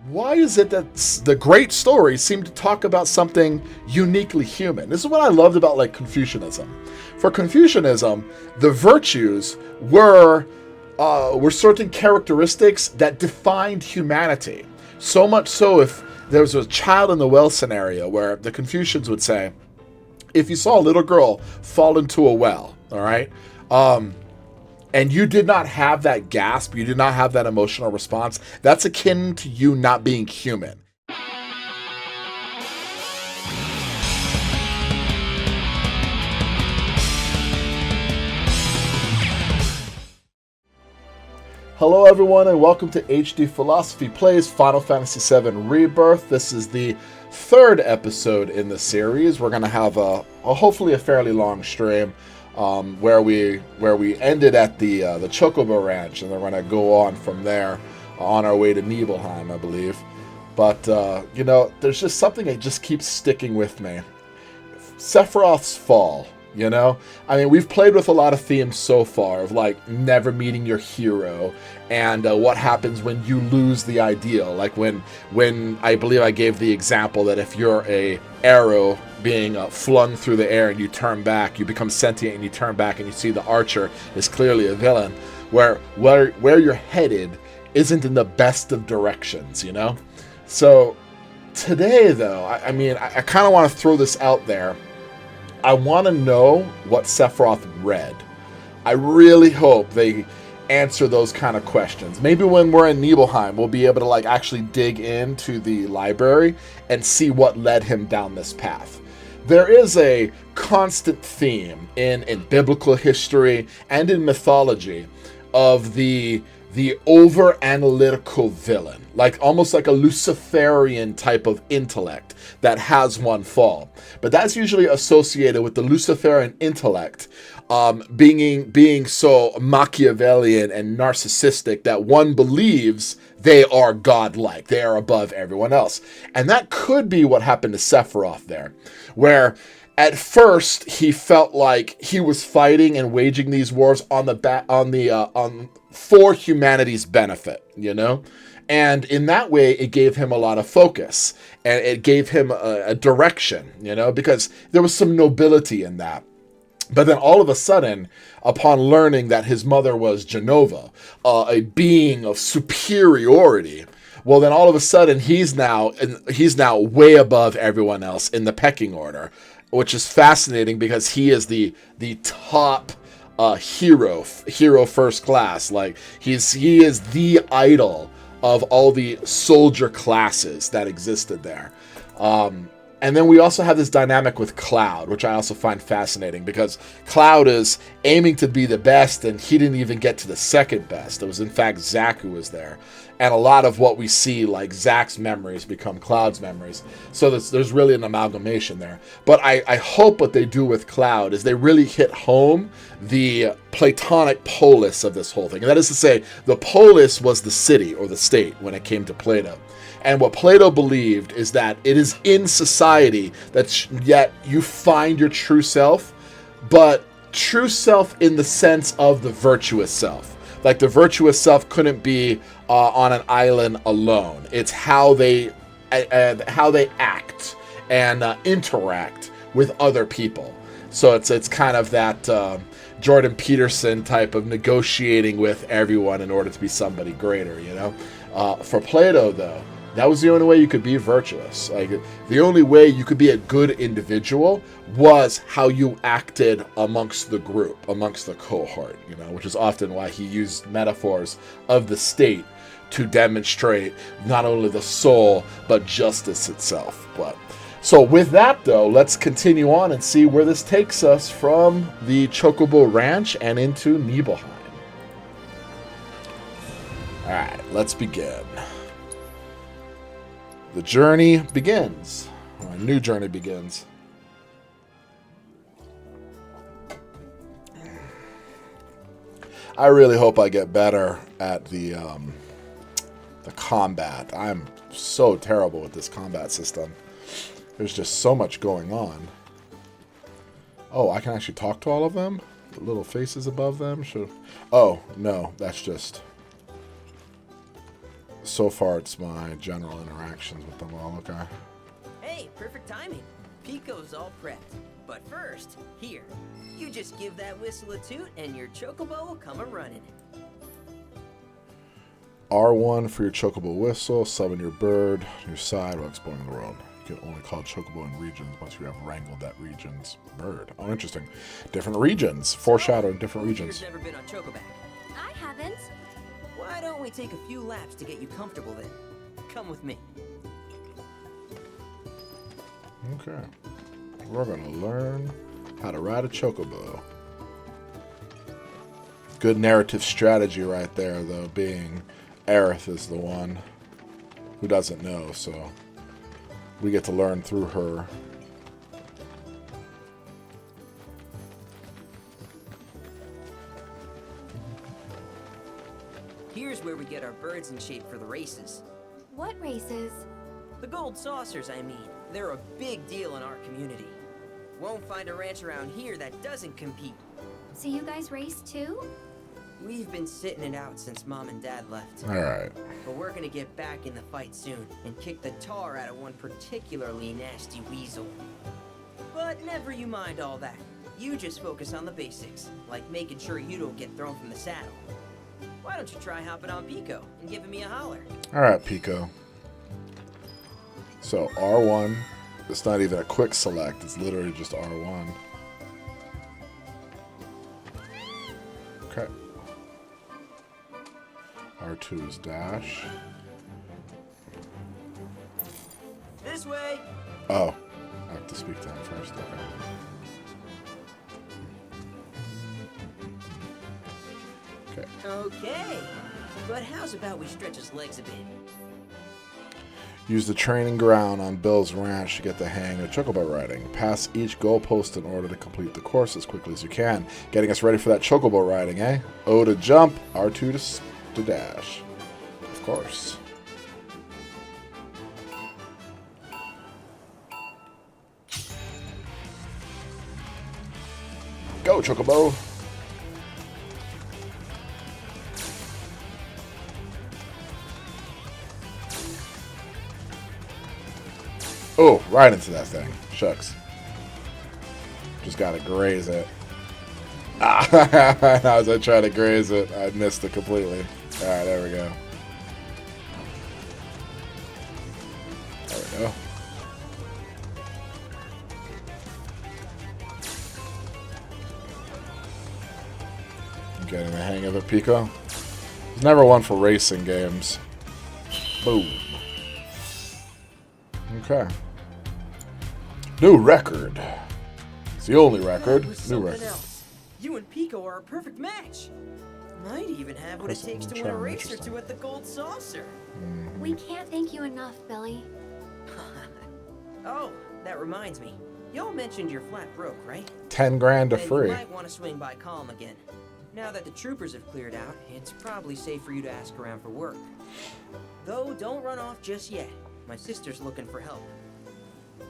why is it that the great stories seem to talk about something uniquely human? This is what I loved about like Confucianism. For Confucianism, the virtues were certain characteristics that defined humanity. So much so, if there was a child in the well scenario where the Confucians would say, if you saw a little girl fall into a well, all right, and you did not have that gasp, you did not have that emotional response, that's akin to you not being human. Hello everyone and welcome to HD Philosophy Plays Final Fantasy VII Rebirth. This is the third episode in the series. We're going to have a hopefully a fairly long stream where we ended at the Chocobo Ranch, and we're going to go on from there on our way to Nibelheim, I believe. But, you know, there's just something that just keeps sticking with me. Sephiroth's fall. You know, I mean, we've played with a lot of themes so far of like never meeting your hero and what happens when you lose the ideal. Like when I believe I gave the example that if you're a arrow being flung through the air and you turn back, you become sentient and you turn back and you see the archer is clearly a villain. Where you're headed isn't in the best of directions, you know. So today, though, I mean, I kind of want to throw this out there. I want to know what Sephiroth read. I really hope they answer those kind of questions. Maybe when we're in Nibelheim, we'll be able to like actually dig into the library and see what led him down this path. There is a constant theme in biblical history and in mythology of the over-analytical villain, like almost like a Luciferian type of intellect that has one fall. But that's usually associated with the Luciferian intellect being so Machiavellian and narcissistic that one believes they are godlike, they are above everyone else. And that could be what happened to Sephiroth there, where at first he felt like he was fighting and waging these wars for humanity's benefit, you know? And in that way, it gave him a lot of focus and it gave him a direction, you know, because there was some nobility in that. But then all of a sudden, upon learning that his mother was Genova, a being of superiority, well, then all of a sudden he's now way above everyone else in the pecking order, which is fascinating because he is the top hero first class. Like he is the idol of all the soldier classes that existed there. And then we also have this dynamic with Cloud, which I also find fascinating because Cloud is aiming to be the best and he didn't even get to the second best. It was in fact Zack who was there. And a lot of what we see, like Zack's memories, become Cloud's memories. So there's really an amalgamation there. But I hope what they do with Cloud is they really hit home the Platonic polis of this whole thing. And that is to say, the polis was the city or the state when it came to Plato. And what Plato believed is that it is in society that yet you find your true self, but true self in the sense of the virtuous self. Like the virtuous self couldn't be on an island alone. It's how they act and interact with other people. So it's kind of that Jordan Peterson type of negotiating with everyone in order to be somebody greater, you know. For Plato, though, that was the only way you could be virtuous. Like the only way you could be a good individual was how you acted amongst the group, amongst the cohort, you know, which is often why he used metaphors of the state to demonstrate not only the soul, but justice itself. But so with that, though, let's continue on and see where this takes us from the Chocobo Ranch and into Nibelheim. All right, let's begin. The journey begins. Or a new journey begins. I really hope I get better at the combat. I'm so terrible with this combat system. There's just so much going on. Oh, I can actually talk to all of them? The little faces above them? Oh, no, that's just so far it's my general interactions with them all. Okay. Hey, perfect timing. Pico's all prepped. But first, here, you just give that whistle a toot and your Chocobo will come a-running. R1 for your Chocobo whistle. Summon your bird on your side while exploring the world. You can only call Chocobo in regions once you have wrangled that region's bird. Oh, interesting. Different regions. Foreshadowing different regions. Never been on Chocoback. I haven't. Why don't we take a few laps to get you comfortable then? Come with me. Okay. We're going to learn how to ride a Chocobo. Good narrative strategy right there, though, being Aerith is the one who doesn't know, so we get to learn through her. Here's where we get our birds in shape for the races. What races? The gold saucers, I mean. They're a big deal in our community. Won't find a ranch around here that doesn't compete. So you guys race too? We've been sitting it out since Mom and Dad left. Alright. But we're gonna get back in the fight soon and kick the tar out of one particularly nasty weasel. But never you mind all that. You just focus on the basics, like making sure you don't get thrown from the saddle. Why don't you try hopping on Pico and giving me a holler? Alright, Pico. So, R1. It's not even a quick select. It's literally just R1. Okay. R2 is dash. This way! Oh. I have to speak to him first. Okay. Okay. But how's about we stretch his legs a bit? Use the training ground on Bill's ranch to get the hang of Chocobo riding. Pass each goalpost in order to complete the course as quickly as you can. Getting us ready for that Chocobo riding, eh? O to jump, R2 to dash. Of course. Go, Chocobo! Oh, right into that thing. Shucks. Just gotta graze it. Ah, as I try to graze it, I missed it completely. Alright, there we go. There we go. I'm getting the hang of it, Pico. There's never one for racing games. Boom. Okay. New record. It's the only record. New record. Else. You and Pico are a perfect match. Might even have what it takes to win a race or two at the Gold Saucer. We can't thank you enough, Billy. Oh, that reminds me. Y'all mentioned your flat broke, right? 10 grand to Then free. You might want to swing by Calm again. Now that the troopers have cleared out, it's probably safe for you to ask around for work. Though, don't run off just yet. My sister's looking for help.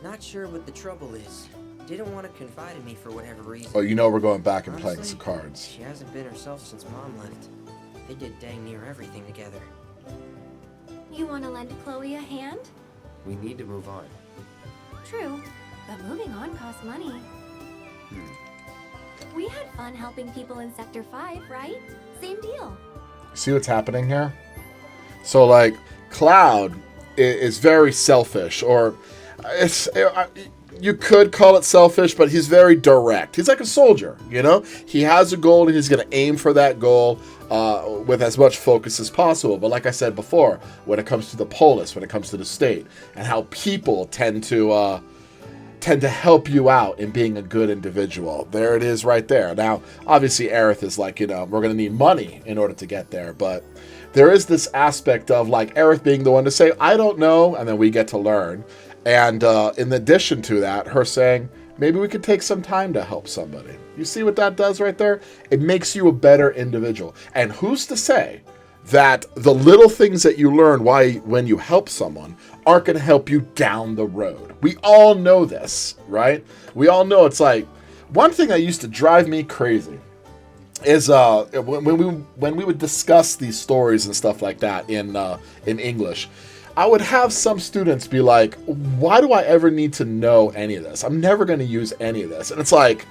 Not sure what the trouble is. Didn't want to confide in me for whatever reason. Oh, you know we're going back and Honestly, playing some cards. She hasn't been herself since Mom left. They did dang near everything together. You want to lend Chloe a hand? We need to move on. True, but moving on costs money. We had fun helping people in Sector 5, right? Same deal. See what's happening here? So, like, Cloud is very selfish, or you could call it selfish, but he's very direct. He's like a soldier, you know? He has a goal, and he's going to aim for that goal with as much focus as possible. But like I said before, when it comes to the polis, when it comes to the state, and how people tend to help you out in being a good individual. There it is right there. Now, obviously, Aerith is like, you know, we're going to need money in order to get there, but there is this aspect of, like, Aerith being the one to say, I don't know, and then we get to learn. And in addition to that, her saying, maybe we could take some time to help somebody. You see what that does right there? It makes you a better individual. And who's to say that the little things that you learn when you help someone aren't going to help you down the road? We all know this, right? We all know it's like, one thing that used to drive me crazy is when we would discuss these stories and stuff like that in English, I would have some students be like, "Why do I ever need to know any of this? I'm never going to use any of this." And it's like,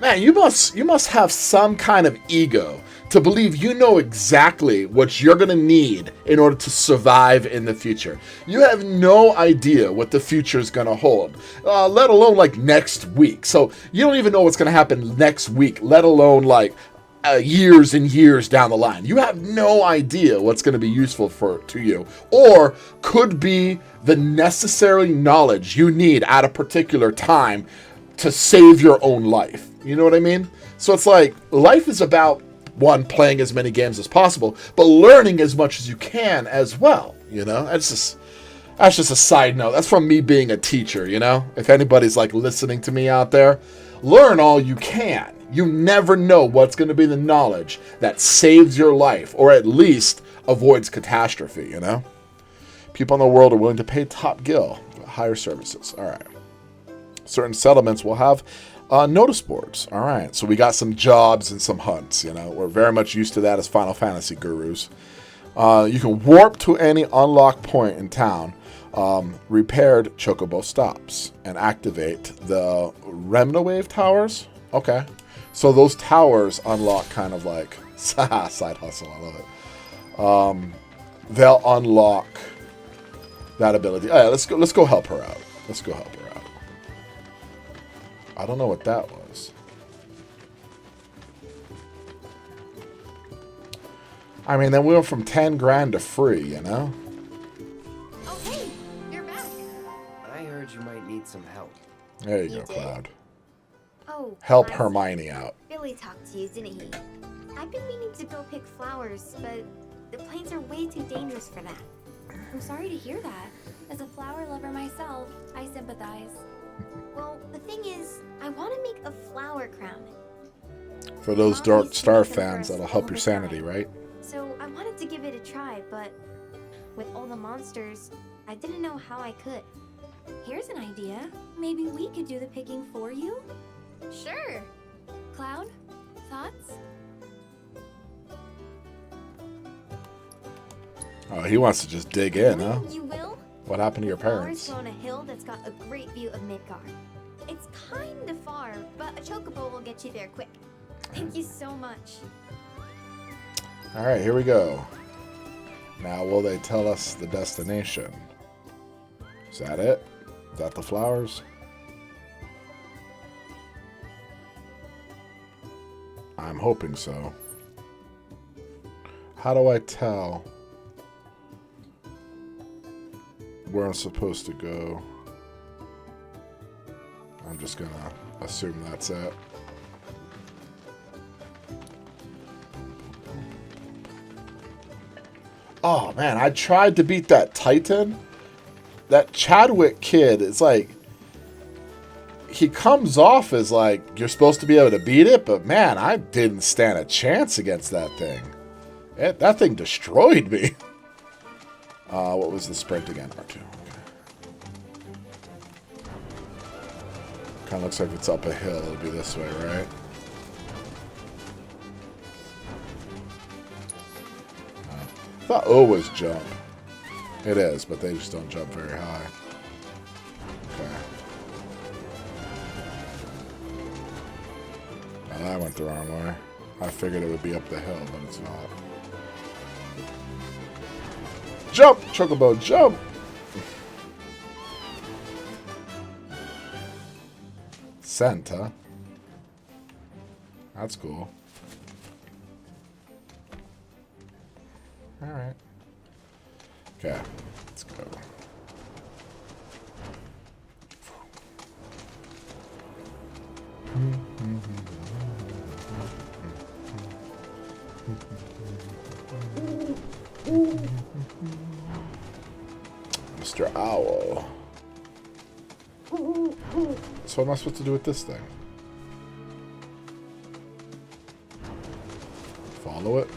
man, you must have some kind of ego to believe you know exactly what you're going to need in order to survive in the future. You have no idea what the future is going to hold, let alone like next week. So you don't even know what's going to happen next week, let alone like years and years down the line. You have no idea what's going to be useful to you, or could be the necessary knowledge you need at a particular time to save your own life. You know what I mean? So it's like, life is about, one, playing as many games as possible, but learning as much as you can as well. You know, that's just a side note. That's from me being a teacher. You know, if anybody's like listening to me out there, learn all you can. You never know what's going to be the knowledge that saves your life, or at least avoids catastrophe. You know, people in the world are willing to pay top gil for higher services. All right, certain settlements will have notice boards. All right, so we got some jobs and some hunts. You know, we're very much used to that as Final Fantasy gurus. You can warp to any unlocked point in town, repaired Chocobo stops, and activate the Remnawave towers. Okay, so those towers unlock kind of like side hustle. I love it. They'll unlock that ability. All right, let's go help her out. Let's go help her out. I don't know what that was. I mean, then we went from 10 grand to free, you know? Oh, hey, you're back. I heard you might need some help. There you go, did? Cloud. Oh, Help I see. Hermione out. Billy talked to you, didn't he? I've been meaning to go pick flowers, but the plains are way too dangerous for that. I'm sorry to hear that. As a flower lover myself, I sympathize. Well, the thing is, I want to make a flower crown. For those Mom Dark used to Star make them fans, first that'll all help the your sanity, time. right? So I wanted to give it a try, but with all the monsters, I didn't know how I could. Here's an idea. Maybe we could do the picking for you? Sure. Cloud? Thoughts? Oh, he wants to just dig in, huh? You will? What happened to your Flowers parents? grow on a hill that's got a great view of Midgard. It's kind of far, but a chocobo will get you there quick. Thank you so much. All right, here we go. Now, will they tell us the destination? Is that it? Is that the flowers? I'm hoping so. How do I tell where I'm supposed to go? I'm just gonna assume that's it. Oh man, I tried to beat that Titan. That Chadwick kid, it's like, he comes off as like, you're supposed to be able to beat it, but man, I didn't stand a chance against that thing. That thing destroyed me. What was the sprint again? R2. Okay. Kind of looks like it's up a hill. It'll be this way, right? I thought O was jump. It is, but they just don't jump very high. Okay. Oh, that went the wrong way. I figured it would be up the hill, but it's not. Jump! Chocobo, jump! Scent, huh? That's cool. Alright. Okay, let's go. Mr. Owl. So what am I supposed to do with this thing? Follow it?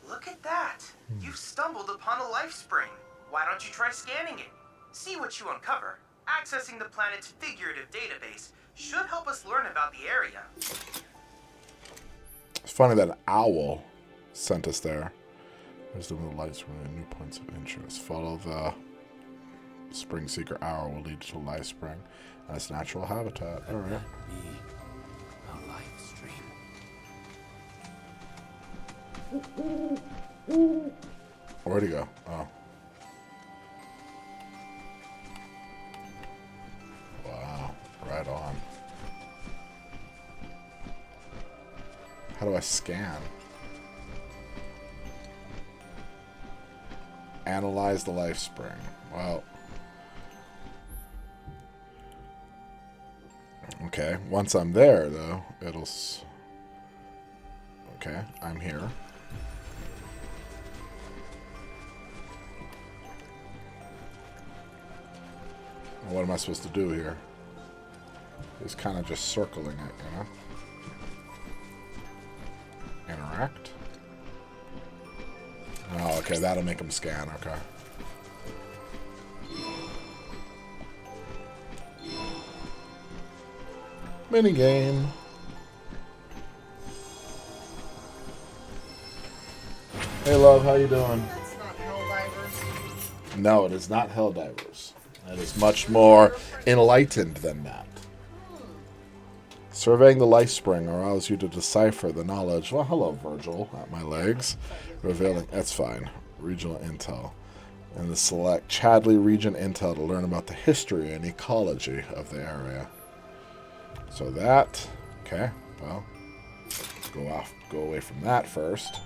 Look at that! You've stumbled upon a life spring. Why don't you try scanning it? See what you uncover. accessing the planet's figurative database should help us learn about the area. It's funny that an owl sent us there. There's the lights from the new points of interest. Follow the spring seeker arrow will lead to life spring and its natural habitat. All right. A life stream. Where'd he go? Oh. Wow. Right on. How do I scan? Analyze the life spring. Well. Okay. Once I'm there, though, it'll... Okay. I'm here. What am I supposed to do here? He's kind of just circling it, you know? Interact. Oh, okay, that'll make him scan, okay. Minigame. Hey, love, how you doing? That's not Helldivers. No, it is not Helldivers. It is much more enlightened than that. Surveying the life spring allows you to decipher the knowledge. Well, hello, Virgil, at my legs. Revealing, that's fine. Regional intel. And the select Chadley region intel to learn about the history and ecology of the area. So that, okay, well, go away from that first.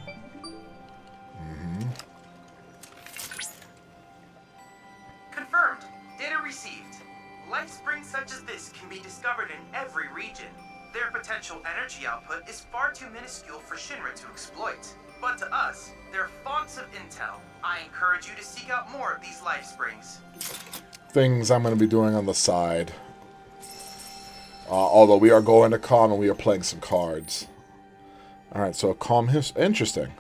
Confirmed. Data received. Life springs such as this can be discovered in every region. Their potential energy output is far too minuscule for Shinra to exploit. But to us, they're fonts of intel. I encourage you to seek out more of these life springs. Things I'm going to be doing on the side. Although we are going to Calm and we are playing some cards. Alright, so Calm history. Interesting.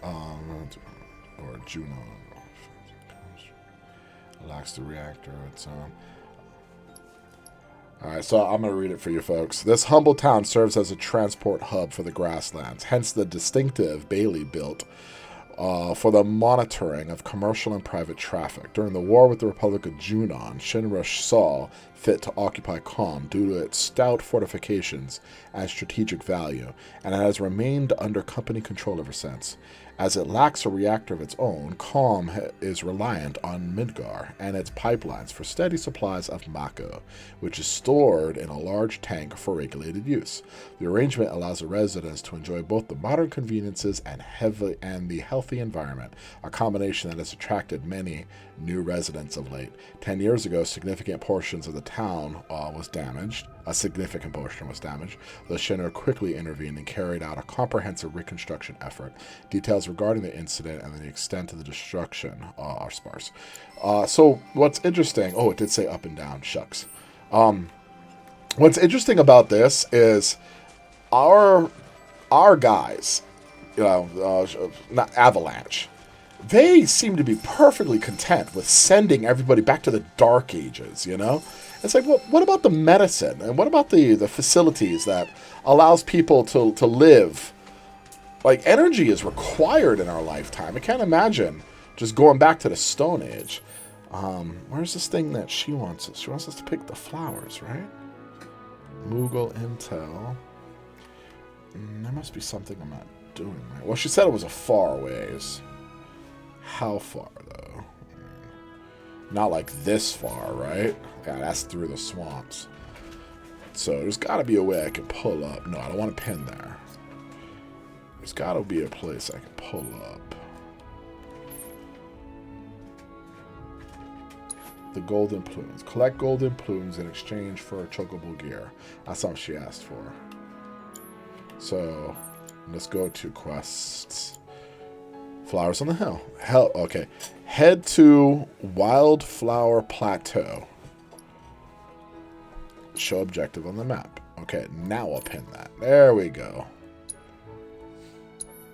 Or Juno. Lacks the reactor of its own. Alright, so I'm going to read it for you folks. This humble town serves as a transport hub for the grasslands, hence the distinctive Bailey built for the monitoring of commercial and private traffic. During the war with the Republic of Junon, Shinra saw fit to occupy Calm due to its stout fortifications and strategic value, and it has remained under company control ever since. As it lacks a reactor of its own, Calm is reliant on Midgar and its pipelines for steady supplies of Mako, which is stored in a large tank for regulated use. The arrangement allows the residents to enjoy both the modern conveniences and the healthy environment, a combination that has attracted many new residents of late. 10 years ago, significant portions of the town was damaged. A significant portion was damaged. The Shinra quickly intervened and carried out a comprehensive reconstruction effort. Details regarding the incident and the extent of the destruction are sparse. So what's interesting... Oh, it did say up and down. Shucks. What's interesting about this is our guys, not Avalanche, they seem to be perfectly content with sending everybody back to the Dark Ages, you know? It's like, well, what about the medicine? And what about the facilities that allows people to live? Like, energy is required in our lifetime. I can't imagine just going back to the Stone Age. Where's this thing that she wants us? She wants us to pick the flowers, right? Moogle Intel. There must be something I'm not doing right. Well, she said it was a far ways. How far, though? Not like this far, right? Yeah, that's through the swamps. So there's got to be a way I can pull up. No, I don't want to pin there. There's got to be a place I can pull up. The golden plumes. Collect golden plumes in exchange for Chocobo gear. That's something she asked for. So let's go to quests. Flowers on the hill. Okay. Head to Wildflower Plateau. Show objective on the map. Okay, now I'll pin that. There we go.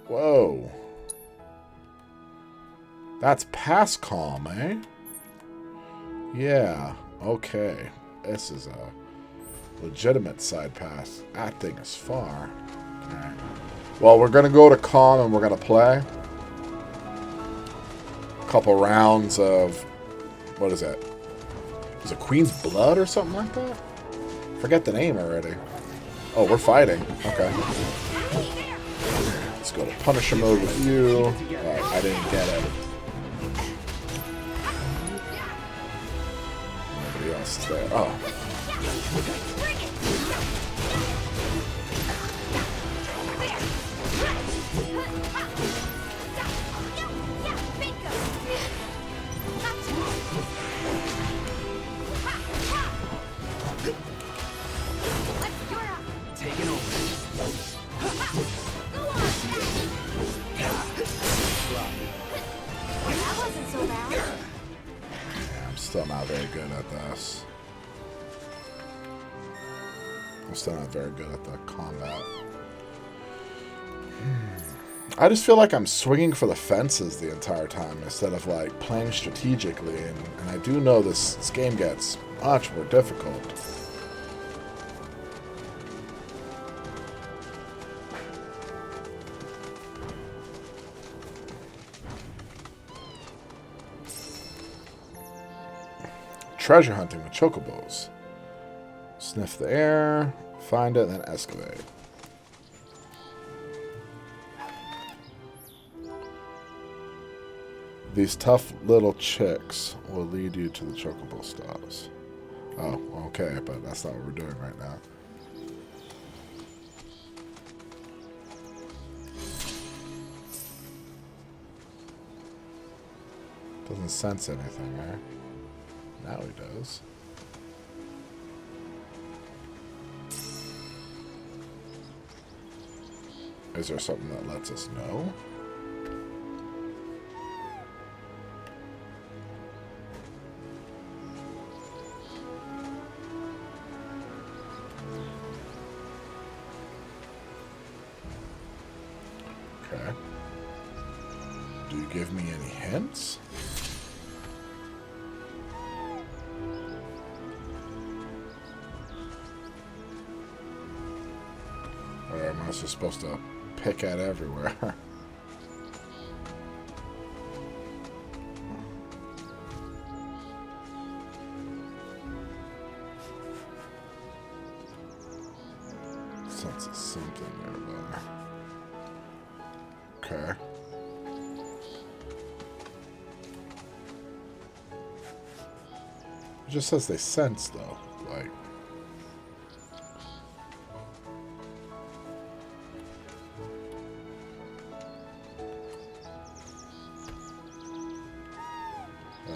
Whoa. That's past Calm, eh? Yeah, okay. This is a legitimate side path. That thing is far. Okay. Well, we're going to go to Calm and we're going to play a couple rounds of... What is it? Is it Queen's Blood or something like that? Forget the name already. Oh, we're fighting. Okay. Let's go to Punisher mode with you. Alright, I didn't get it. Nobody else is there. Oh. Taking over. That wasn't so bad. Yeah, I'm still not very good at this. I'm still not very good at the combat. I just feel like I'm swinging for the fences the entire time instead of like playing strategically, and I do know this game gets much more difficult. Treasure hunting with chocobos. Sniff the air, find it, then excavate. These tough little chicks will lead you to the chocobo stops. Oh, okay, but that's not what we're doing right now. Doesn't sense anything, eh? Now he does. Is there something that lets us know? Okay. Do you give me any hints? Or am I just supposed to pick at everywhere? Sense of something nearby. Okay. It just says they sense, though. Like...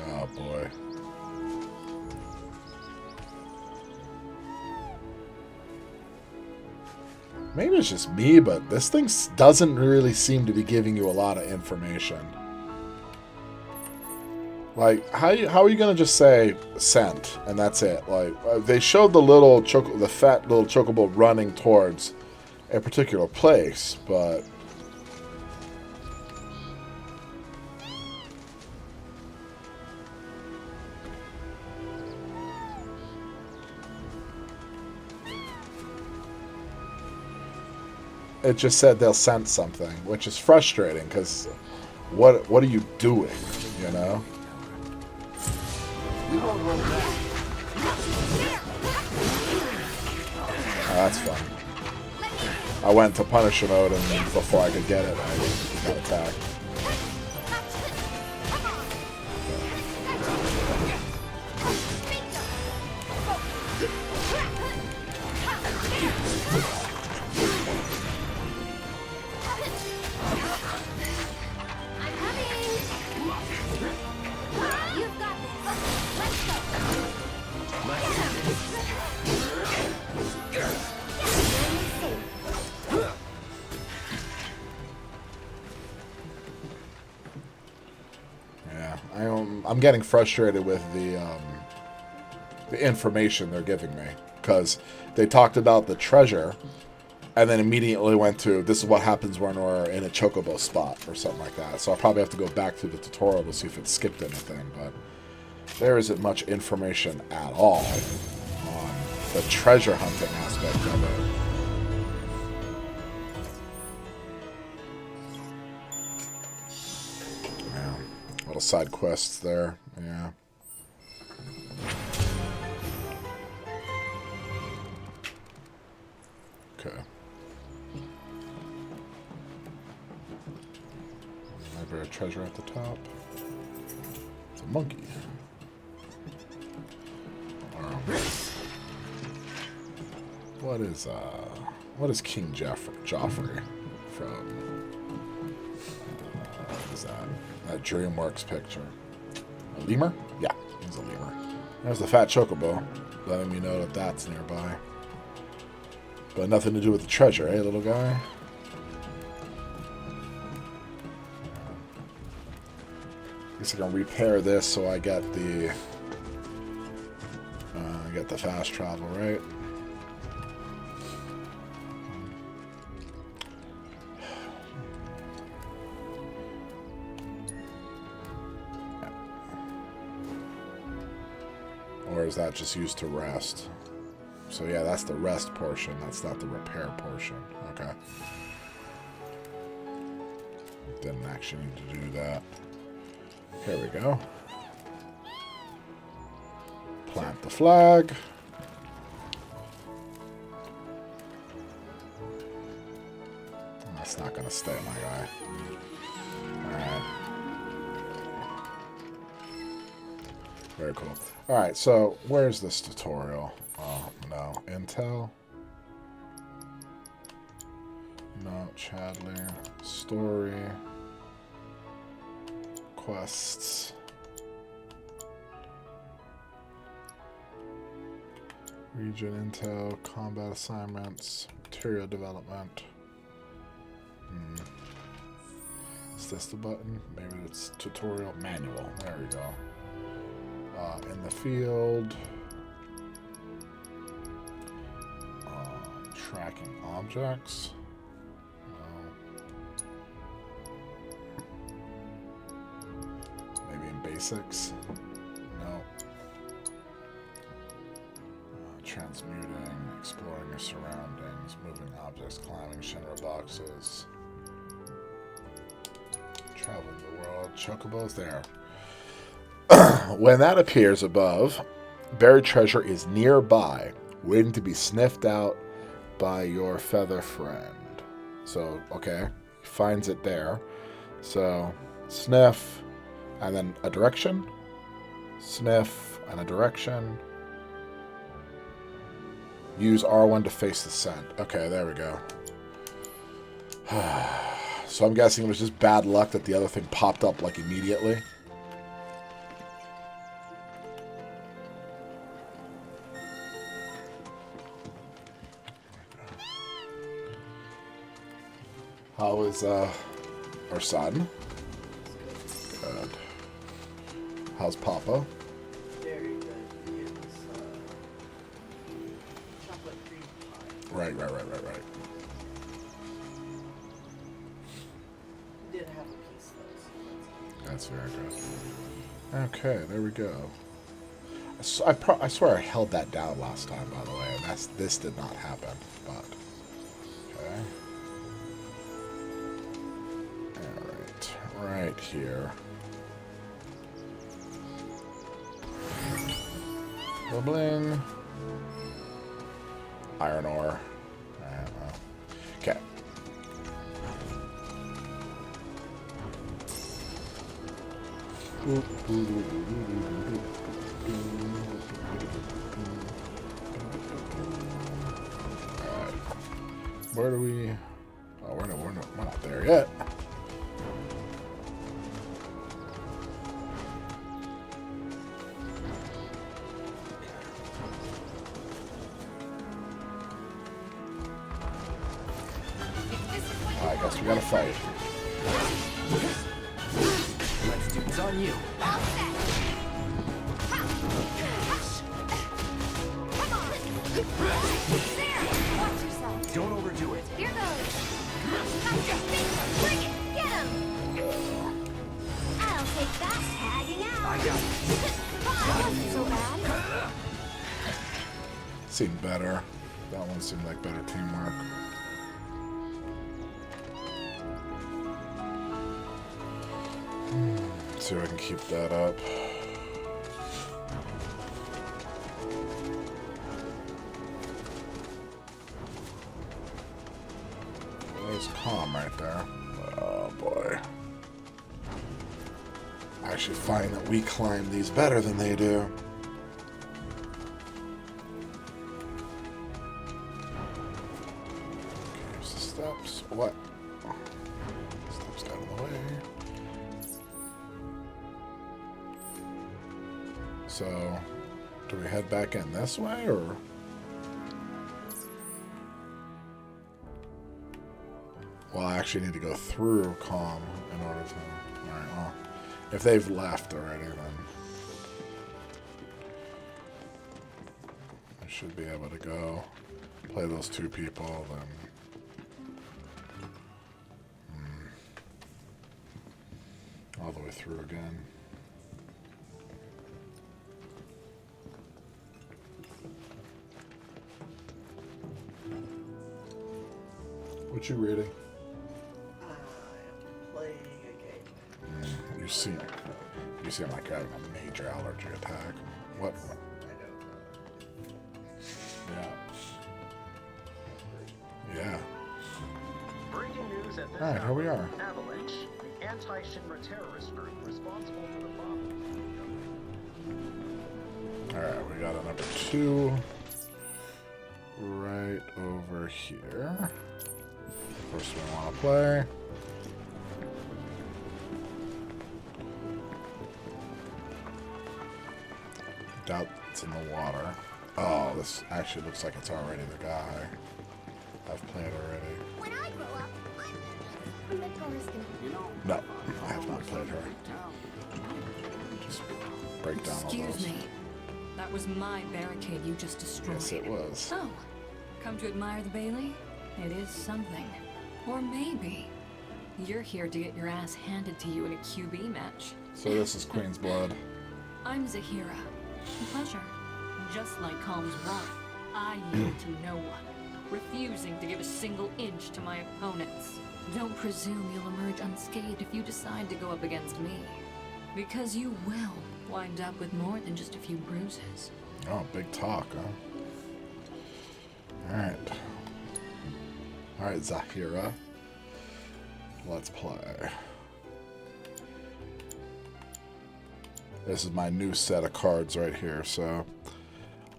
Oh, boy. Maybe it's just me, but this thing doesn't really seem to be giving you a lot of information. Like, how are you gonna just say scent and that's it? Like, they showed the fat little chocobo running towards a particular place, but it just said they'll sense something, which is frustrating because what are you doing, you know? We won't roll back. Oh, that's fun. I went to Punisher mode, and before I could get it, I got attacked. I'm getting frustrated with the information they're giving me, because they talked about the treasure and then immediately went to this is what happens when we're in a chocobo spot or something like that. So I'll probably have to go back to the tutorial to see if it skipped anything, but there isn't much information at all on the treasure hunting aspect of it. Yeah, little side quests there. Yeah. Okay. Maybe a treasure at the top. It's a monkey. What is King Joffrey from? What is that? That DreamWorks picture. A lemur? Yeah, he's a lemur. There's the fat chocobo, letting me know that that's nearby. But nothing to do with the treasure, eh, little guy? Guess I can repair this so I get the fast travel, right? Or is that just used to rest? So yeah, that's the rest portion. That's not the repair portion. Okay. Didn't actually need to do that. Here we go. Plant the flag. That's not going to stay, my guy. Alright. Very cool. Alright, so where's this tutorial? Oh, no. Intel? No. Chadley. Story. Quests. Region intel, combat assignments, material development. Is this the button? Maybe it's tutorial manual. There we go. In the field. Tracking objects. Maybe in basics. No. Transmuting, exploring your surroundings, moving objects, climbing Shinra boxes, traveling the world. Chocobo's there. When that appears above, buried treasure is nearby, waiting to be sniffed out by your feather friend. So, okay, he finds it there. So, sniff, and then a direction. Sniff, and a direction. Use R1 to face the scent. Okay, there we go. So I'm guessing it was just bad luck that the other thing popped up like immediately. How is our son? Good. How's Papa? Very good. It's chocolate cream pie. Right. Did have a piece though. That's very good. Okay, there we go. I swear I held that down last time, by the way, and this did not happen, but okay. Alright, right here. Bling. Iron ore. Okay. Where do we... Oh, we're not there yet. I guess we gotta fight. Let's do it's on you. Watch yourself. Don't overdo it. Here goes. Bring it. Get him. I'll take that tagging out. I got it. Bye. seemed better. That one seemed like better teamwork. See if I can keep that up. There's calm right there. Oh boy. I actually find that we climb these better than they do. Okay, here's the steps. What? Steps out of the way. So, do we head back in this way, or? Well, I actually need to go through calm in order to... Alright, well, if they've left already, then I should be able to go play those two people, then... all the way through again. What you reading? I am playing a game. You seem like having a major allergy attack. What? Yeah. Breaking news at this Alright, here we are. Avalanche, the anti-Shinra terrorist group responsible for the bomb. Alright, we got a number 2 right over here. First we want to play. Doubt it's in the water. Oh, this actually looks like it's already the guy. I've played already. When I grow up, I'm the tourist. No, I have not played her. Just break down all Excuse those. me. That was my barricade you just destroyed. Yes, it was. Oh, come to admire the Bailey? It is something. Or maybe you're here to get your ass handed to you in a QB match. So this is Queen's Blood. I'm Zahira. A pleasure. Just like Calm's wife, I yield to no one, refusing to give a single inch to my opponents. Don't presume you'll emerge unscathed if you decide to go up against me. Because you will wind up with more than just a few bruises. Oh, big talk, huh? Alright. Alright, Zahira. Let's play. This is my new set of cards right here, so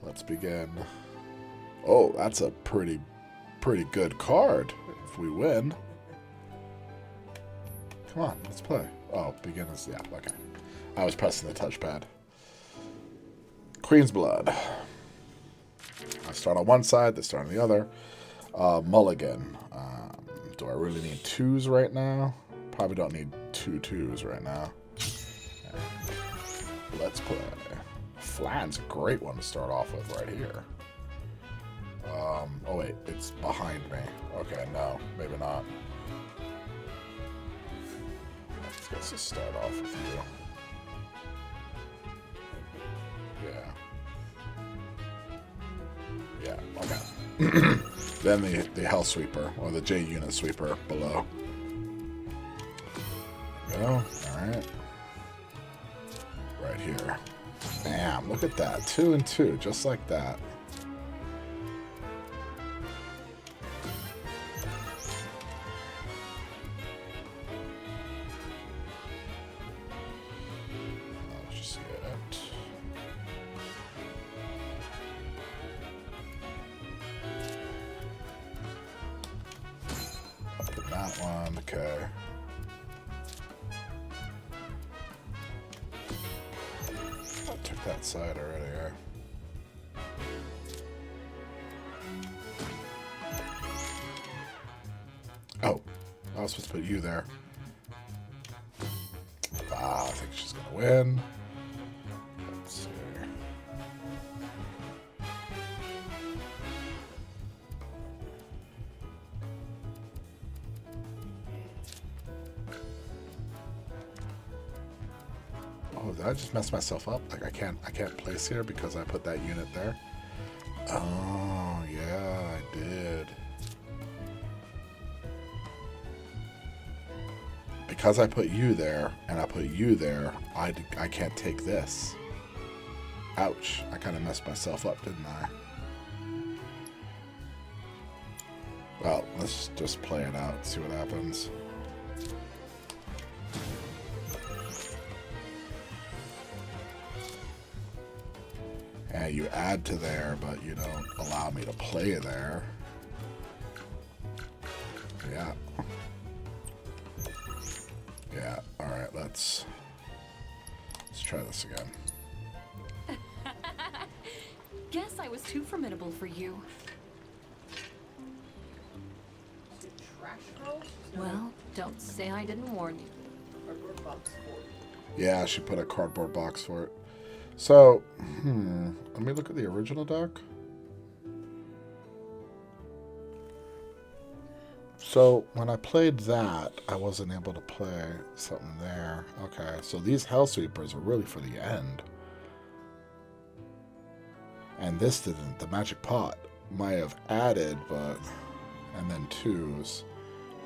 let's begin. Oh, that's a pretty good card if we win. Come on, let's play. Oh, begin is, yeah, okay. I was pressing the touchpad. Queen's Blood. I start on one side, they start on the other. Mulligan. Do I really need 2s right now? Probably don't need 2 2s right now. Let's play. Flan's a great one to start off with right here. Oh wait, it's behind me. Okay, no, maybe not. Let's just start off with you. Yeah. Yeah, okay. Then the Hell Sweeper, or the J Unit Sweeper below. Go, alright. Right here. Bam, look at that. 2 and 2, just like that. Let's just get... Up in that one, okay. Took that side already, yeah. Oh, I was supposed to put you there. Ah, I think she's gonna win. Let's see. Oh, did I just mess myself up? Like I can't place here because I put that unit there. Oh, yeah, I did. Because I put you there, and I put you there, I can't take this. Ouch. I kind of messed myself up, didn't I? Well, let's just play it out, see what happens. Yeah, you add to there, but you don't allow me to play there. Yeah. Yeah, alright, let's try this again. Guess I was too formidable for you. Well, don't say I didn't warn you. Cardboard box for it. Yeah, she put a cardboard box for it. So, let me look at the original deck. So, when I played that, I wasn't able to play something there. Okay, so these Hellsweepers are really for the end. And this didn't. The Magic Pot might have added, but... And then 2s.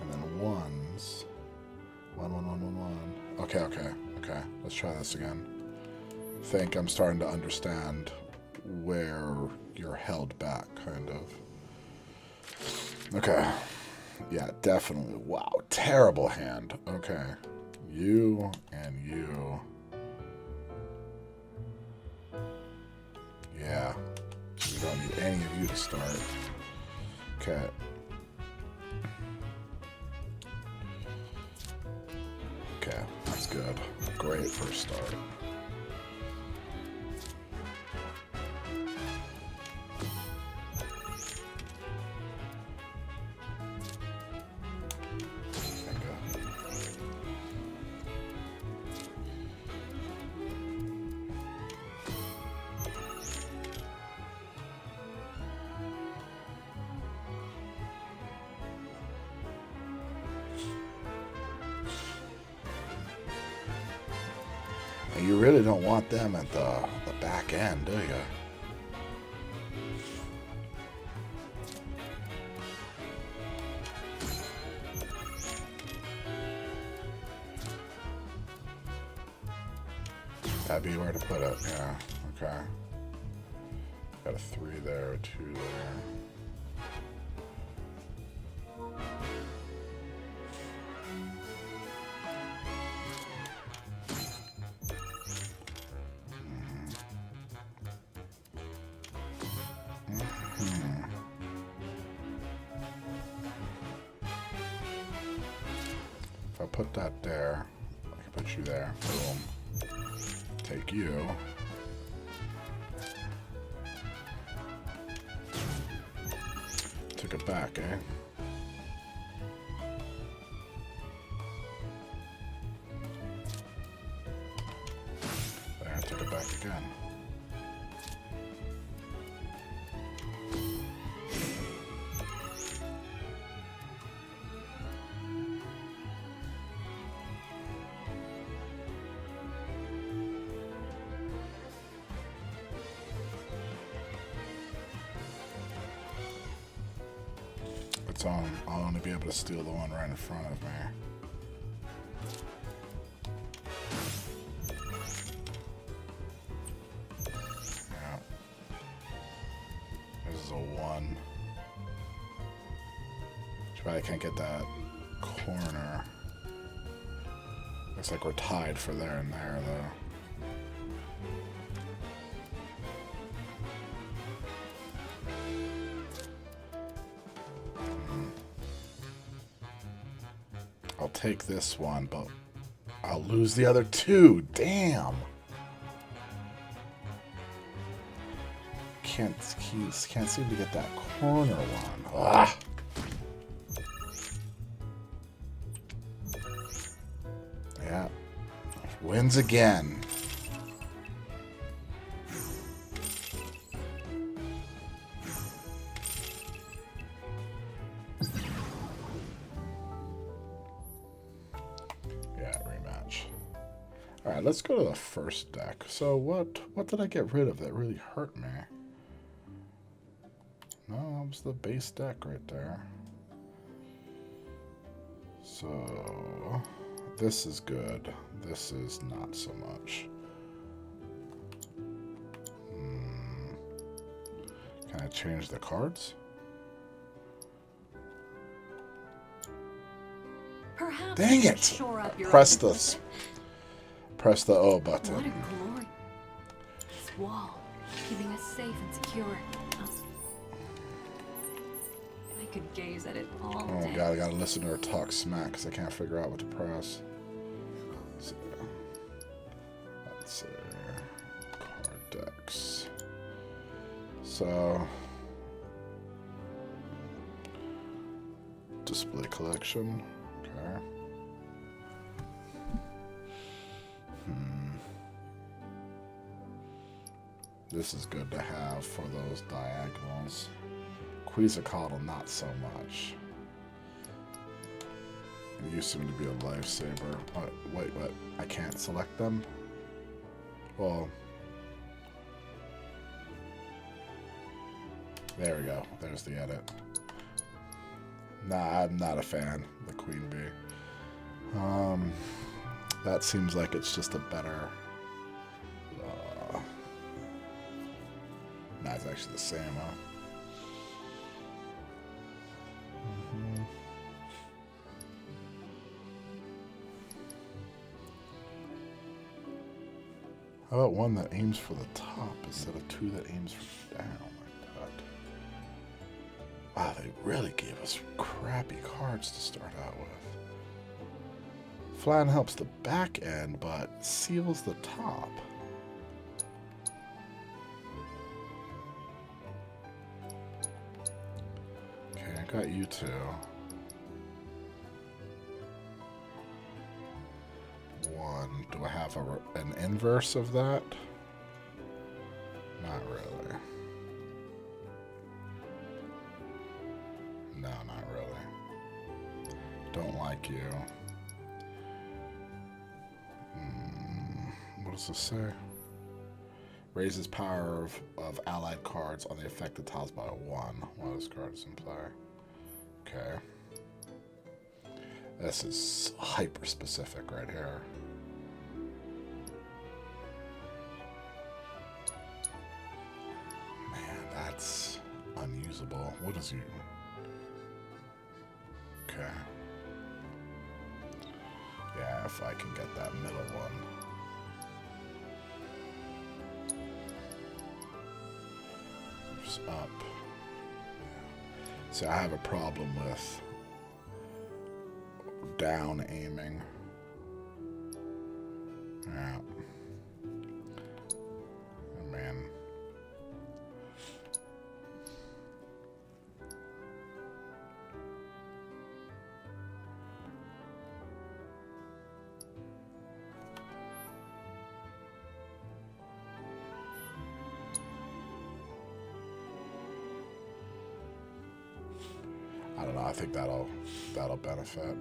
And then 1s. 1, 1, 1, 1, 1. Okay. Let's try this again. I think I'm starting to understand where you're held back, kind of. Okay. Yeah, definitely. Wow, terrible hand. Okay. You and you. Yeah. We don't need any of you to start. Okay. Okay, that's good. Great first start. You really don't want them at the back end, do you? That'd be where to put it, yeah. Okay. Got a 3 there, a 2 there. Put that there. I can put you there. Boom. Take you. Took it back, eh? There, I took it back again. I'll only be able to steal the one right in front of me. Yeah. This is a 1. Too bad I can't get that corner. Looks like we're tied for there and there, though. I'll take this one, but I'll lose the other 2. Damn. Can't seem to get that corner one. Ah. Yeah. Wins again. Alright, let's go to the first deck. So what did I get rid of that really hurt me? No, that was the base deck right there. So, this is good. This is not so much. Can I change the cards? Perhaps Dang you it! should shore up your Press own- this. Press the O What a button. glory. This wall, keeping us safe and secure. I could gaze at it all Oh day. god, I gotta listen to her talk smack because I can't figure out what to press. Let's see. Card decks. So, display collection. Okay. This is good to have for those diagonals. Quetzalcoatl, not so much. You seem to be a lifesaver. Wait, what? I can't select them? Well, there we go. There's the edit. Nah, I'm not a fan of the Queen Bee. That seems like it's just a better... nah, it's actually the same, huh? How about one that aims for the top instead of two that aims for down like that? Wow, they really gave us crappy cards to start out with. Flan helps the back end, but seals the top. Okay, I got you two. One. Do I have an inverse of that? Not really. No, not really. Don't like you. What does this say? Raises power of allied cards on the affected tiles by 1. What does cards imply? Okay. This is hyper specific right here. Man, that's unusable. What is you? Okay. Yeah, if I can get that middle one. Just up. So I have a problem with down aiming. Yeah. Oh, man. I don't know. I think that'll benefit.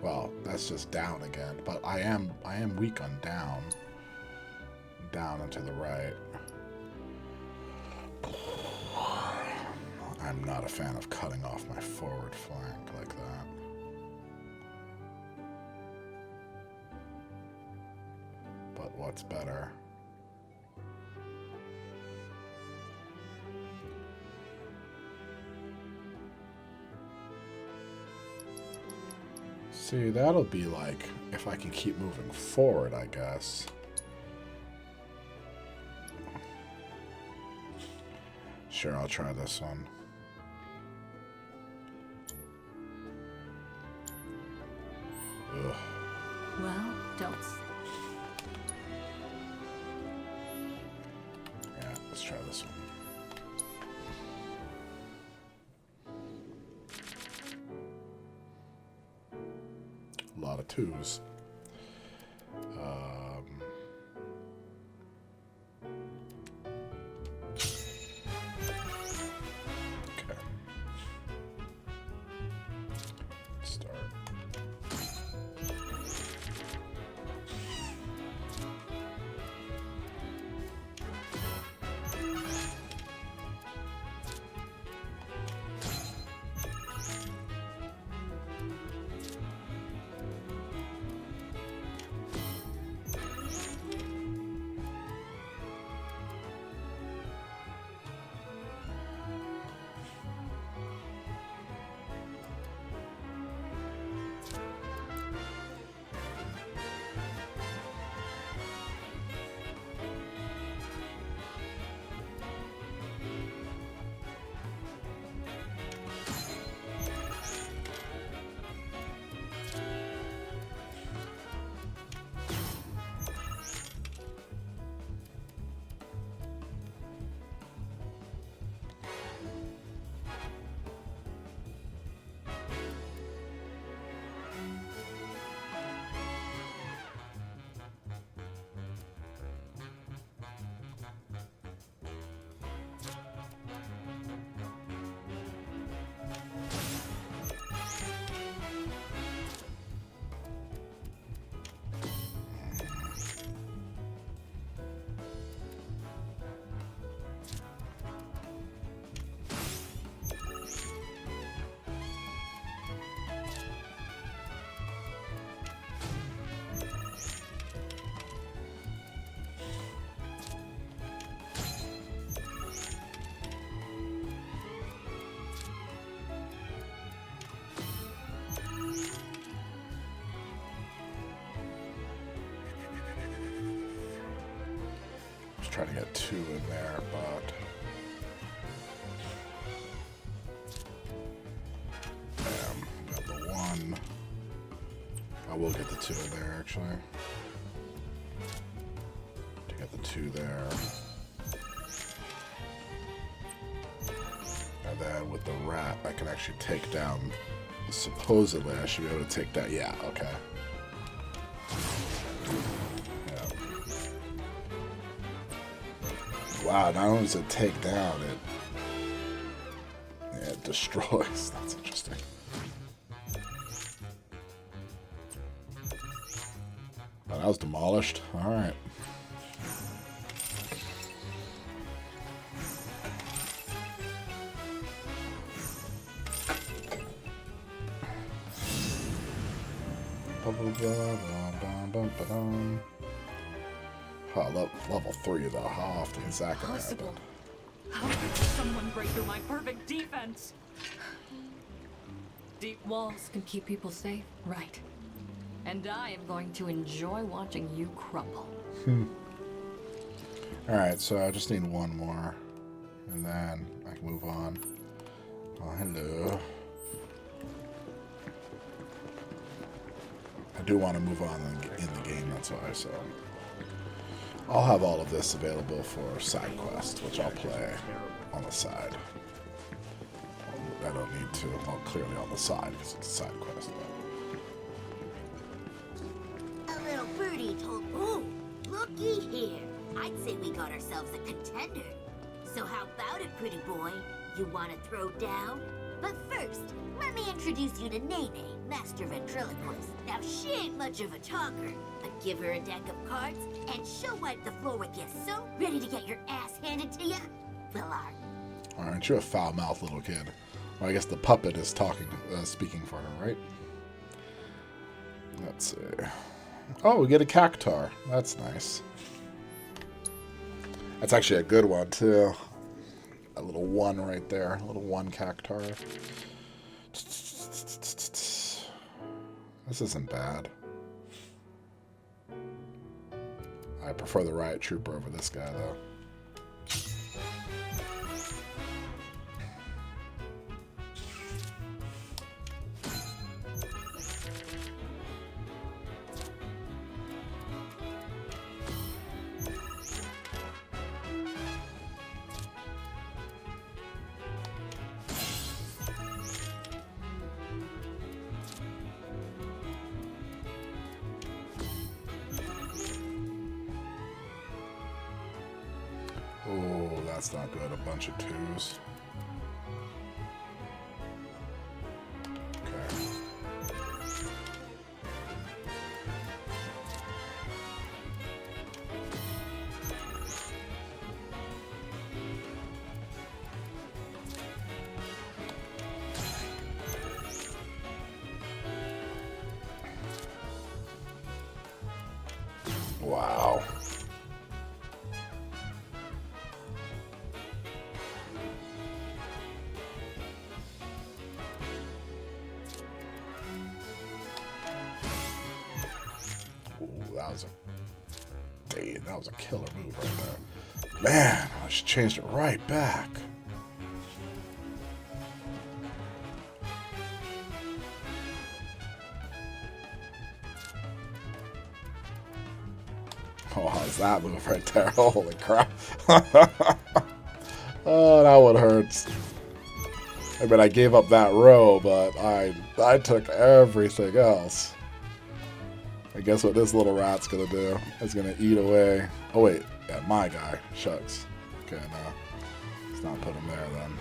Well, that's just down again, but I am weak on down. Down and to the right. I'm not a fan of cutting off my forward flank like that. But what's better? See, that'll be like, if I can keep moving forward, I guess. Sure, I'll try this one. Ugh. Well, don't. Yeah, let's try this one. A lot of twos. Okay. Start. try to get 2 in there, but got the 1. I will get the 2 in there actually. To get the 2 there. And then with the rat, I can actually take down. Supposedly, I should be able to take that. Yeah, okay. Yeah. Wow, not only does it take down, it destroys. That's interesting. Oh, that was demolished. All right. Oh, level 3 though. How often is that gonna happen? How could someone break through my perfect defense? Deep walls can keep people safe, right? And I am going to enjoy watching you crumble. Alright, so I just need 1 more. And then I can move on. Oh, hello. I do want to move on in the game, that's why, so I'll have all of this available for side quests, which I'll play on the side. I don't need to, well, clearly on the side, because it's a side quest. A little birdie told, ooh, looky here. I'd say we got ourselves a contender. So how about it, pretty boy? You want to throw down? But first, let me introduce you to Nene, Master Ventriloquist. Now, she ain't much of a talker, but give her a deck of cards, and she'll wipe the floor with you so ready to get your ass handed to you. Villar. Aren't you a foul-mouthed little kid? Well, I guess the puppet is speaking for her, right? Let's see. Oh, we get a cactar. That's nice. That's actually a good one, too. A little 1 right there. A little 1 cactar. This isn't bad. I prefer the Riot Trooper over this guy, though. Oh, that's not good. A bunch of 2s. Okay. Wow. That was a killer move right there. Man, I just changed it right back. Oh, how's that move right there? Holy crap. Oh, that one hurts. I mean, I gave up that row, but I took everything else. I guess what this little rat's gonna do is gonna eat away. Oh wait, yeah, my guy. Shucks. Okay, no. Let's not put him there then.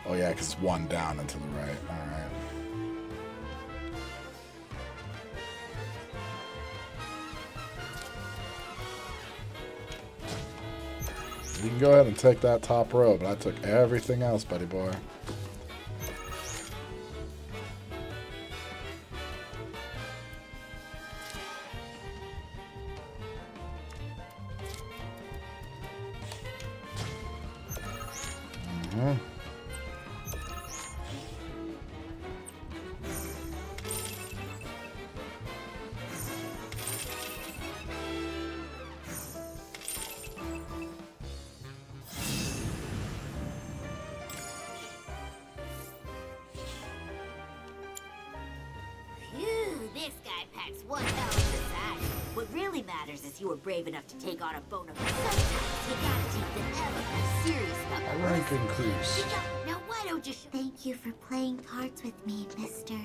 Oh yeah, because it's 1 down and to the right. Alright. You can go ahead and take that top row, but I took everything else, buddy boy. packs one hell of a side. What really matters is you were brave enough to take on a bone of sometimes you gotta take the L if you're serious about My rank increased. Now why don't you thank you for playing cards with me, mister?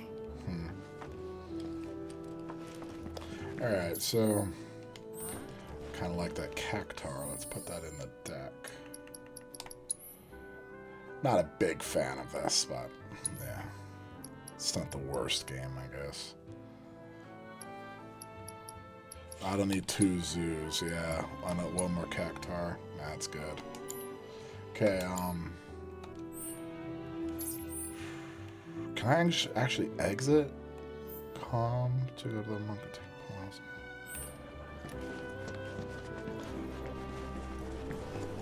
Alright, so kind of like that cactar. Let's put that in the deck. Not a big fan of this, but yeah. It's not the worst game, I guess. I don't need 2 zoos, yeah. I know one more cactar. That's good. Okay, can I actually exit? Calm to go to the monkey tank.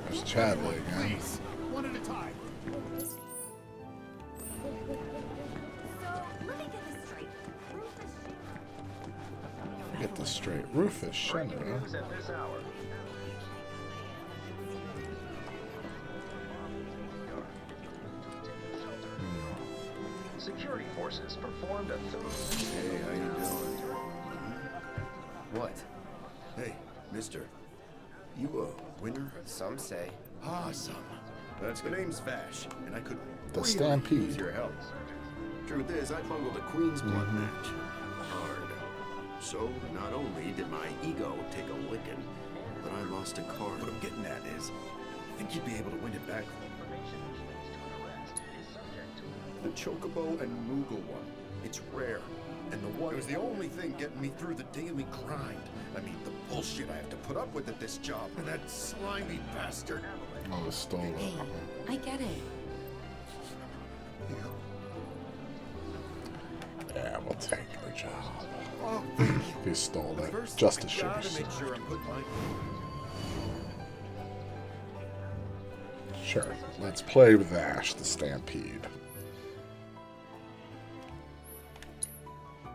There's Chadley again. Please, one at a time. Get this straight. Rufus Shinra. News at this hour. Security forces performed a thorough. Hey, how you doing? What? Hey, mister. You a winner? Some say. Awesome. That's the name's Vash, and I could The really Stampede. use your help. Truth is, I bungled a Queen's Blood match. Hard. So, not only did my ego take a licking, but I lost a card. What I'm getting at is, I think you'd be able to win it back. The Chocobo and Moogle one. It's rare. And the one was the only thing getting me through the daily grind. I mean, the bullshit I have to put up with at this job. And that slimy bastard. Oh, they stole it. Hey, I get it. Yeah, we'll take the job. Oh, He stole it. first, Justice I should be gotta make served. sure I'm putting my... Sure. Let's play with Ash, the Stampede.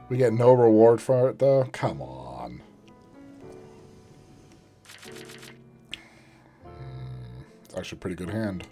We get no reward for it, though? Come on. It's actually a pretty good hand.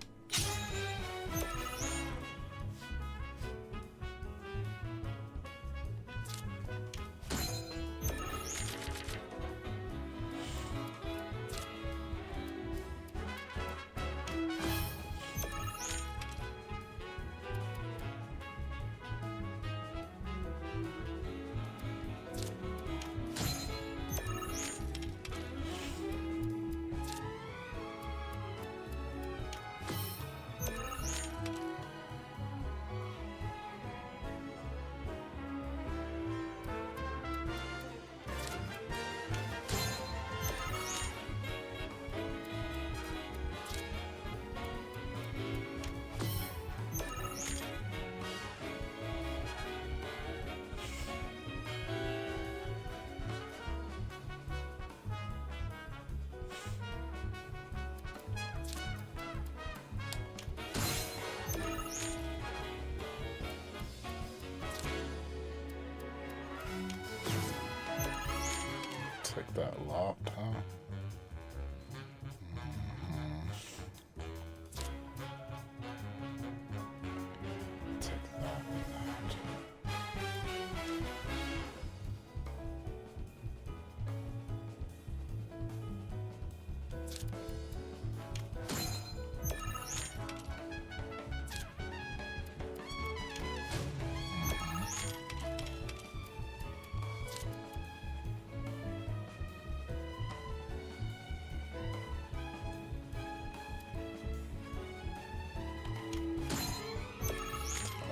Take that lot, huh? Take that and that.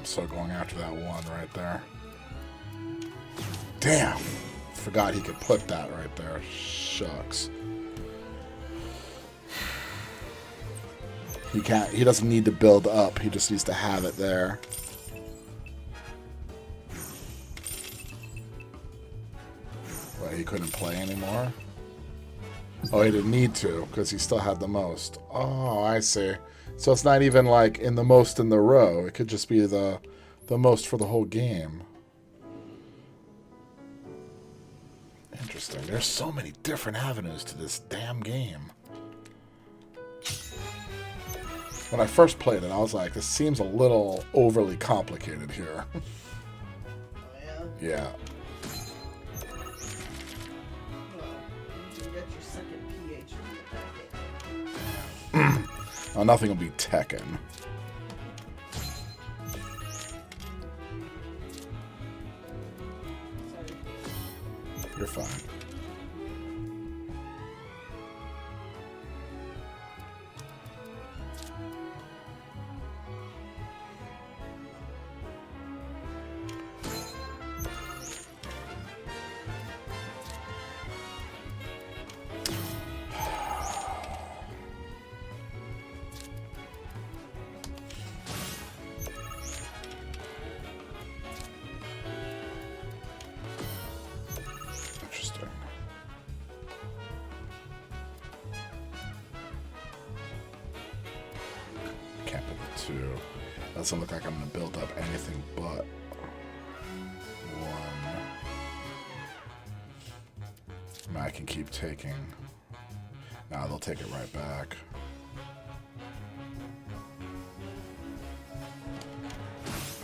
So going after that one right there. Damn! Forgot he could put that right there. Shucks. He doesn't need to build up. He just needs to have it there. But he couldn't play anymore? Oh, he didn't need to because he still had the most. Oh, I see. So it's not even like in the most in the row. It could just be the most for the whole game. Interesting. There's so many different avenues to this damn game. When I first played it, I was like, this seems a little overly complicated here. Oh, yeah? Yeah. Oh, nothing will be Tekken. You're fine. Interesting. Capital 2. Doesn't look like I'm going to build up anything but 1. I can keep taking. Nah, they'll take it right back.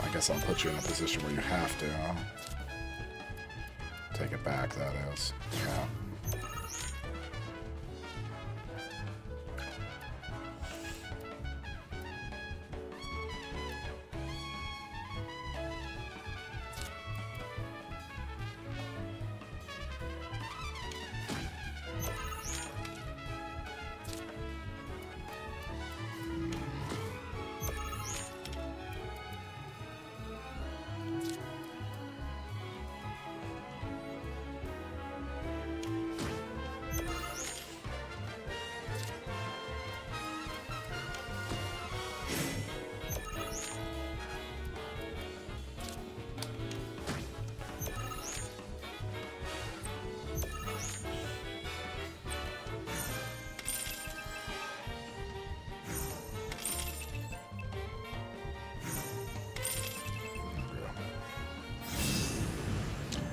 I guess I'll put you in a position where you have to. Take it back, that is. Yeah.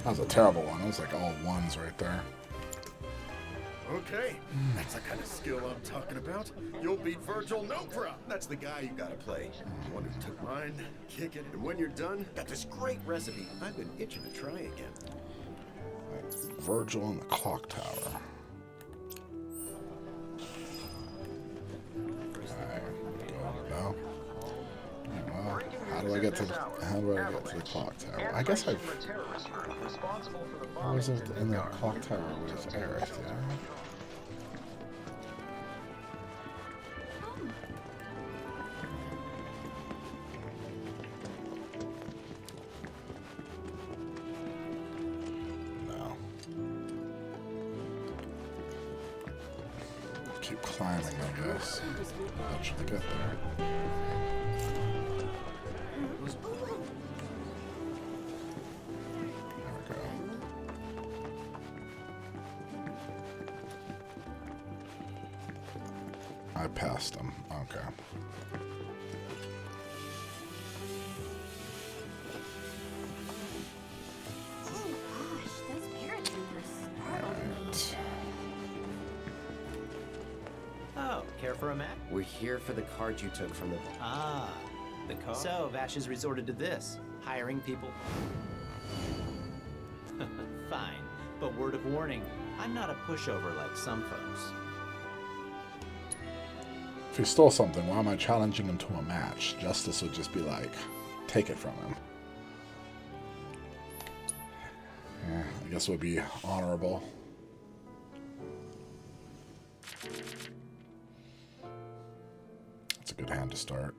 That was a terrible one. It was like all ones right there. Okay, that's the kind of skill I'm talking about. You'll beat Virgil, no problem. That's the guy you gotta play. The one who took mine, kick it, and when you're done, got this great recipe. I've been itching to try again. Virgil and the clock tower. No. Well, how do I get to the clock tower? I guess I wasn't in the clock tower with Eric, yeah? No. Keep climbing, I guess. Eventually get there. I passed them. Okay. Oh gosh, those paratroopers startled me. Oh, care for a map? We're here for the card you took from the... Ah, the card? So, Vash has resorted to this, hiring people. Fine, but word of warning, I'm not a pushover like some folks. If he stole something, why am I challenging him to a match? Justice would just be like, take it from him. Yeah, I guess it would be honorable. That's a good hand to start.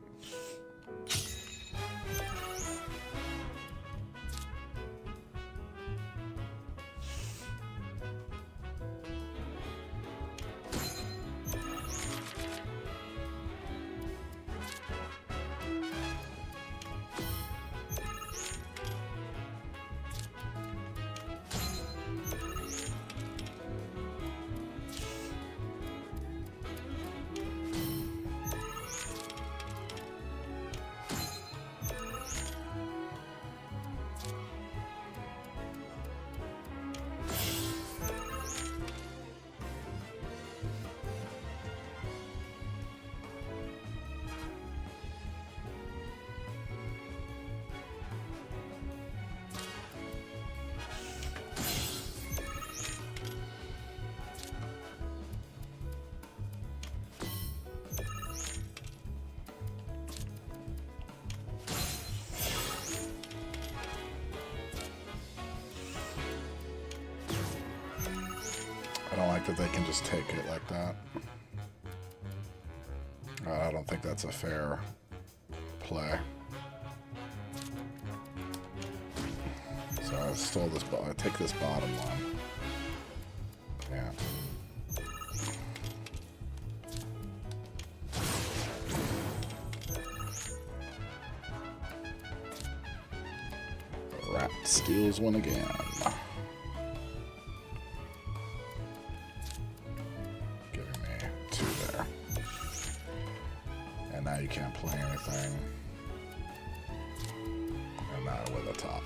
don't like that they can just take it like that. I don't think that's a fair play. So I stole this, I take this bottom one. Yeah. Rat steals one again. Giving me 2 there. And now you can't play anything. And now with a top.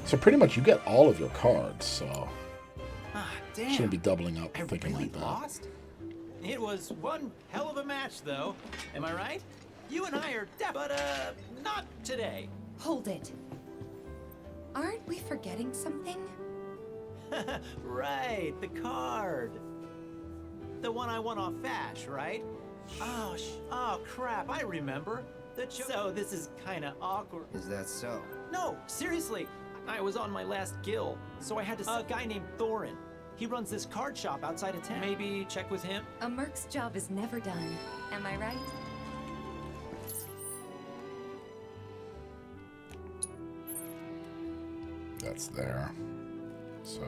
So pretty much you get all of your cards, so Damn. shouldn't be doubling up I thinking really like that. lost? It was one hell of a match, though. Am I right? You and I are but not today. Hold it. Aren't we forgetting something? Right, the card. The one I won off Fash, right? Oh, crap, I remember. So this is kind of awkward. Is that so? No, seriously. I was on my last guild, so I had to... A guy named Thorin. He runs this card shop outside of town. Maybe check with him? A merc's job is never done. Am I right? That's there. So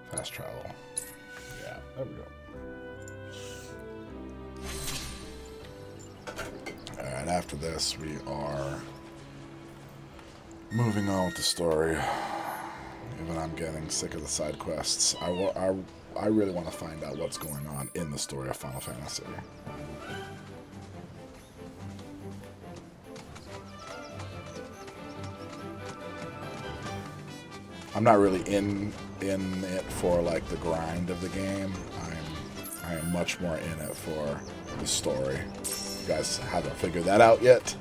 fast travel. Yeah, there we go. Alright, after this we are moving on with the story. Even I'm getting sick of the side quests. I really want to find out what's going on in the story of Final Fantasy. I'm not really in it for like the grind of the game. I am much more in it for the story. You guys haven't figured that out yet.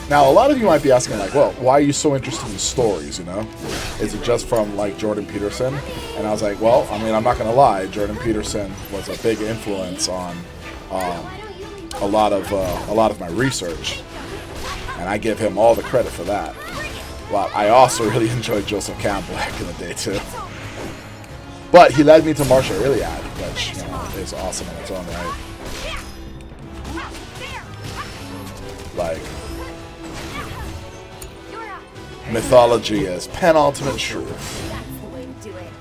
Now, a lot of you might be asking, like, well, why are you so interested in stories, you know? Is it just from, like, Jordan Peterson? And I was like, well, I mean, I'm not going to lie. Jordan Peterson was a big influence on a lot of my research. And I give him all the credit for that. But I also really enjoyed Joseph Cample back in the day, too. But he led me to Martial Iliad, which, you know, is awesome in its own right. Like... Mythology is penultimate truth. That's the way to do it.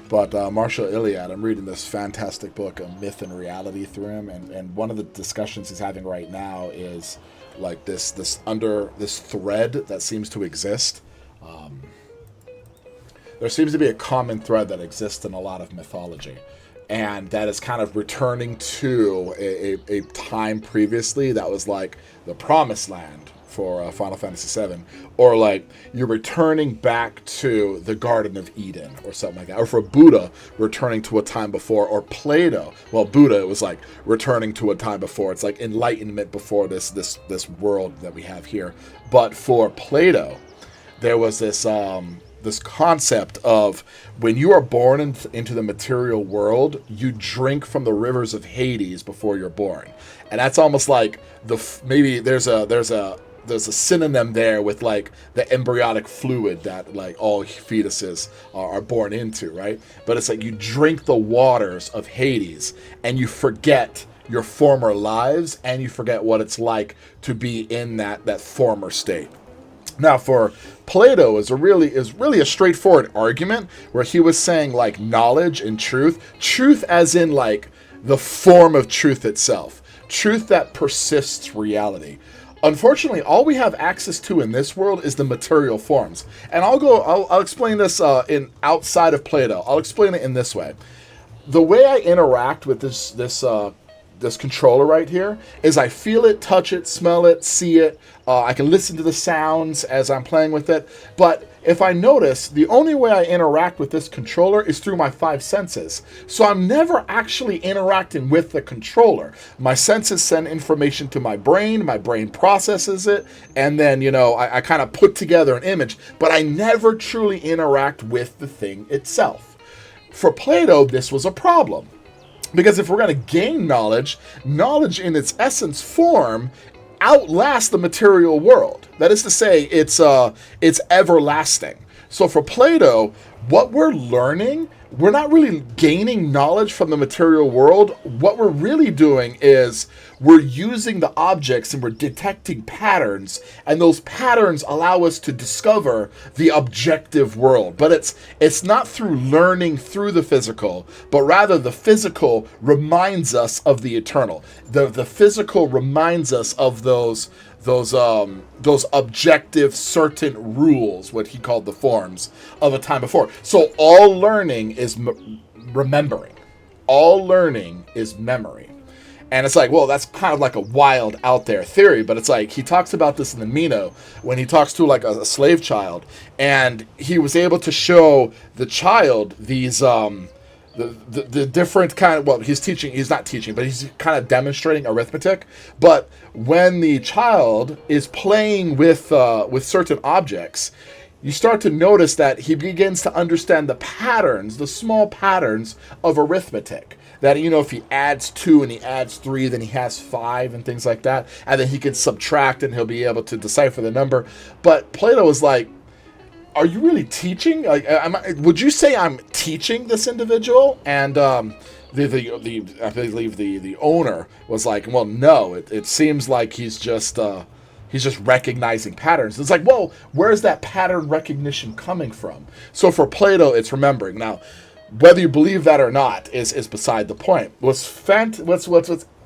But Martial Iliad, I'm reading this fantastic book, A Myth and Reality, through him, and one of the discussions he's having right now is like this thread that seems to exist. There seems to be a common thread that exists in a lot of mythology. And that is kind of returning to a time previously that was like the promised land for Final Fantasy VII. Or like you're returning back to the Garden of Eden or something like that. Or for Buddha, returning to a time before. Or Plato, well, Buddha, it was like returning to a time before. It's like enlightenment before this world that we have here. But for Plato, there was this concept of when you are born into the material world, you drink from the rivers of Hades before you're born, and that's almost like maybe there's a synonym there with like the embryonic fluid that like all fetuses are born into, right? But it's like you drink the waters of Hades and you forget your former lives and you forget what it's like to be in that former state. Now, for Plato is really a straightforward argument where he was saying like knowledge and truth as in like the form of truth itself, truth that persists reality. Unfortunately, all we have access to in this world is the material forms, and I'll explain this in outside of Plato. I'll explain it in this way: the way I interact with this controller right here is I feel it, touch it, smell it, see it. I can listen to the sounds as I'm playing with it, but if I notice, the only way I interact with this controller is through my 5 senses. So I'm never actually interacting with the controller. My senses send information to my brain processes it, and then, I kind of put together an image, but I never truly interact with the thing itself. For Plato, this was a problem. Because if we're going to gain knowledge in its essence form outlast the material world. That is to say, it's everlasting. So for Plato, what we're learning, we're not really gaining knowledge from the material world. What we're really doing is we're using the objects and we're detecting patterns, and those patterns allow us to discover the objective world. But it's not through learning through the physical, but rather the physical reminds us of the eternal. The physical reminds us of those objective certain rules, what he called the forms of a time before. So all learning is remembering. All learning is memory. And it's like, well, that's kind of like a wild out there theory, but it's like he talks about this in the Meno when he talks to like a slave child, and he was able to show the child these the different kind of, well, he's not teaching, but he's kind of demonstrating arithmetic. But when the child is playing with certain objects, you start to notice that he begins to understand the patterns, the small patterns of arithmetic. That, if he adds 2 and he adds 3, then he has 5 and things like that. And then he can subtract and he'll be able to decipher the number. But Plato was like, are you really teaching? Like, would you say I'm teaching this individual? And I believe the owner was like, well, no, it seems like he's just recognizing patterns. It's like, well, where's that pattern recognition coming from? So for Plato, it's remembering. Now, whether you believe that or not is beside the point. What's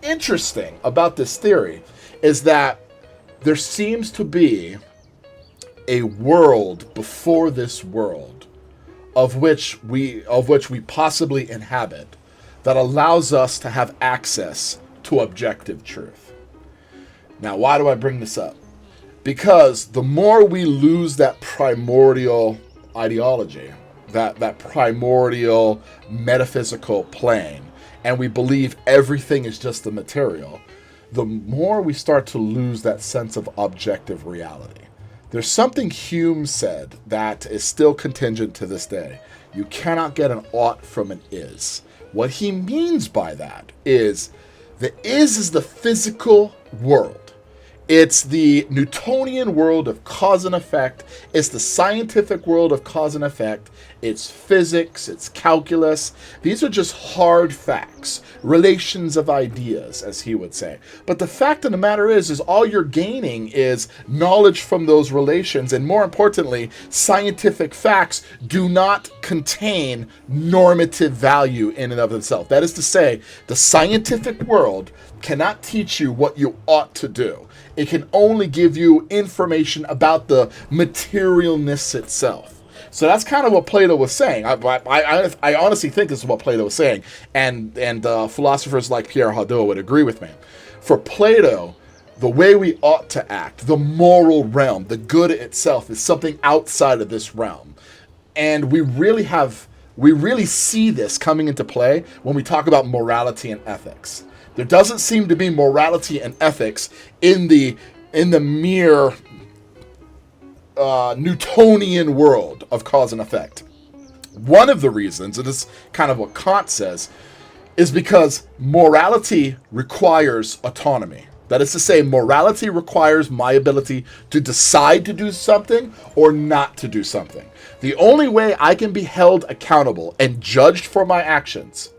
interesting about this theory is that there seems to be a world before this world of which we possibly inhabit that allows us to have access to objective truth. Now, why do I bring this up? Because the more we lose that primordial ideology, that primordial metaphysical plane, and we believe everything is just the material, the more we start to lose that sense of objective reality. There's something Hume said that is still contingent to this day. You cannot get an ought from an is. What he means by that is the is the physical world. It's the Newtonian world of cause and effect. It's the scientific world of cause and effect. It's physics. It's calculus. These are just hard facts, relations of ideas, as he would say. But the fact of the matter is all you're gaining is knowledge from those relations. And more importantly, scientific facts do not contain normative value in and of themselves. That is to say, the scientific world cannot teach you what you ought to do. It can only give you information about the materialness itself. So that's kind of what Plato was saying. I honestly think this is what Plato was saying. And philosophers like Pierre Hadot would agree with me. For Plato, the way we ought to act, the moral realm, the good itself, is something outside of this realm. And we really see this coming into play when we talk about morality and ethics. There doesn't seem to be morality and ethics in the mere Newtonian world of cause and effect. One of the reasons, and this is kind of what Kant says, is because morality requires autonomy. That is to say, morality requires my ability to decide to do something or not to do something. The only way I can be held accountable and judged for my actions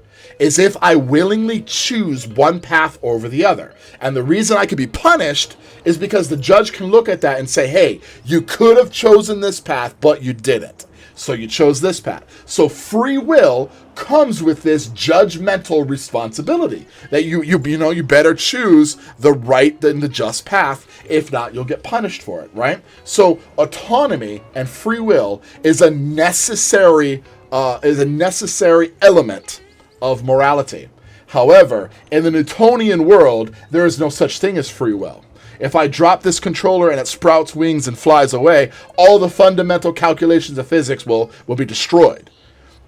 is if I willingly choose one path over the other. And the reason I could be punished is because the judge can look at that and say, hey, you could have chosen this path, but you didn't. So you chose this path. So free will comes with this judgmental responsibility that you better choose the right and the just path. If not, you'll get punished for it, right? So autonomy and free will is a necessary element of morality. However, in the Newtonian world, there is no such thing as free will. If I drop this controller and it sprouts wings and flies away, all the fundamental calculations of physics will be destroyed.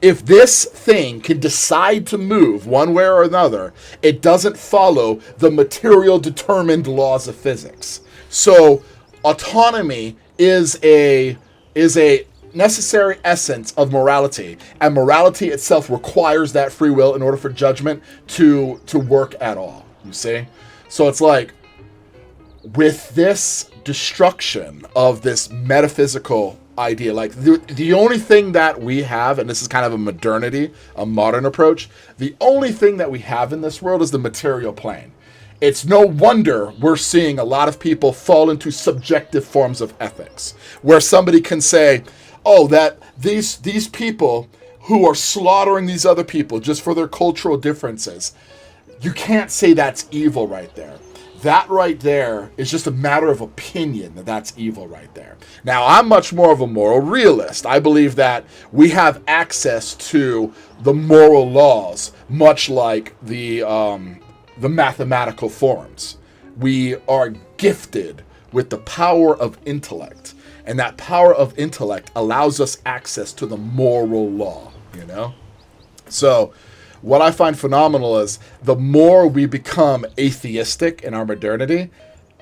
If this thing can decide to move one way or another, it doesn't follow the material determined laws of physics. So autonomy is a necessary essence of morality, and morality itself requires that free will in order for judgment to work at all. You see? So it's like, with this destruction of this metaphysical idea, like the only thing that we have, and this is kind of a modern approach, the only thing that we have in this world is the material plane. It's no wonder we're seeing a lot of people fall into subjective forms of ethics, where somebody can say, oh, that these people who are slaughtering these other people just for their cultural differences, you can't say that's evil right there. That right there is just a matter of opinion that that's evil right there. Now, I'm much more of a moral realist. I believe that we have access to the moral laws, much like the mathematical forms. We are gifted with the power of intellect, and that power of intellect allows us access to the moral law, you know? So what I find phenomenal is the more we become atheistic in our modernity,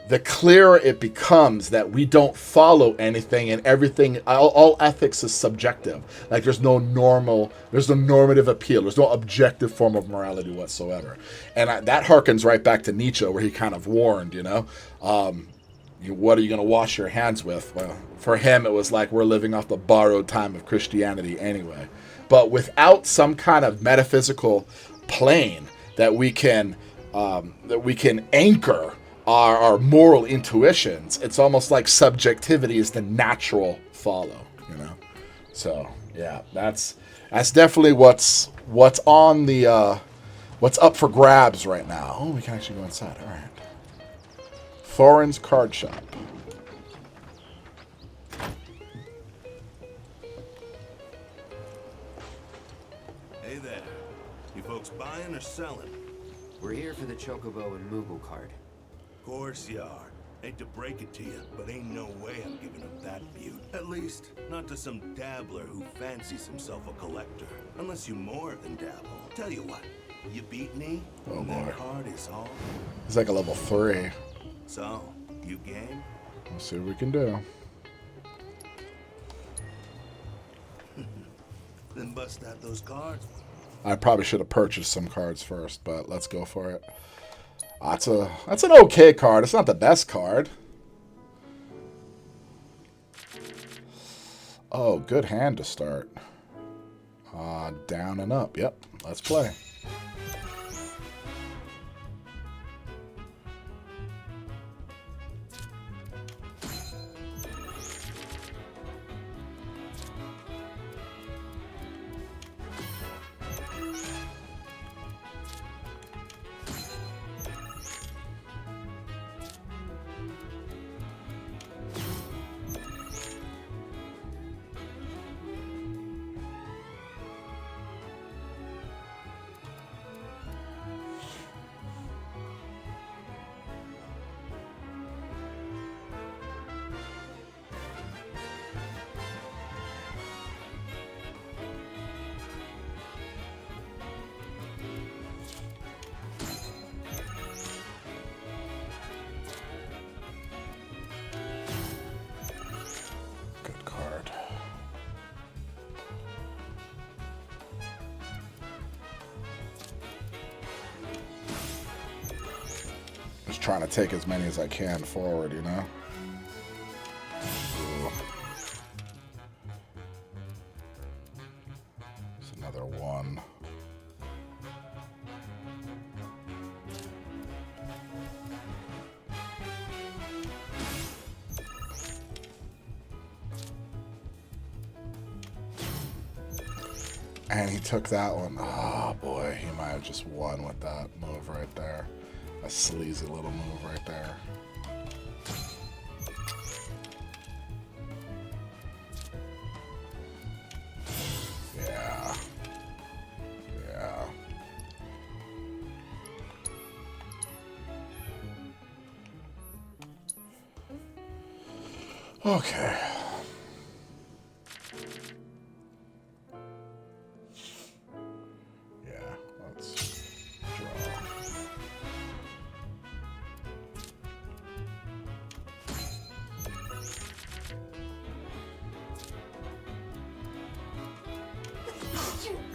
the clearer it becomes that we don't follow anything, and everything, all ethics is subjective. Like there's no normative appeal. There's no objective form of morality whatsoever. And that harkens right back to Nietzsche, where he kind of warned, you know, what are you going to wash your hands with? Well, for him, it was like we're living off the borrowed time of Christianity anyway. But without some kind of metaphysical plane that we can anchor our moral intuitions, it's almost like subjectivity is the natural follow, you know. So yeah, that's definitely what's on the what's up for grabs right now. Oh, we can actually go inside. All right. Thorin's card shop. Hey there. You folks buying or selling? We're here for the Chocobo and Moogle card. Of course you are. Hate to break it to you, but ain't no way I'm giving up that beaut. At least, not to some dabbler who fancies himself a collector. Unless you more than dabble. Tell you what, you beat me, and that card is all. He's like a level 3. So, you game? Let's see what we can do. Then bust out those cards. I probably should have purchased some cards first, but let's go for it. That's an okay card. It's not the best card. Oh, good hand to start. Down and up. Yep, let's play. Trying to take as many as I can forward, you know? Ooh. There's another one. And he took that one. Oh boy, he might have just won with that move right there. A sleazy little move right there. Yeah. Yeah. Okay. Yeah, let's draw.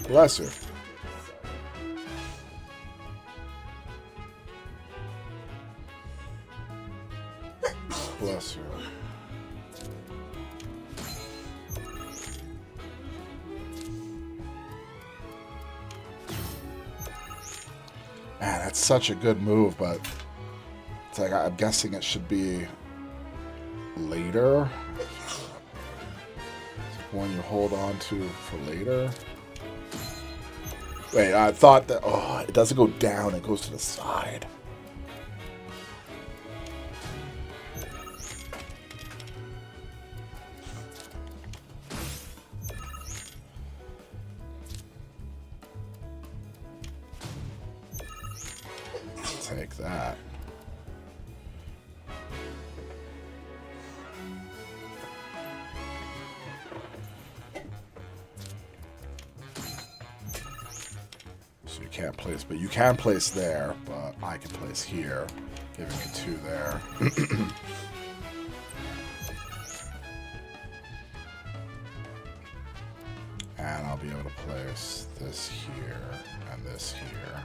Bless her. Bless her. Man, that's such a good move, but it's like I'm guessing it should be later. It's one you hold on to for later. Wait, I thought that... Oh, it doesn't go down. It goes to the side. Take that. So you can't place, but you can place there, but I can place here, giving me 2 there. And I'll be able to place this here and this here.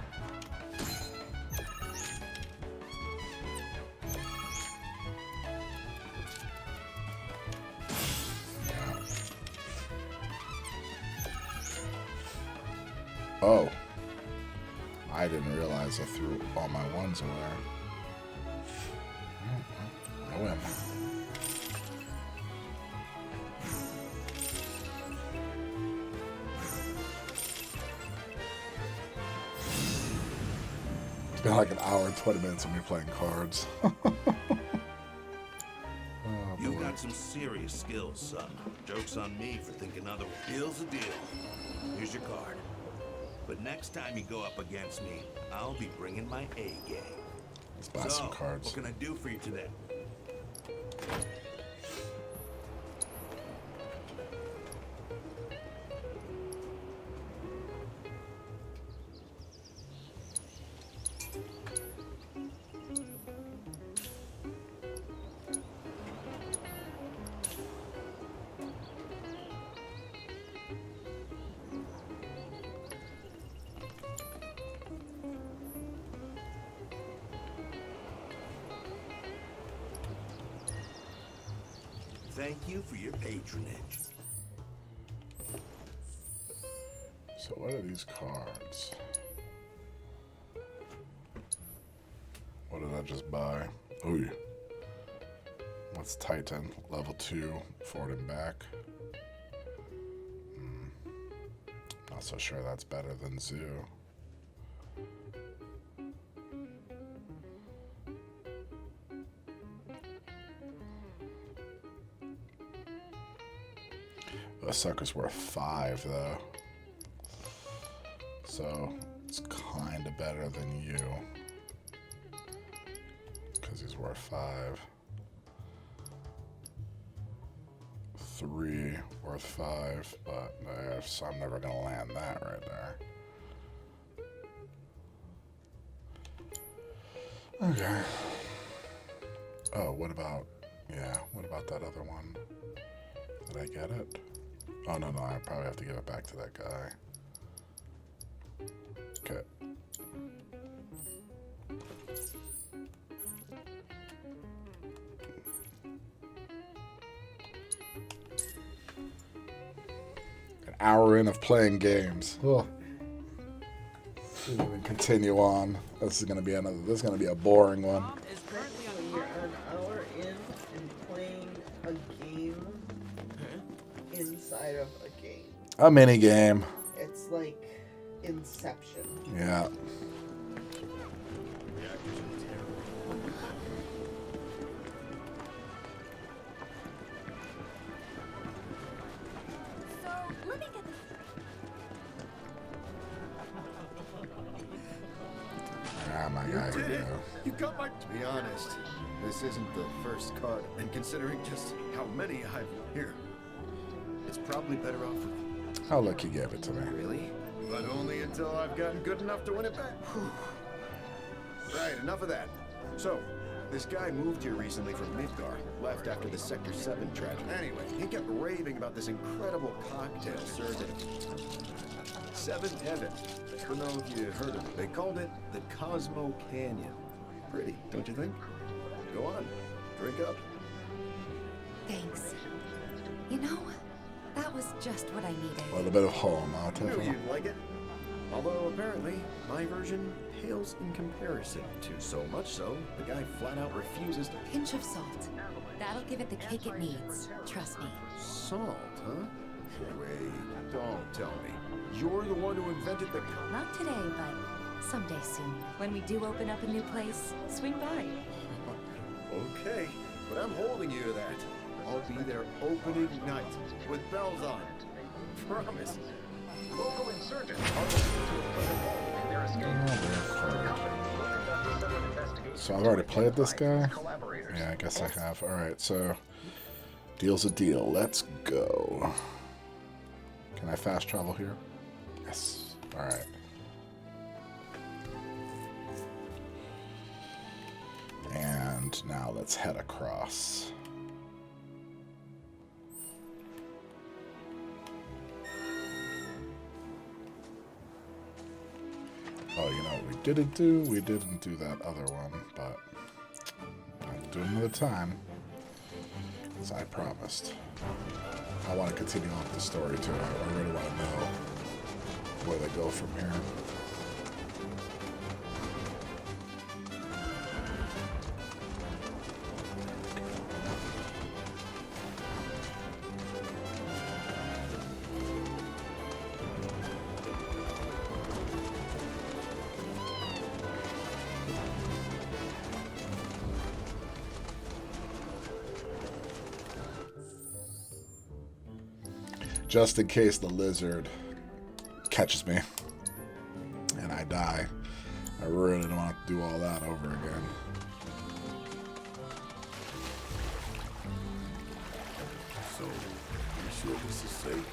Oh, I didn't realize I threw all my 1s away. I win. It's been like an hour and 20 minutes of me playing cards. You've got some serious skills, son. Joke's on me for thinking otherwise. Deal's a deal. Here's your card. But next time you go up against me, I'll be bringing my A game. Let's buy some cards. What can I do for you today? Thank you for your patronage. So what are these cards? What did I just buy? Oh, yeah. What's Titan? Level 2, forward and back. Not so sure that's better than Zoo. The sucker's worth 5, though. So, it's kind of better than you. Because he's worth 5. 3, worth 5. But, so I'm never going to land that right there. Okay. Oh, what about... Yeah, what about that other one? Did I get it? Oh, no, I probably have to give it back to that guy. Okay. An hour in of playing games. Ugh. Didn't even continue on. This is gonna be a boring one. Is currently an hour in and playing a game inside of a game. A mini game. It's like Inception. Yeah. So, let me get this. I'm my guy. You did it. You got my... To be honest, this isn't the first card, and considering just how many I've here, it's probably better off with... I'll let you give it to me. Really? But only until I've gotten good enough to win it back. Right, enough of that. So, this guy moved here recently from Midgar, left after the Sector 7 tragedy. Anyway, he kept raving about this incredible cocktail served at Seventh Heaven. I don't know if you heard of it. They called it the Cosmo Canyon. Pretty, don't you think? Go on, drink up. Thanks. You know, that was just what I needed. A little bit of home, I'll I take knew it. you'd like it. Although apparently, my version pales in comparison to so much so, the guy flat out refuses to... Pinch of salt. That'll give it the kick it needs. Trust me. Salt, huh? Wait, don't tell me. You're the one who invented the... Not today, but someday soon. When we do open up a new place, swing by. Okay, but I'm holding you to that. I'll be there opening night, with bells on. Promise. Local insurgents are looking to a in their escape. So I've already played this guy? Yeah, I guess I have. Alright, so deal's a deal. Let's go. Can I fast travel here? Yes. Alright. And now let's head across. Oh, you know what we didn't do? We didn't do that other one, but I'll do it another time, as I promised. I want to continue on with the story, too. I really want to know where they go from here. Just in case the lizard catches me and I die. I really don't want to do all that over again. So, you sure this is safe?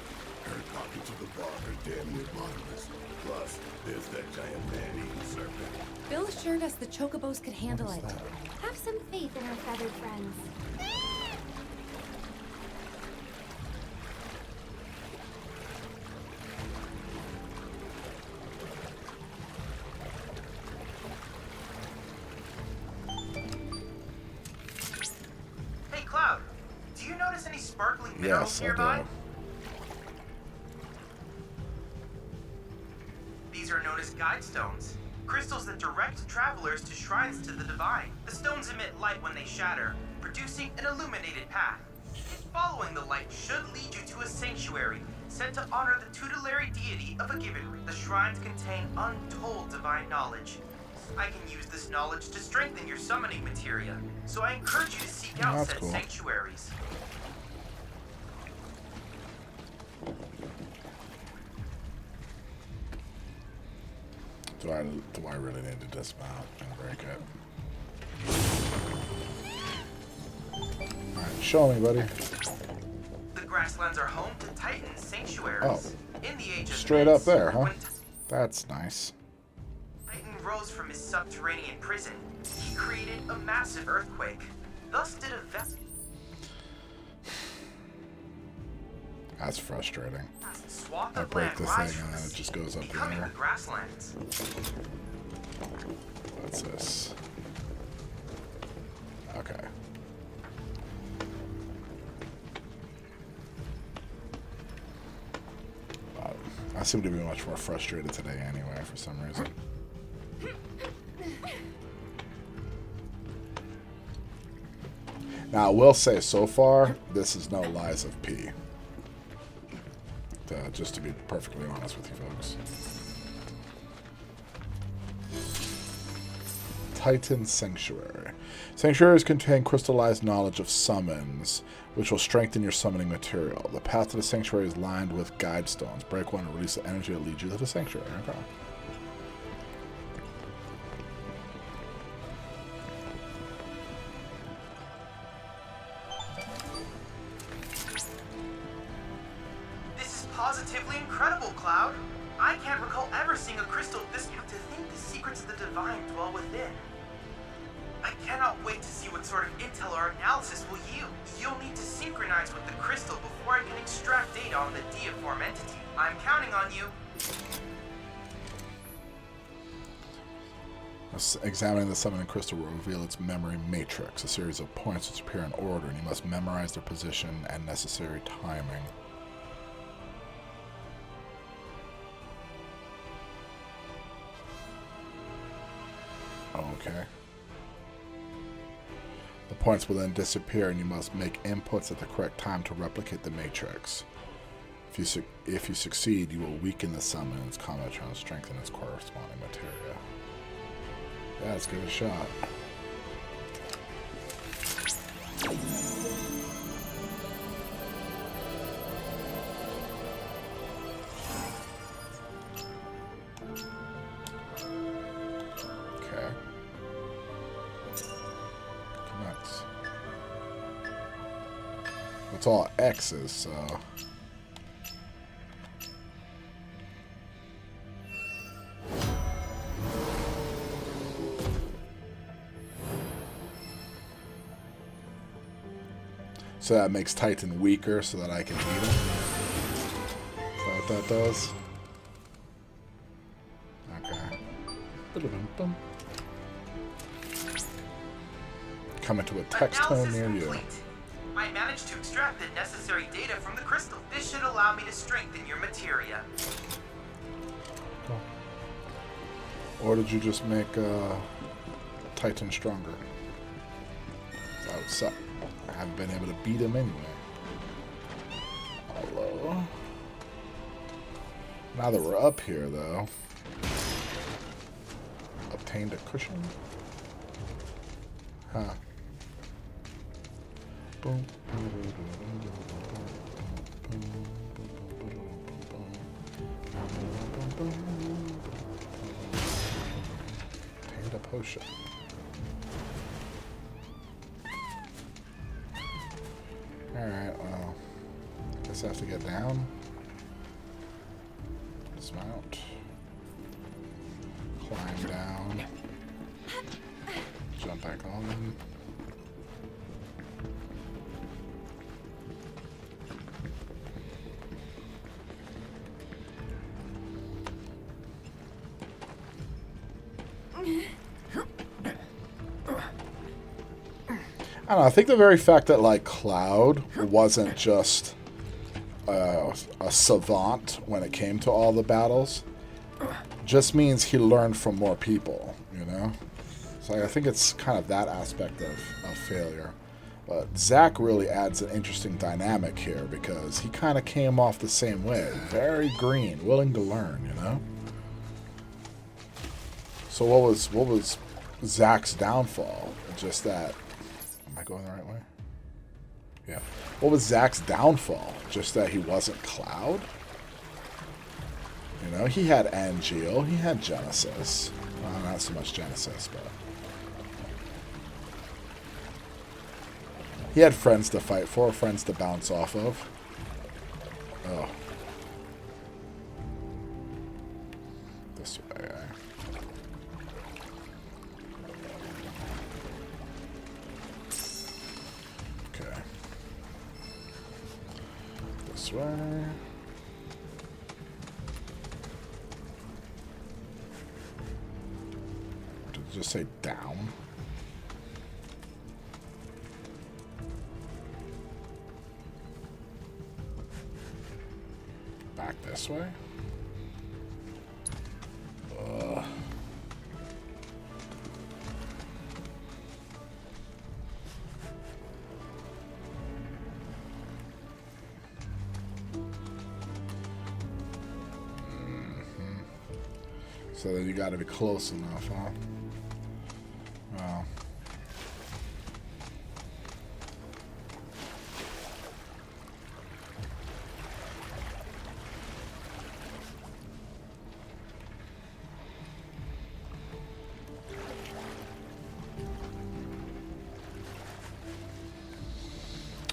Her copies of the bar are damn near bottomless. Plus, there's that giant man-eating serpent. Bill assured us the Chocobos could handle it. Have some faith in our feathered friends. Hey, Cloud, do you notice any sparkling minerals Yes, I nearby? do. These are known as guide stones, crystals that direct travelers to shrines to the divine. The stones emit light when they shatter, producing an illuminated path. Following the light should lead you to a sanctuary said to honor the tutelary deity of a given region. The shrines contain untold divine knowledge. I can use this knowledge to strengthen your summoning materia, so I encourage you to seek out That's said cool. sanctuaries. Do I really need to dismount and break it? Alright, show me, buddy. The grasslands are home to Titan sanctuaries. Oh. In the age of Straight myths, up there, huh? when That's nice. Titan rose from his subterranean prison, he created a massive earthquake. Thus did a vast That's frustrating. swath I of break land the rise thing from and the then it just goes up in becoming there. the grasslands. What's this? Okay. I seem to be much more frustrated today anyway, for some reason. Now, I will say, so far, this is no Lies of P. Just to be perfectly honest with you folks. Titan Sanctuary. Sanctuaries contain crystallized knowledge of summons, which will strengthen your summoning material. The path to the sanctuary is lined with guide stones. Break one and release the energy that leads you to the sanctuary. Okay. I can't recall ever seeing a crystal this to think the secrets of the divine dwell within. I cannot wait to see what sort of intel or analysis will yield. You'll need to synchronize with the crystal before I can extract data on the deiform entity. I'm counting on you. Examining the summoning crystal will reveal its memory matrix, a series of points which appear in order, and you must memorize their position and necessary timing. Okay. The points will then disappear, and you must make inputs at the correct time to replicate the matrix. If you succeed, you will weaken the summon and its combat and strengthen its corresponding materia. Yeah, let's give it a shot. Okay. Commence. It's all X's, so... So that makes Titan weaker so that I can beat him. Is that what that does? Okay. Coming to a text tone near you. I managed to extract the necessary data from the crystal. This should allow me to strengthen your materia. Or did you just make Titan stronger? That would suck. I haven't been able to beat him anyway. Hello. Now that we're up here, though. Obtained a cushion? Huh. Boom. Obtained a potion. Alright, well, guess I have to get down. Dismount. Climb down. Jump back on. I don't know, I think the very fact that, like, Cloud wasn't just a savant when it came to all the battles just means he learned from more people, you know? So I think it's kind of that aspect of failure. But Zack really adds an interesting dynamic here because he kind of came off the same way. Very green, willing to learn, you know? So what was Zack's downfall? Just that... Am I going the right way? Yeah. What was Zack's downfall? Just that he wasn't Cloud? You know, he had Angeal, he had Genesis. Well, not so much Genesis, but... He had friends to fight for, friends to bounce off of. Oh. This way, Okay. This way. Did it just say down? Back this way? So then you gotta be close enough, huh? Well.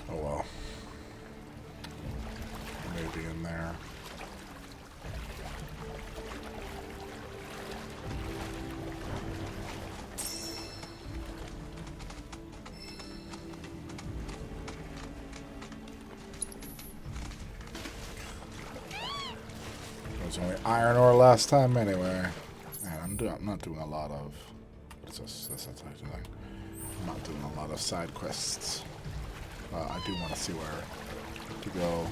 Oh well. Maybe in there. was only iron ore last time anyway. Man, I'm not doing a lot of. What is this? That's not something. I'm not doing a lot of side quests. I do want to see where to go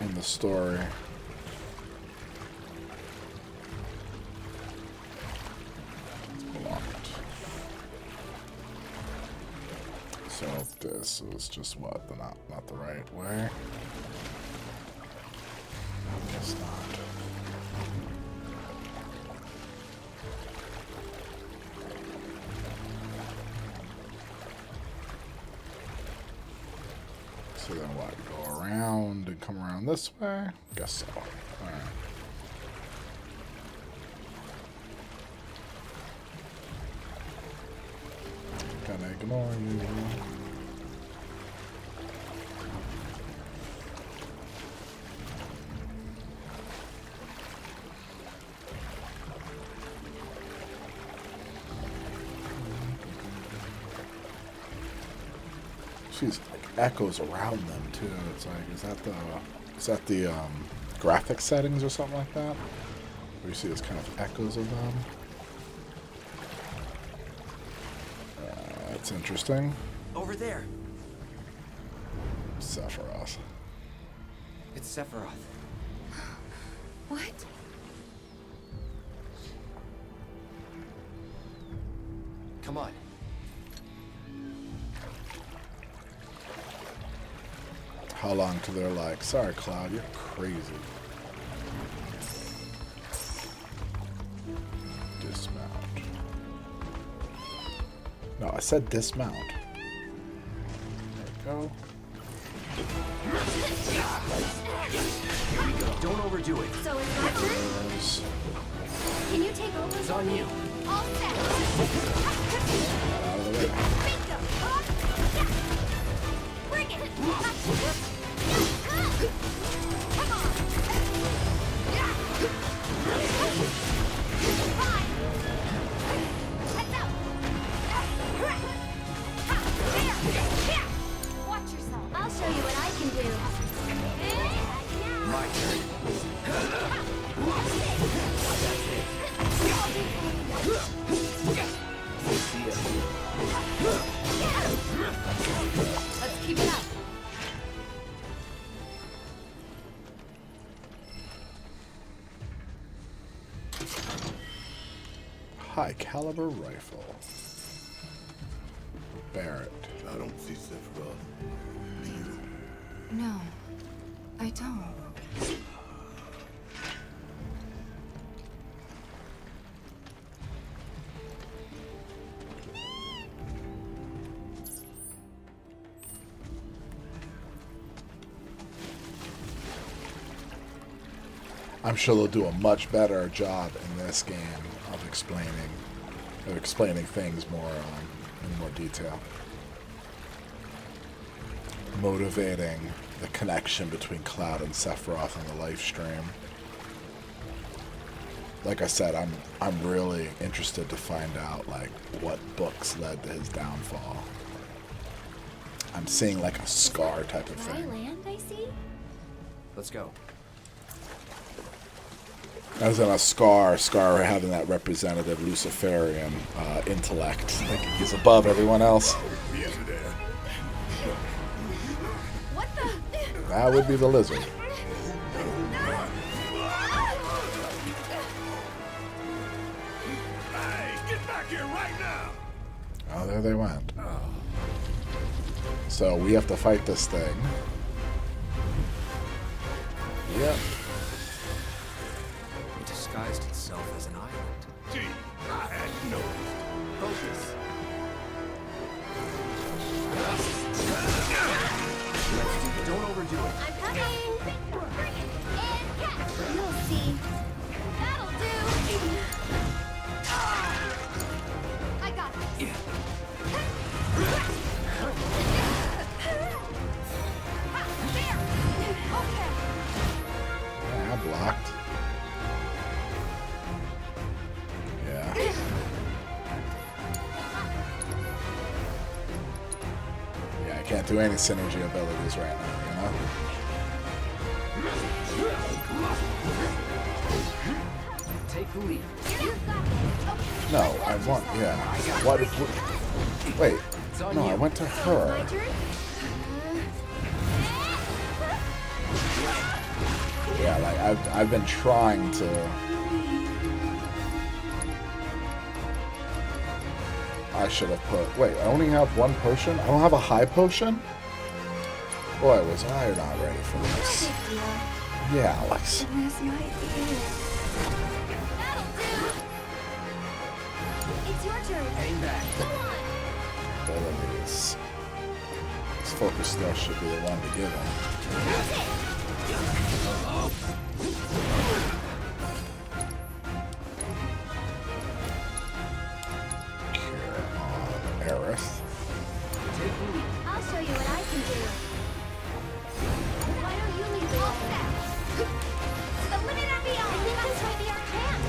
in the story. So this was just what? Not the right way. Guess not. So then what? Go around and come around this way? Guess so. Alright. Gonna ignore you. She's like echoes around them too. It's like, is that the graphic settings or something like that? Where you see this kind of echoes of them. That's interesting. Over there. Sephiroth. It's Sephiroth. What? Come on. How long till they're like, sorry, Cloud, you're crazy. Dismount. No, I said dismount. There we go. Don't overdo it. So it's my turn? Can you take over? It's on you. All set. Out of the way. Bingo. Bring it. Come on. Fine. Heads out. Watch yourself. I'll show you what I can do. My turn. Let's keep it up. High caliber rifle. Barrett. I don't see Sephiroth. Do you? No, I don't. I'm sure they'll do a much better job in this game of explaining things more in more detail. Motivating the connection between Cloud and Sephiroth on the live stream. Like I said, I'm really interested to find out like what books led to his downfall. I'm seeing like a Scar type of Dry thing. land, I see? Let's go. As in a Scar having that representative Luciferian intellect. Thinking he's above everyone else. What the? That would be the lizard. Hey, get back here right now! Oh, there they went. So we have to fight this thing. Yep. It disguised itself as an island. Gee, I had noticed. Focus. Don't overdo it. I'm coming! Bring it! And catch! You'll see. That'll do! I got this. There! Okay. Yeah, I blocked. Yeah. Yeah, I can't do any synergy abilities right now, you know? booty. No, I want. Yeah. What? Wait. No, I went to her. Yeah, like I've been trying to. I should have put. Wait, I only have one potion. I don't have a high potion. Boy, was I not ready for this. Yeah, Alex. It's your turn. Hang back. Abilities. This focus though should be the one to give him. Aerith. I'll show you what I can do. Why don't you leave the wall there? The limit and beyond. I think this might be our chance.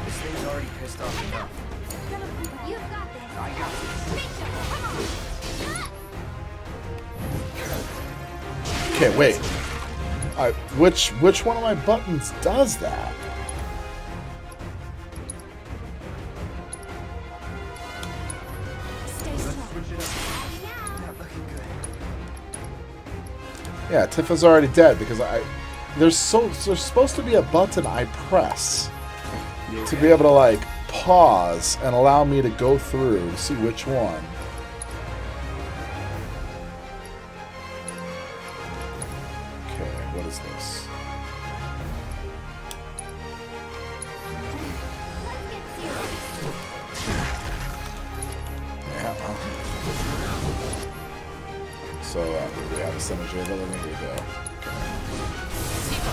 This thing's already pissed off enough. You've got this. I got this. Misha, come on. Okay, wait. Which one of my buttons does that? Yeah, Tifa's already dead because there's supposed to be a button I press to be able to like pause and allow me to go through to see which one. Okay, what is this? Yeah. So, do we have a synergy ability? We do.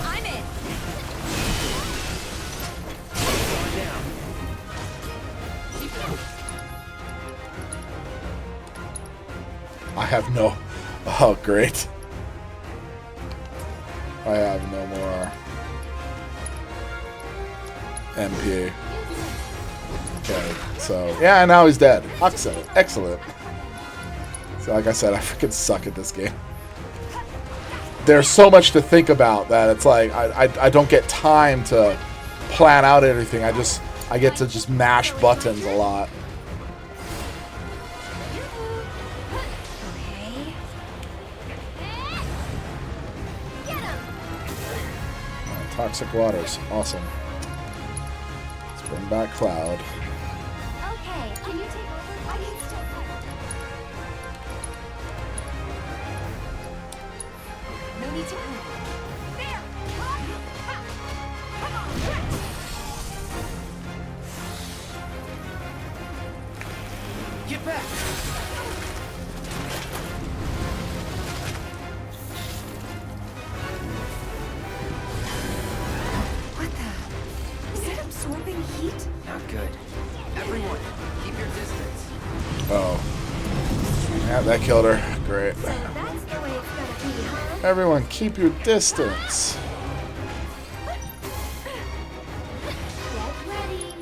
I'm in. I have no... Oh, great. I have no more MP. Okay, so... Yeah, now he's dead. Excellent. Excellent. So like I said, I freaking suck at this game. There's so much to think about that it's like I don't get time to plan out everything. I get to just mash buttons a lot. Oh, toxic waters, awesome. Let's bring back Cloud. Okay, can you take over? I can still fight. No need to hurry. There! Come on! Get back! What the? Is it absorbing heat? Not good. Everyone, keep your distance. Oh. Yeah, that killed her. Great. That's the way it's gonna be, huh? Everyone, keep your distance. Get ready.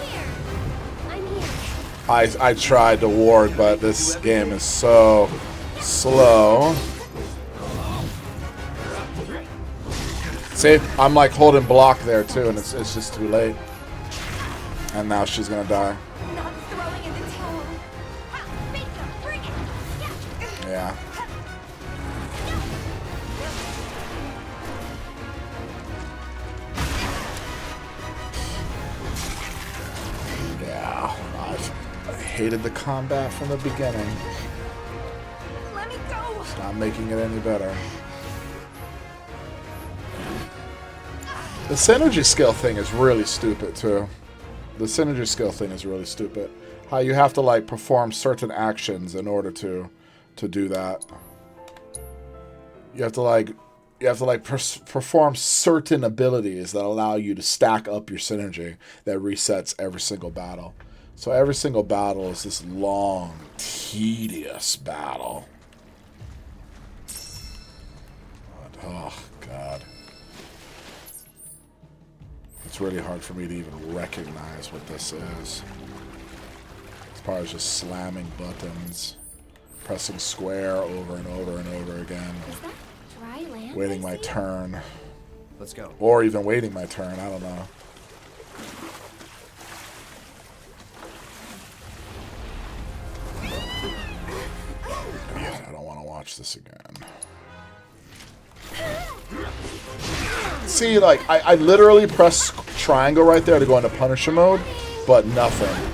Here. I'm here. I tried to ward, but this game is so slow. See, I'm like holding block there too, and it's just too late. And now she's gonna die. Not throwing in the towel. Ha! Mika, bring it. Yeah. Yeah. I hated the combat from the beginning. Let me go. It's not making it any better. The synergy skill thing is really stupid too. The synergy skill thing is really stupid. How you have to like perform certain actions in order to do that. You have to perform certain abilities that allow you to stack up your synergy that resets every single battle. So every single battle is this long, tedious battle. Oh God. It's really hard for me to even recognize what this is. It's probably just slamming buttons, pressing square over and over and over again. Is that dry land? Waiting my turn. Let's go. Or even waiting my turn. I don't know. I don't want to watch this again. See, like, I literally press triangle right there to go into Punisher mode, but nothing.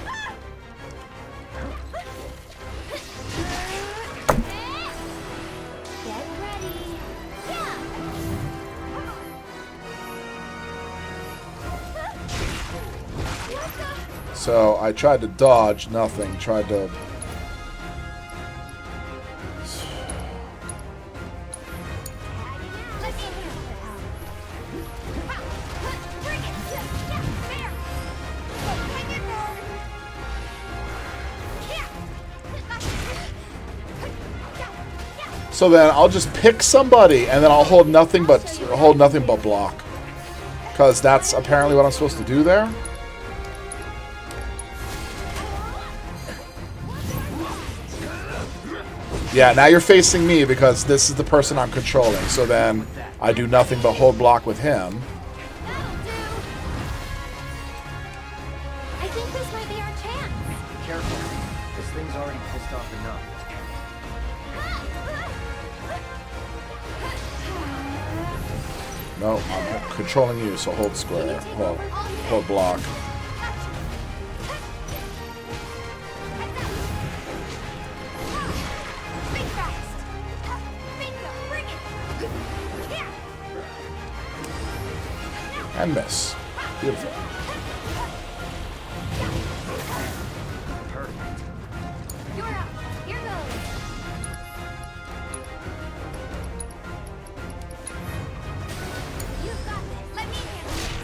So I tried to dodge, nothing. Tried to... So then I'll just pick somebody, and then I'll hold nothing but block, because that's apparently what I'm supposed to do there. Yeah, now you're facing me because this is the person I'm controlling. So then I do nothing but hold block with him. I think this might be our chance. Careful. This thing's already pissed off enough. No, I'm controlling you, so hold square. Hold block. And miss. Beautiful. Perfect. You're up. Here goes. You've got this. Let me handle this.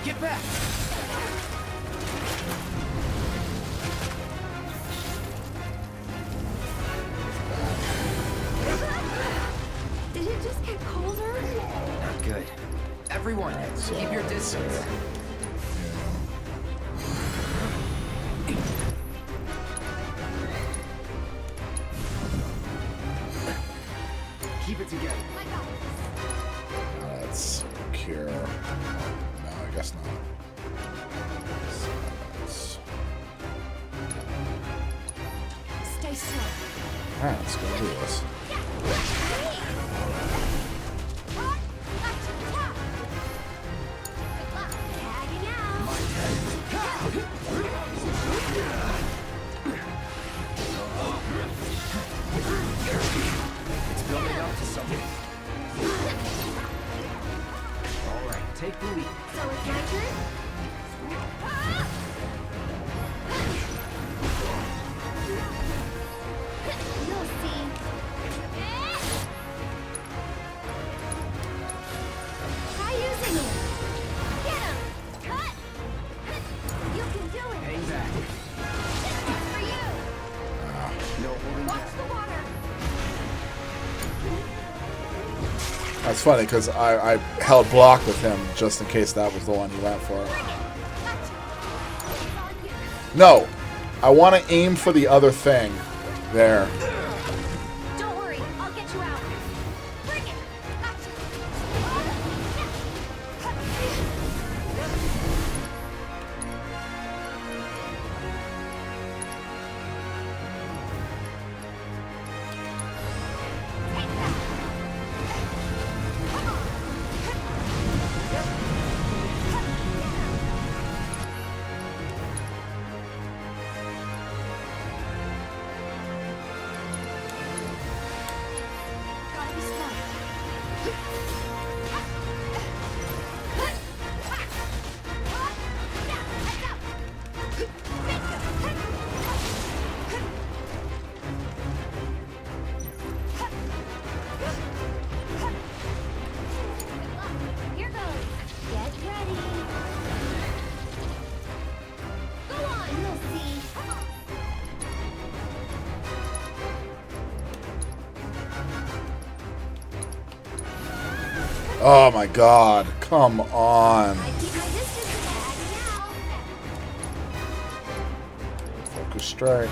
Get back! Did it just get colder? Not good. Everyone, keep your distance. Keep it together. Let's cure. No, I guess not. Stay still. Alright, let's go do this. It's building up to something. All right, take the lead. So it's my turn? You'll see. Try using it. Get him. Cut. You can do it. Hang back. It's for you. No holding Watch back. the water. That's funny because I held block with him just in case that was the one he went for. No, I want to aim for the other thing. There. Don't worry, I'll get you out. Bring it. Oh my god. Come on. Focus strike.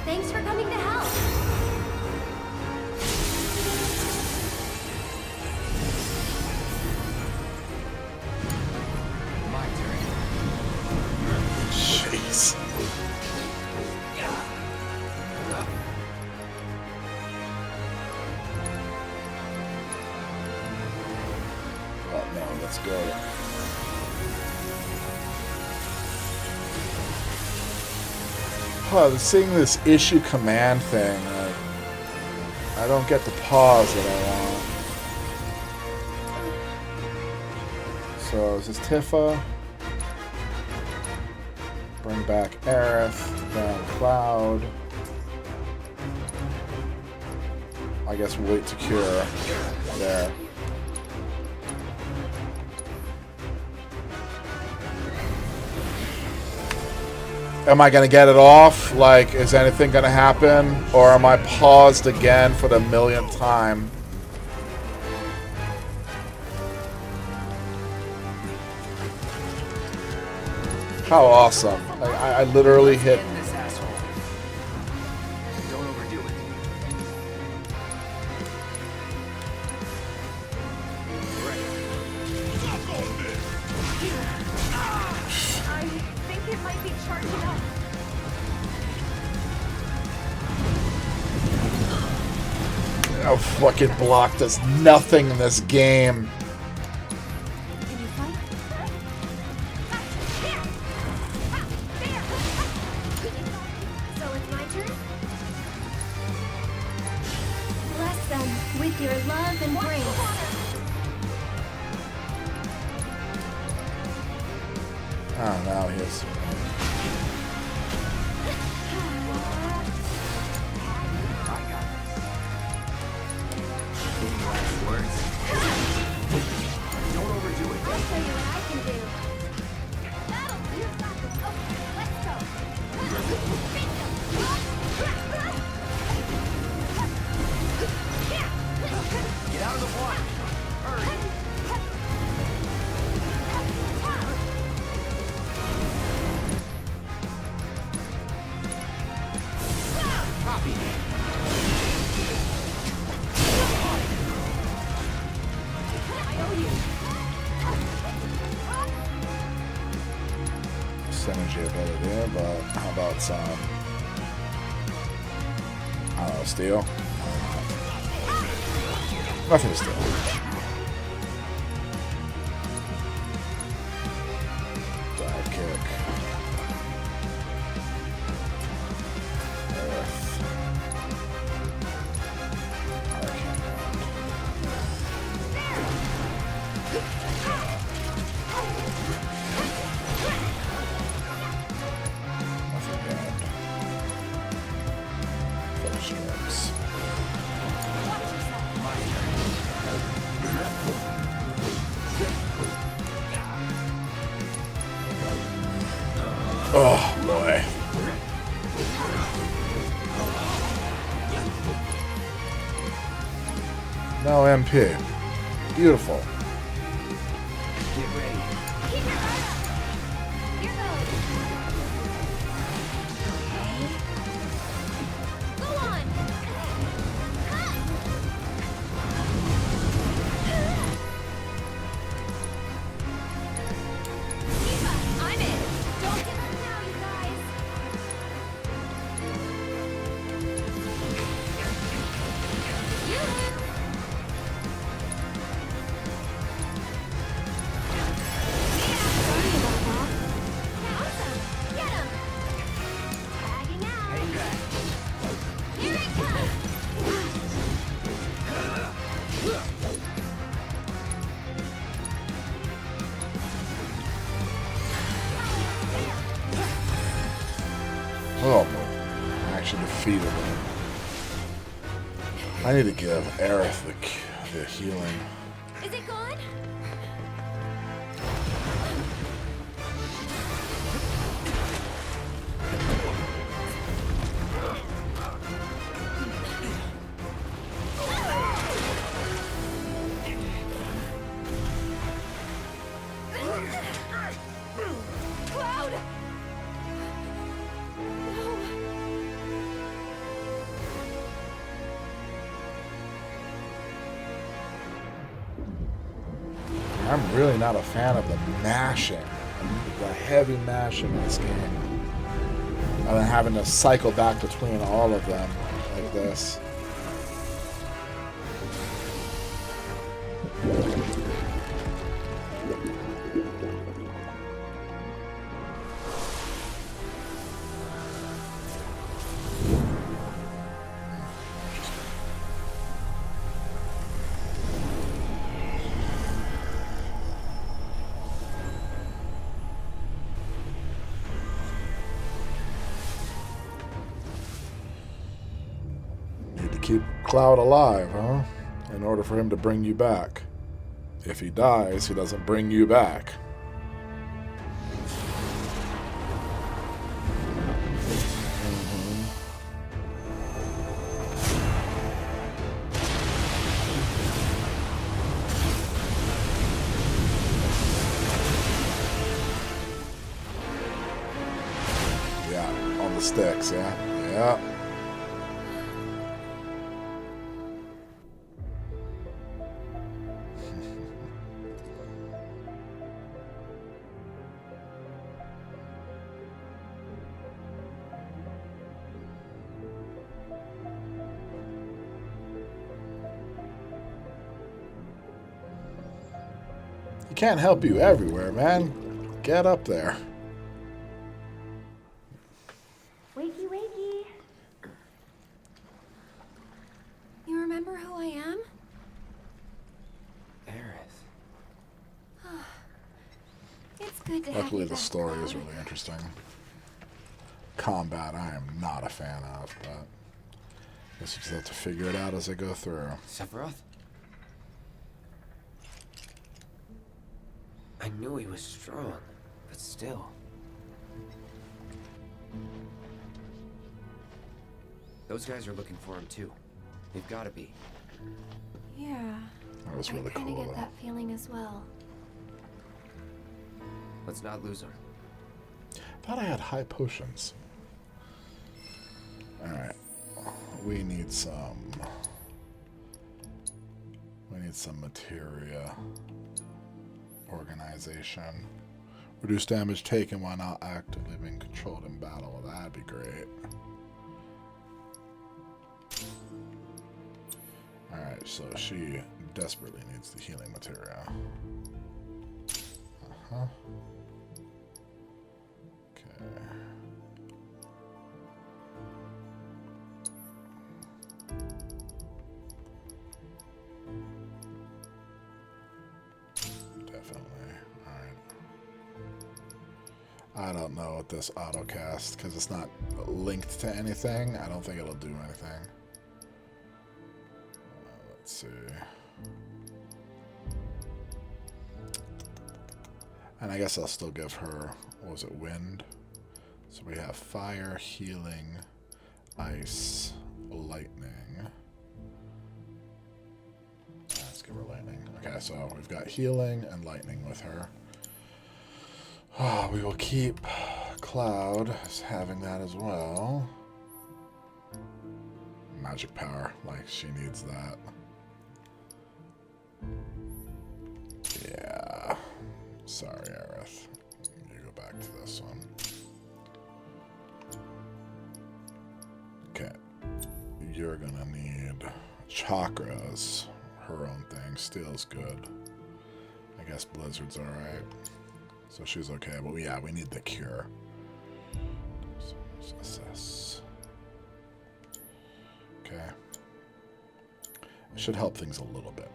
Thanks for coming to help. My turn. Jeez. Oh no, let's go. Oh, seeing this issue command thing, I don't get the pause that I want. So this is Tifa. Bring back Aerith, then Cloud. I guess we'll wait to cure there. Am I gonna get it off? Like, is anything gonna happen? Or am I paused again for the millionth time? How awesome. I literally hit... This asshole. Don't overdo it. I think it might be charging up. Oh, fucking block does nothing in this game. Can you fight? So it's my turn? Bless them with your love and grace. Oh, now he is. Don't overdo it. I'll show you what I can do. That'll do. Okay, let's go. Get out of the water. Hurry. Copy. I owe you. Synergy ability there, but how about some... I don't know, steal? Nothing to steal. Dive kick. Earth. Arcane Round. Nothing gained. Finish strikes. Oh boy. No MP. Beautiful. Get ready. Keep your guard up. Here goes. Okay. Go on. Tifa, I'm in. Don't give up. defeated him. I need to give Aerith the healing. Is it gone? Cloud! I'm really not a fan of the mashing, the heavy mashing in this game. And then having to cycle back between all of them like this. Keep Cloud alive, huh? In order for him to bring you back. If he dies, he doesn't bring you back. Yeah, on the sticks, yeah? Yeah. Can't help you everywhere, man. Get up there. Wakey, wakey. You remember who I am? Aerith. It's good to have Luckily, you the back, story Cloud. is really interesting. Combat, I am not a fan of, but I guess you just have to figure it out as I go through. Sephiroth? I knew he was strong, but still. Those guys are looking for him too. They've got to be. Yeah. That was really I kind of cool, get though. that feeling as well. Let's not lose him. Thought I had high potions. Alright. We need some materia. Organization. Reduce damage taken while not actively being controlled in battle. Well, that'd be great. Alright, so she desperately needs the healing material. Uh-huh. Okay. I don't know with this autocast because it's not linked to anything. I don't think it'll do anything. Let's see. And I guess I'll still give her, what was it, wind? So we have fire, healing, ice, lightning. Let's give her lightning. Okay, so we've got healing and lightning with her. Oh, we will keep Cloud as having that as well. Magic power, like she needs that. Yeah. Sorry, Aerith. You go back to this one. Okay. You're gonna need chakras. Her own thing. Steel's good. I guess Blizzard's alright. So she's okay, but yeah, we need the cure. So let's assess. Okay. It should help things a little bit.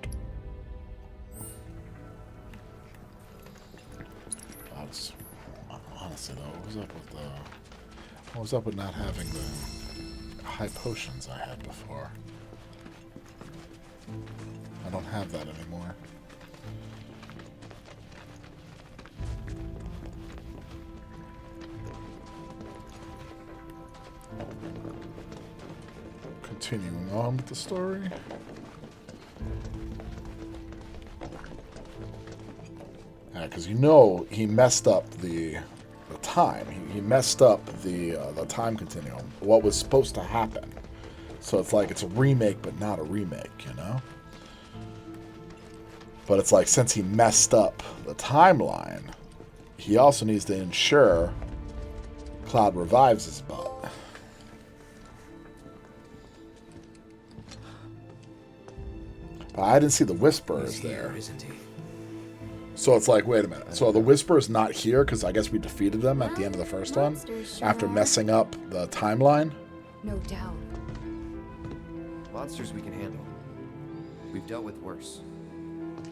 Honestly though, what was up with not having the high potions I had before. I don't have that anymore. Continuing on with the story. Because you know he messed up the time. He messed up the time continuum. What was supposed to happen. So it's like it's a remake, but not a remake, you know? But it's like since he messed up the timeline, he also needs to ensure Cloud revives his butt. But I didn't see the Whisperers there. Isn't he? So it's like, wait a minute. So the Whisperer's not here because I guess we defeated them at the end of the first one after messing up the timeline? No doubt. Monsters we can handle. We've dealt with worse.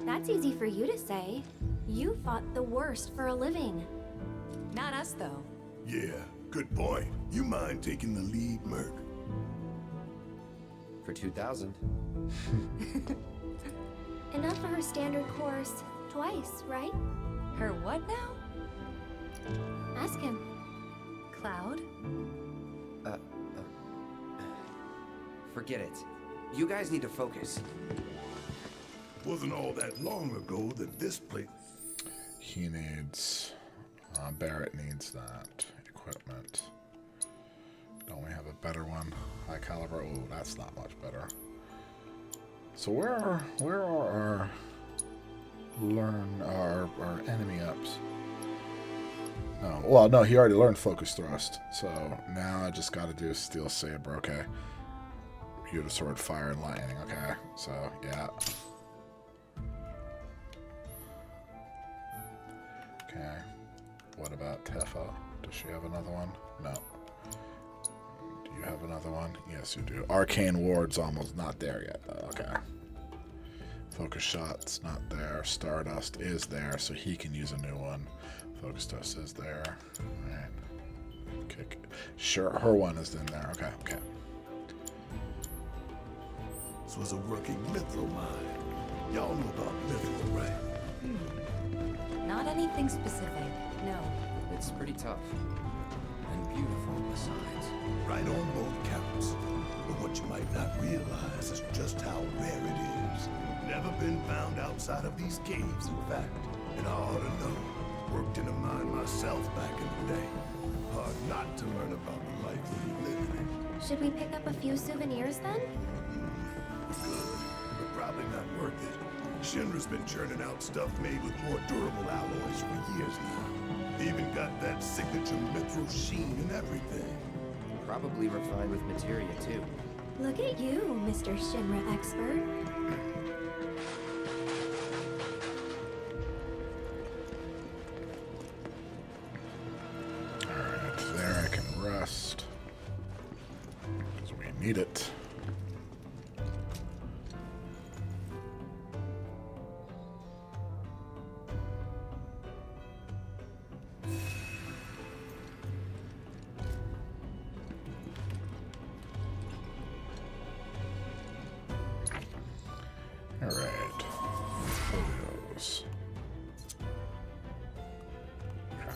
That's easy for you to say. You fought the worst for a living. Not us, though. Yeah, good point. You mind taking the lead, Merc? For 2,000. Enough for her standard course. Twice, right? Her what now? Ask him. Cloud? Forget it. You guys need to focus. Wasn't all that long ago that this place... He needs... Barrett needs that equipment. Don't we have a better one? High caliber? Oh, that's not much better. So where are our enemy ups? No, well, no, he already learned focus thrust. So now I just got to do steel saber. Okay. You to sword, fire, and lightning. Okay. So yeah. Okay. What about Tifa? Does she have another one? No. Do you have another one? Yes, you do. Arcane Ward's almost not there yet, though. Okay. Focus Shot's not there. Stardust is there, so he can use a new one. Focus Dust is there. Alright. Kick. Sure, her one is in there. Okay, okay. This was a working mithril mine. Y'all know about mithril, right? Not anything specific, no. It's pretty tough. And beautiful besides. Right on both counts. But what you might not realize is just how rare it is. Never been found outside of these caves, in fact. And I ought to know. Worked in a mine myself back in the day. Hard not to learn about the life we live in. Should we pick up a few souvenirs then? Good, but probably not worth it. Shinra's been churning out stuff made with more durable alloys for years now. Even got that signature mithril sheen and everything. Probably refined with materia too. Look at you, Mr. Shinra expert. Alright, there I can rest. Because we need it. Alright. Photos. Yeah.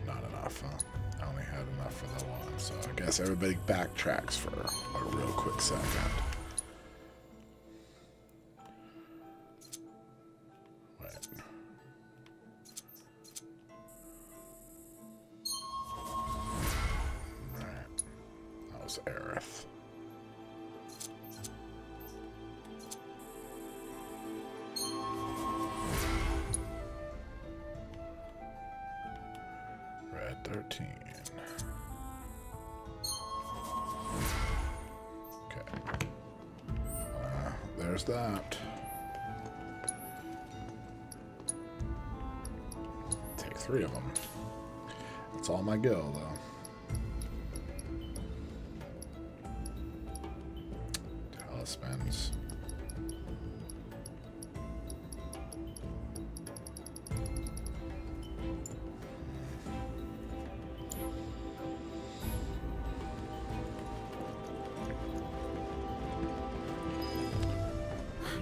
Not enough, huh? I only had enough for the one, so I guess everybody backtracks for a real quick second. Aerith. Red 13. Okay. There's that. Take 3 of them. That's all my guild, though. Spends.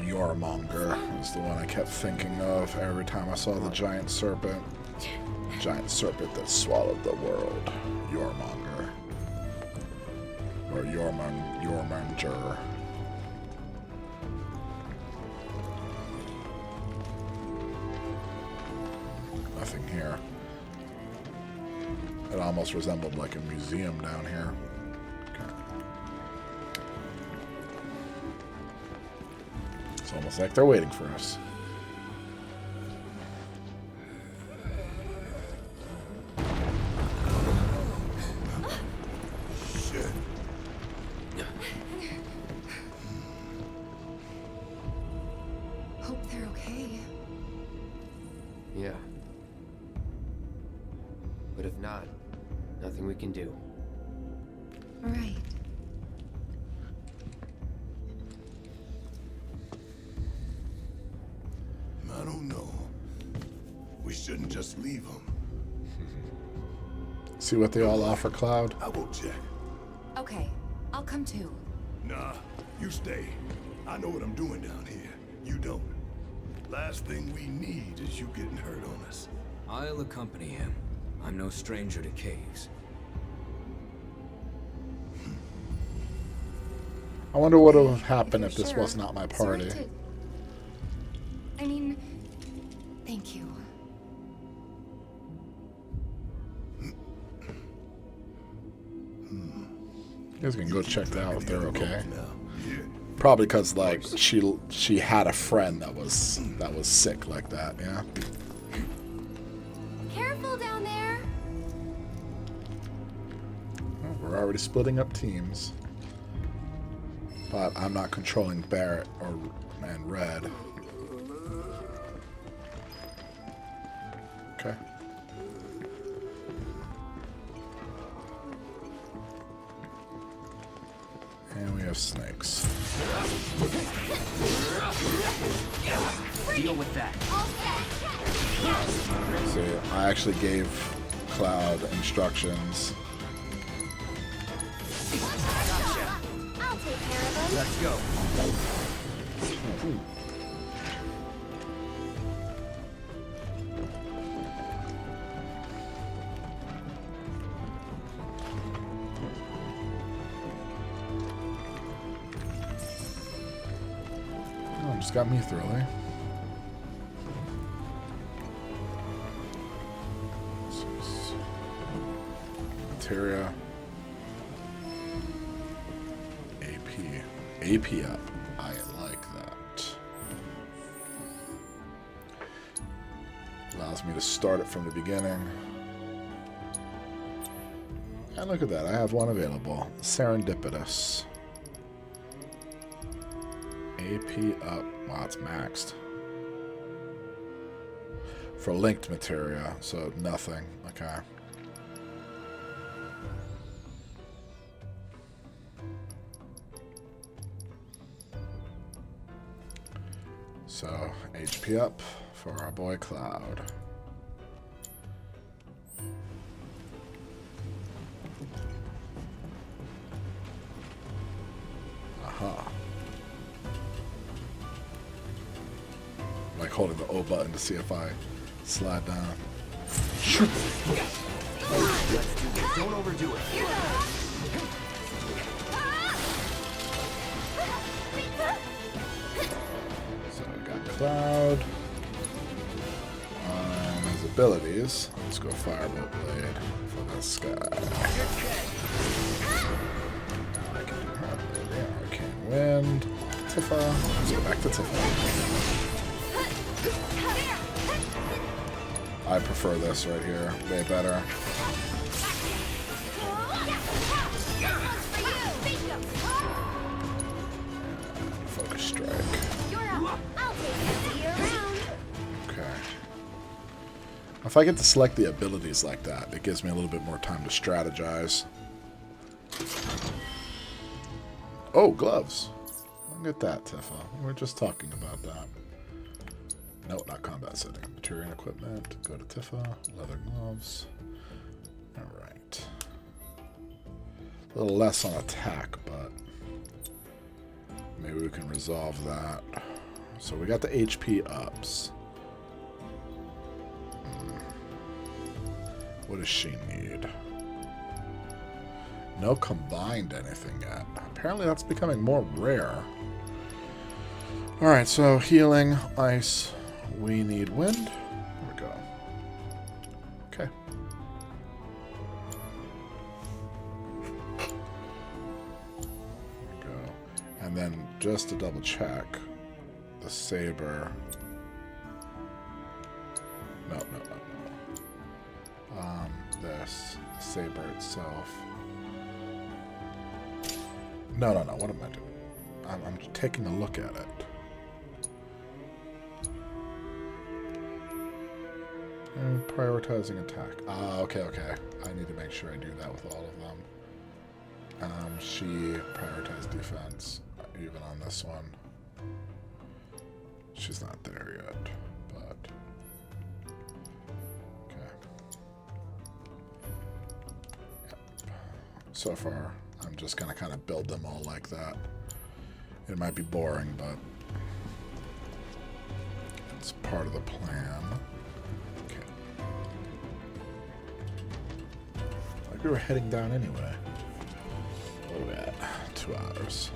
Yourmonger is the one I kept thinking of every time I saw the giant serpent. Giant serpent that swallowed the world. Yourmonger. Or Yourmonger. Nothing here. It almost resembled like a museum down here. Okay. It's almost like they're waiting for us. Shit. Hope they're okay. Yeah. But if not, nothing we can do. Right. I don't know. We shouldn't just leave them. See what they all offer, Cloud? I will check. Okay, I'll come too. Nah, you stay. I know what I'm doing down here. You don't. Last thing we need is you getting hurt on us. I'll accompany him. I'm no stranger to caves. I wonder what would have happened if this was not my party. I mean, thank you. You guys can go check that out if they're okay. Probably because like she had a friend that was sick like that, yeah. Careful down there. Well, we're already splitting up teams, but I'm not controlling Barrett and Red. Okay. And we have snakes. Deal with that. See, I actually gave Cloud instructions. Gotcha. I'll take care of them. Let's go. Oh, just got me thrilling. Materia. AP up. I like that. Allows me to start it from the beginning. And look at that, I have one available. Serendipitous. AP up. Wow, it's maxed. For linked materia, so nothing. Okay. So, HP up for our boy Cloud. Aha. I'm like holding the O button to see if I slide down. Shoot. Let's do this. Don't overdo it. So we got Cloud. His abilities. Let's go Firebolt Blade for this guy. I can do Hard Blade. Arcane Wind. Tifa. Let's go back to Tifa. I prefer this right here. Way better. Focus Strike. Okay. If I get to select the abilities like that, it gives me a little bit more time to strategize. Oh, gloves. Look at that, Tifa. We were just talking about that. No, not combat setting. Material and equipment. Go to Tifa. Leather gloves. Alright. A little less on attack, but maybe we can resolve that. So we got the HP ups. What does she need? No combined anything yet. Apparently that's becoming more rare. Alright, so healing, ice. We need wind. There we go. Okay. There we go. And then just to double check, the saber. No. This saber itself. No. What am I doing? I'm taking a look at it. And prioritizing attack. Okay. I need to make sure I do that with all of them. She prioritized defense, even on this one. She's not there yet, but okay. Yep. So far, I'm just gonna kind of build them all like that. It might be boring, but it's part of the plan. Okay. Like we were heading down anyway. What are we at? 2 hours.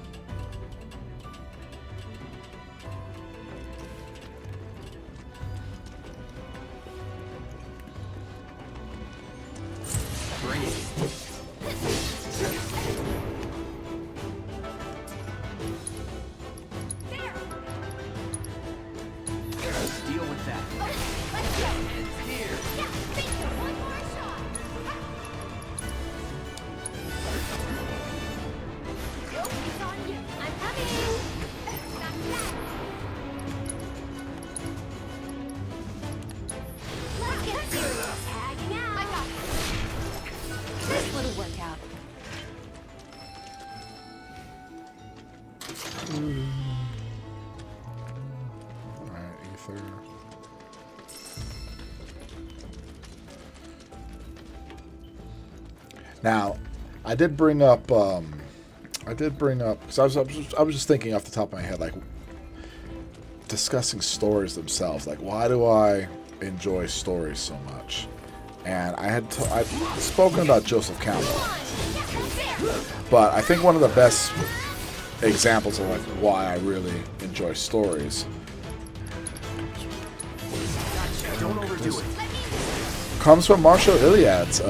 Now, I did bring up, because I was just thinking off the top of my head, like, discussing stories themselves. Like, why do I enjoy stories so much? And I'd spoken about Joseph Cample. But I think one of the best examples of, like, why I really enjoy stories comes from Marshall Iliad's,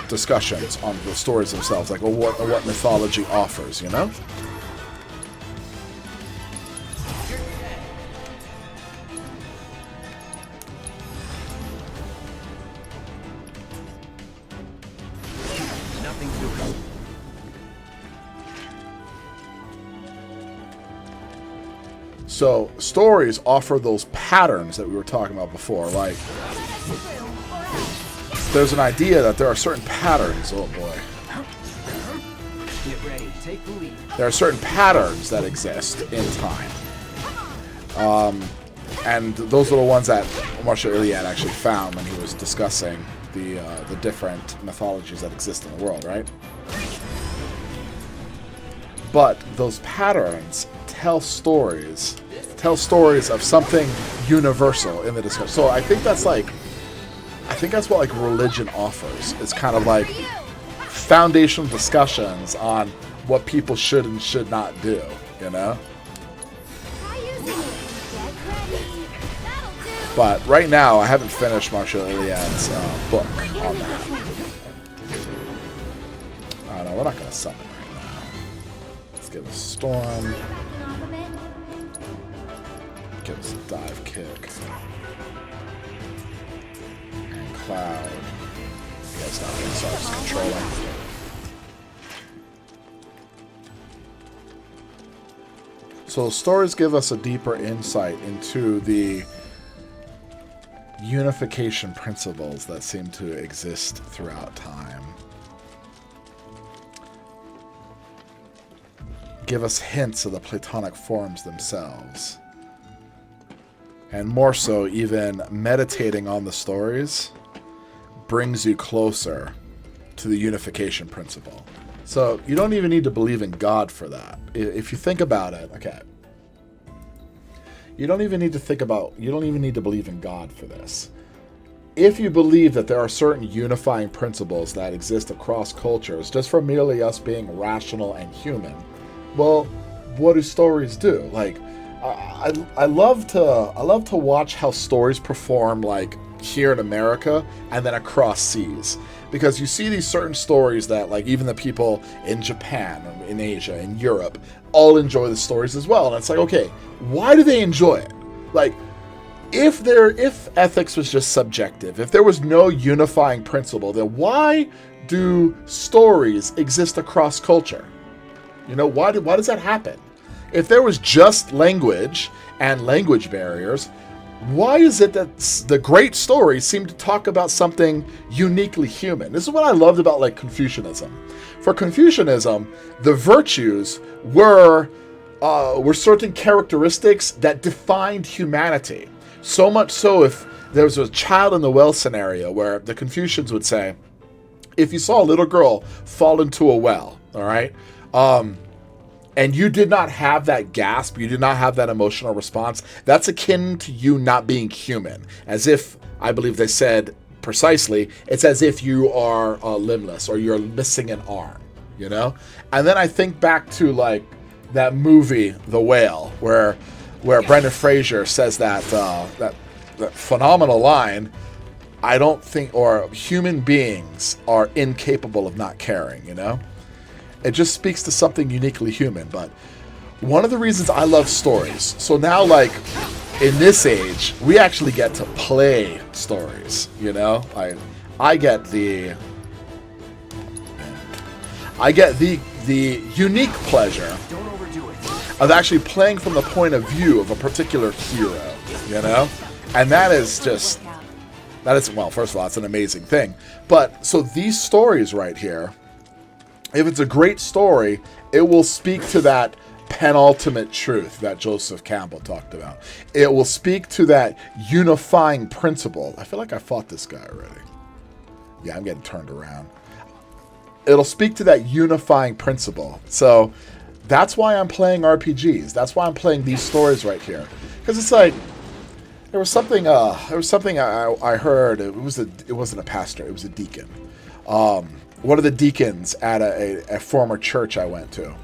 discussions on the stories themselves, like what mythology offers, you know? Nothing doing. So stories offer those patterns that we were talking about before, like there's an idea that there are certain patterns. Oh boy. Get ready. Take the lead. There are certain patterns that exist in time. And those are the ones that Marshall Iliad actually found when he was discussing the different mythologies that exist in the world, right? But those patterns tell stories of something universal in the discussion. So I think that's what like religion offers. It's kind of like foundational discussions on what people should and should not do, you know? But right now, I haven't finished Marshall Iliad's book on that. Oh no, we're not going to summon right now. Let's give a storm. Give us a dive kick. And cloud. That's not going to start just controlling. So stories give us a deeper insight into the unification principles that seem to exist throughout time. Give us hints of the Platonic forms themselves. And more so, even meditating on the stories brings you closer to the unification principle. So you don't even need to believe in God for that. If you think about it, okay. You don't even need to think about, you don't even need to believe in God for this. If you believe that there are certain unifying principles that exist across cultures just for merely us being rational and human, well, what do stories do? Like, I love to watch how stories perform, like here in America and then across seas, because you see these certain stories that, like, even the people in Japan, in Asia, in Europe, all enjoy the stories as well. And it's like, okay, why do they enjoy it? Like, if ethics was just subjective, if there was no unifying principle, then why do stories exist across culture? You know, why does that happen? If there was just language and language barriers, why is it that the great stories seem to talk about something uniquely human? This is what I loved about, like, Confucianism. For Confucianism, the virtues were certain characteristics that defined humanity. So much so, if there was a child in the well scenario where the Confucians would say, if you saw a little girl fall into a well, all right, and you did not have that gasp, you did not have that emotional response, that's akin to you not being human. As if, I believe they said precisely, it's as if you are limbless or you're missing an arm, you know? And then I think back to, like, that movie, The Whale, where Brendan Fraser says that phenomenal line, I don't think, or human beings are incapable of not caring, you know? It just speaks to something uniquely human. But one of the reasons I love stories, so now, like, in this age, we actually get to play stories, you know? I get the unique pleasure of actually playing from the point of view of a particular hero, you know? And that is, well, first of all, it's an amazing thing. But, so these stories right here, if it's a great story, it will speak to that penultimate truth that Joseph Cample talked about. It will speak to that unifying principle. I feel like I fought this guy already. Yeah, I'm getting turned around. It'll speak to that unifying principle. So that's why I'm playing RPGs. That's why I'm playing these stories right here. Because it's like, there was something I heard. It wasn't a pastor. It was a deacon. One of the deacons at a former church I went to.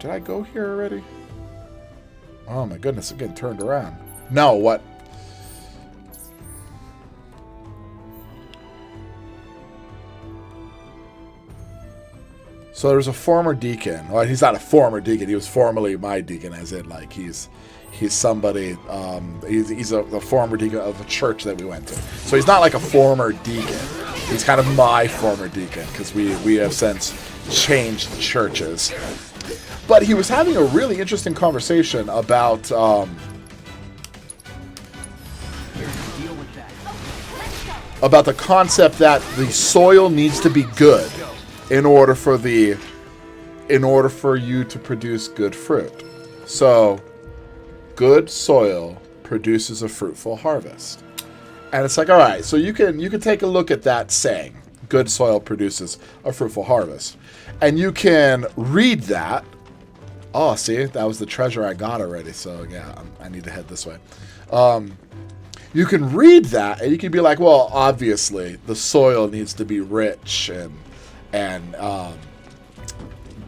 Did I go here already? Oh my goodness, I'm getting turned around. No, what? So there was a former deacon. Well, he's not a former deacon. He was formerly my deacon, as in, like, he's somebody, he's a former deacon of a church that we went to. So he's not like a former deacon. He's kind of my former deacon, because we have since changed churches. But he was having a really interesting conversation about the concept that the soil needs to be good in order for you to produce good fruit. So good soil produces a fruitful harvest. And it's like, all right, so you can take a look at that saying, good soil produces a fruitful harvest. And you can read that. Oh, see, that was the treasure I got already. So yeah, I need to head this way. You can read that and you can be like, well, obviously the soil needs to be rich and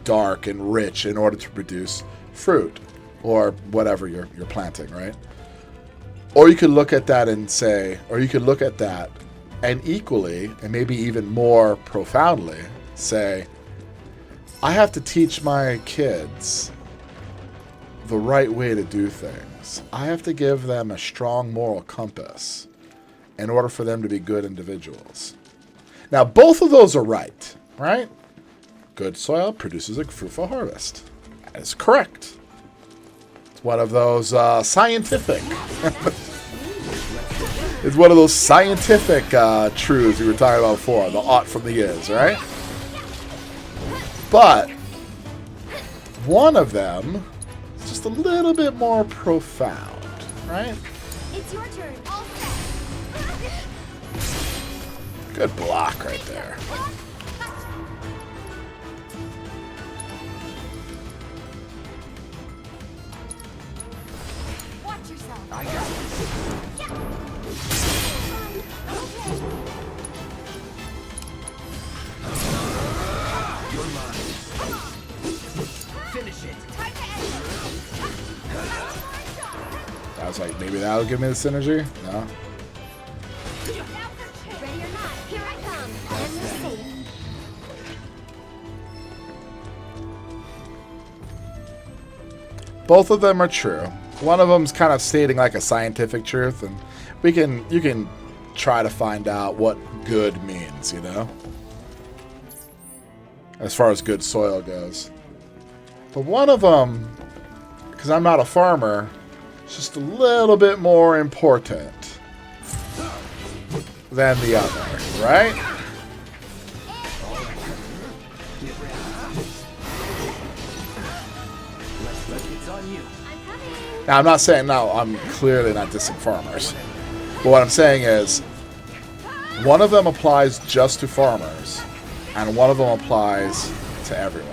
dark and rich in order to produce fruit or whatever you're planting, right? Or you could look at that and say, or you could look at that and equally, and maybe even more profoundly, say, I have to teach my kids the right way to do things. I have to give them a strong moral compass in order for them to be good individuals. Now, both of those are right? Good soil produces a fruitful harvest. That is correct. It's one of those scientific. It's one of those scientific truths we were talking about before, the ought from the is, right? But one of them is just a little bit more profound, right? It's your turn. Good block right there. was like, maybe that'll give me the synergy? No? Ready or not, here I come. And we're safe. Both of them are true. One of them's kind of stating like a scientific truth, and you can try to find out what good means, you know? As far as good soil goes. But one of them, because I'm not a farmer, is just a little bit more important than the other, right? Now, I'm not saying, no, I'm clearly not dissing farmers. But what I'm saying is, one of them applies just to farmers, and one of them applies to everyone.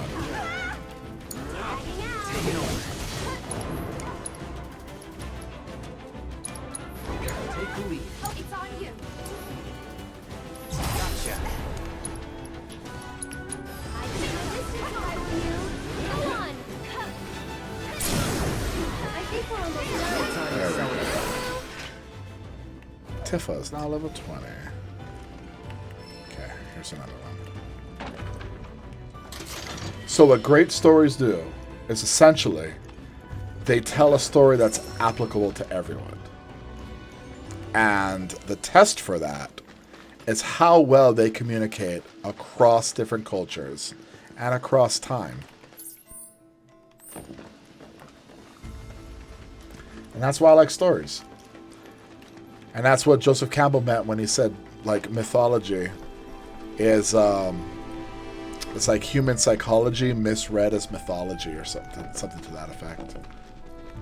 Take the lead. Oh, it's on you. Gotcha. I keep my distance if I were you. Go on. I think we're almost done. There we go. Tifa is now level 20. Okay, here's another one. So what great stories do is essentially they tell a story that's applicable to everyone. And the test for that is how well they communicate across different cultures and across time. And that's why I like stories. And that's what Joseph Cample meant when he said, like, mythology is, it's like human psychology misread as mythology or something to that effect.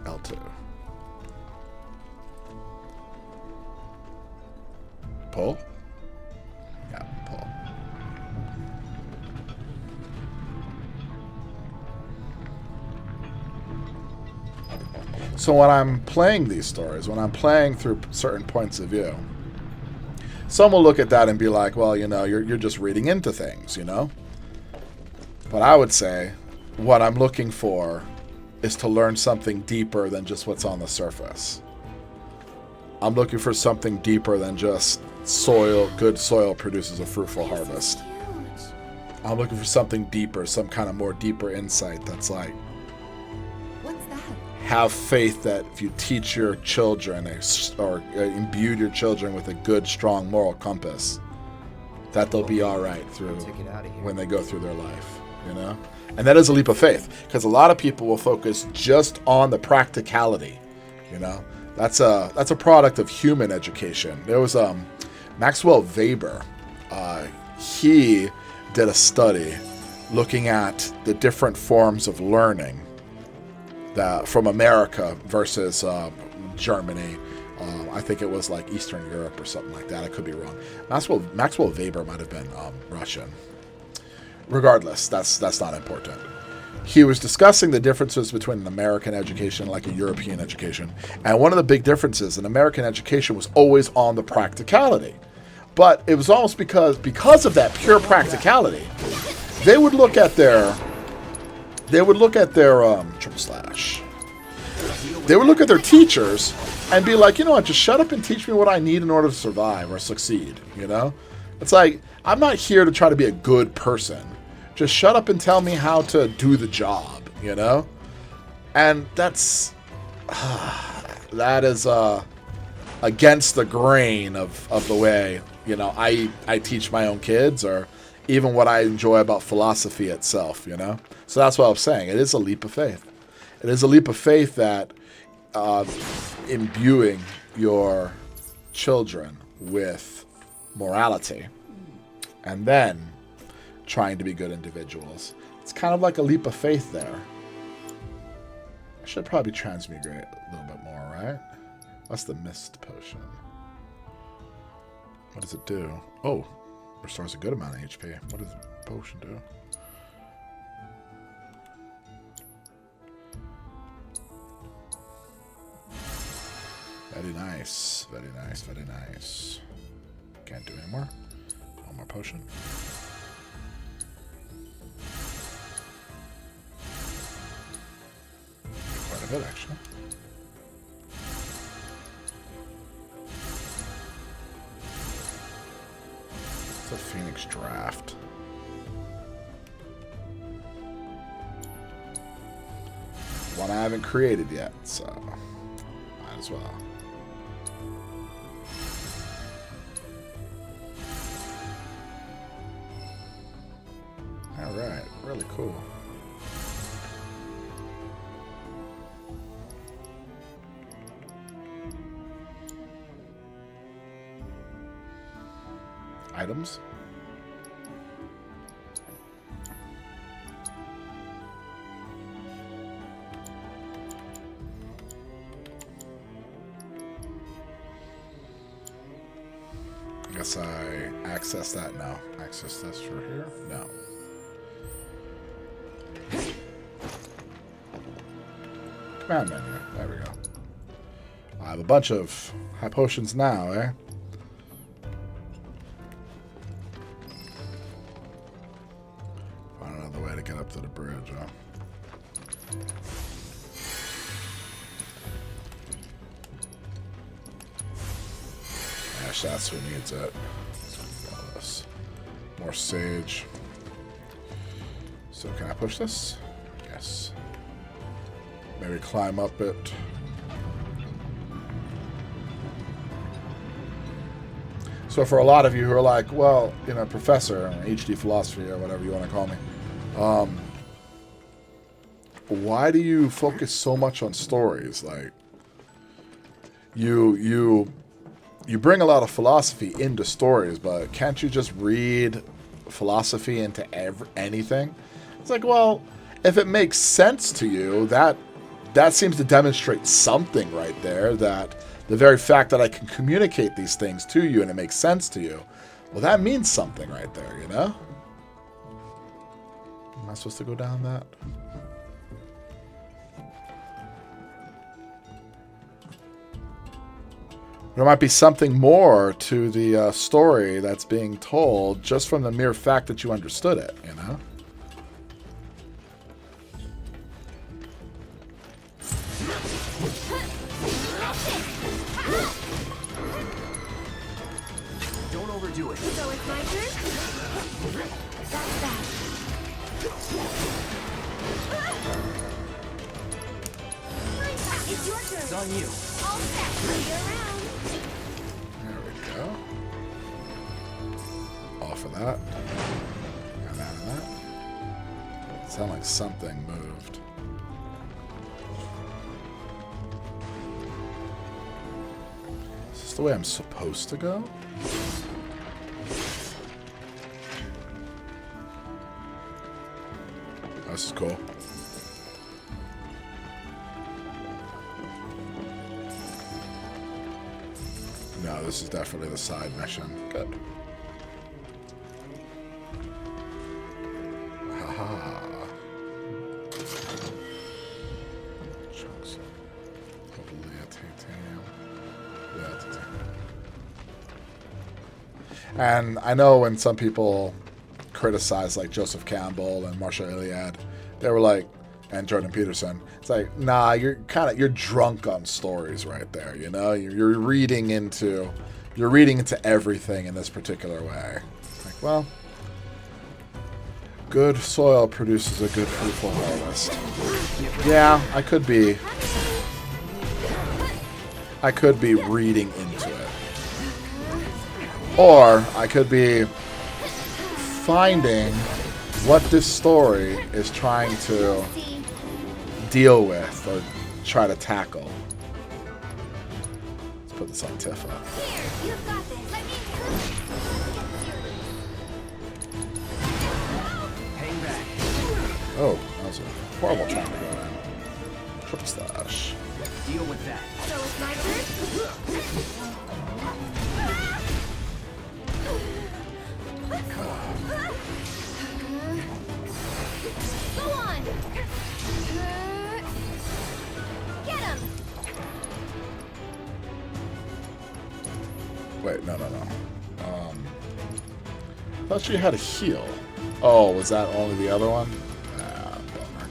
L2. Pull? Yeah, pull. So when I'm playing these stories, when I'm playing through certain points of view, some will look at that and be like, well, you know, you're just reading into things, you know? But I would say what I'm looking for is to learn something deeper than just what's on the surface. I'm looking for something deeper than just soil. Good soil produces a fruitful harvest. I'm looking for something deeper, some kind of more deeper insight that's like, What's that? have faith that if you teach your children or imbue your children with a good, strong moral compass, that they'll be all right through when they go through their life, you know? And that is a leap of faith, because a lot of people will focus just on the practicality, you know? That's a product of human education. There was Maxwell Weber. He did a study looking at the different forms of learning that from America versus Germany. I think it was like Eastern Europe or something like that. I could be wrong. Maxwell Weber might have been Russian. Regardless, that's not important. He was discussing the differences between an American education and like a European education. And one of the big differences in American education was always on the practicality. But it was almost because of that pure practicality, they would look at their triple slash. They would look at their teachers and be like, you know what, just shut up and teach me what I need in order to survive or succeed, you know? It's like, I'm not here to try to be a good person. Just shut up and tell me how to do the job, you know? And that is against the grain of the way, you know, I teach my own kids, or even what I enjoy about philosophy itself, you know? So that's what I was saying. It is a leap of faith. It is a leap of faith that imbuing your children with morality and then trying to be good individuals. It's kind of like a leap of faith there. I should probably transmigrate a little bit more, right? What's the mist potion? What does it do? Oh, restores a good amount of HP. What does the potion do? Very nice. Very nice. Very nice. Can't do any more. One more potion. Quite a bit, actually. Phoenix Draft. One I haven't created yet, so might as well. Alright, really cool. Items. I guess I access that now. Access this for here? No. Command menu. There we go. I have a bunch of high potions now, eh? Find another way to get up to the bridge, huh? Ash, that's who needs it. This. More sage. So can I push this? Yes. Maybe climb up it. So for a lot of you who are like, well, you know, professor, or HD philosophy, or whatever you want to call me, why do you focus so much on stories? Like, you bring a lot of philosophy into stories, but can't you just read philosophy into anything? It's like, well, if it makes sense to you, that seems to demonstrate something right there, that the very fact that I can communicate these things to you and it makes sense to you, well, that means something right there, you know? Am I supposed to go down that? There might be something more to the story that's being told just from the mere fact that you understood it, you know? Don't overdo it. So it's my turn? That's that. It's your turn. It's on you. All set. See you around. There we go. Off of that. Got out of that. Sound like something moved. Is this the way I'm supposed to go? This is cool. No, this is definitely the side mission. Good. Haha. Chunks of titanium. Yeah, titanium. And I know when some people criticize like Joseph Cample and Marshall Iliad, they were like, and Jordan Peterson, it's like, nah, you're drunk on stories right there, you know? You're reading into everything in this particular way. Like, well, good soil produces a good fruitful harvest. Yeah, I could be reading into it. Or I could be finding what this story is trying to deal with or try to tackle. Let's put this on Tifa. Here, you've got this. Let me Hang back. Oh, that was a horrible time to go in. Triple slash. Deal with that. So it's my turn? Go on! Get him! Wait, no. I thought you had a heal. Oh, was that only the other one? Ah, bummer.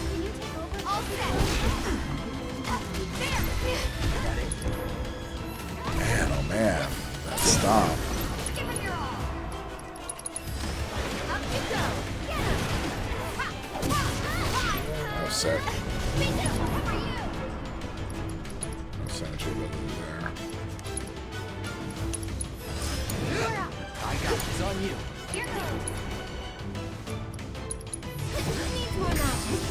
Can you take over? All set! There! Stomp. Give him your all. Up you go. Get him. Ha, ha, ha. Oh, sick. Beat him. For you. Essentially there. I got this on you. Here goes. Who needs more magic?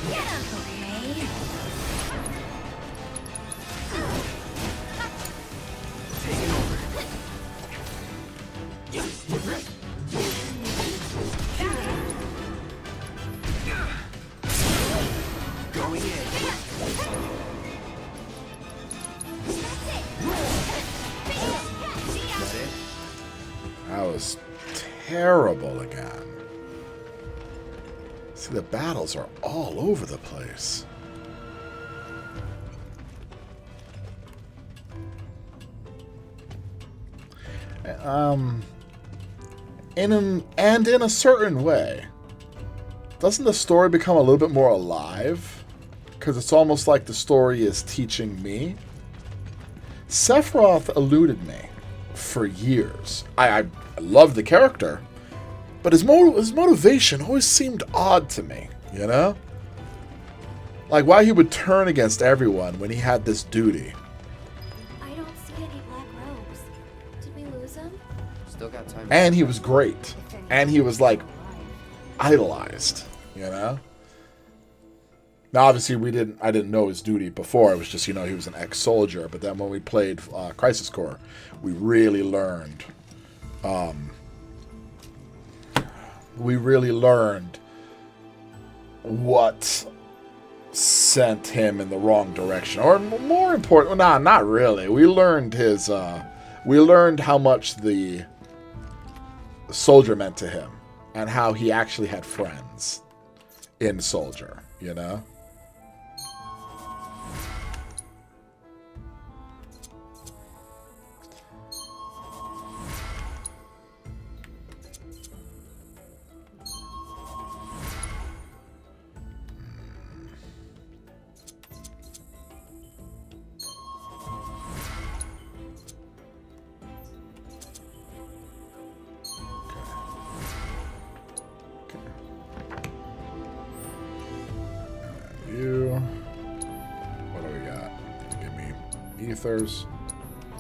Get him. Okay. Taking over. Going in. That's it. That was terrible again. See, the battles are all over the place. In a certain way, doesn't the story become a little bit more alive? Because it's almost like the story is teaching me. Sephiroth eluded me for years. I loved the character, but his motivation always seemed odd to me, you know? Like why he would turn against everyone when he had this duty. I don't see any black robes. Did we lose them? Still got time. And he was great. And he was like idolized, you know? Now obviously I didn't know his duty before. It was just, you know, he was an ex-soldier. But then when we played Crisis Core, we really learned what sent him in the wrong direction, or more important, not really. We learned how much the soldier meant to him, and how he actually had friends in soldier, you know. What do we got? Give me ethers.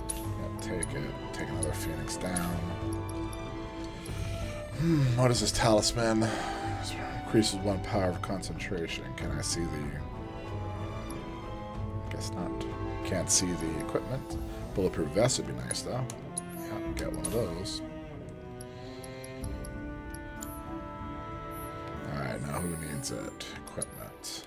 Yeah, take it. Take another Phoenix down. What is this talisman? Increases 1 power of concentration. Can I see the... Guess not. Can't see the equipment. Bulletproof vest would be nice though. Yeah, get one of those. Alright, now who needs it? Equipment.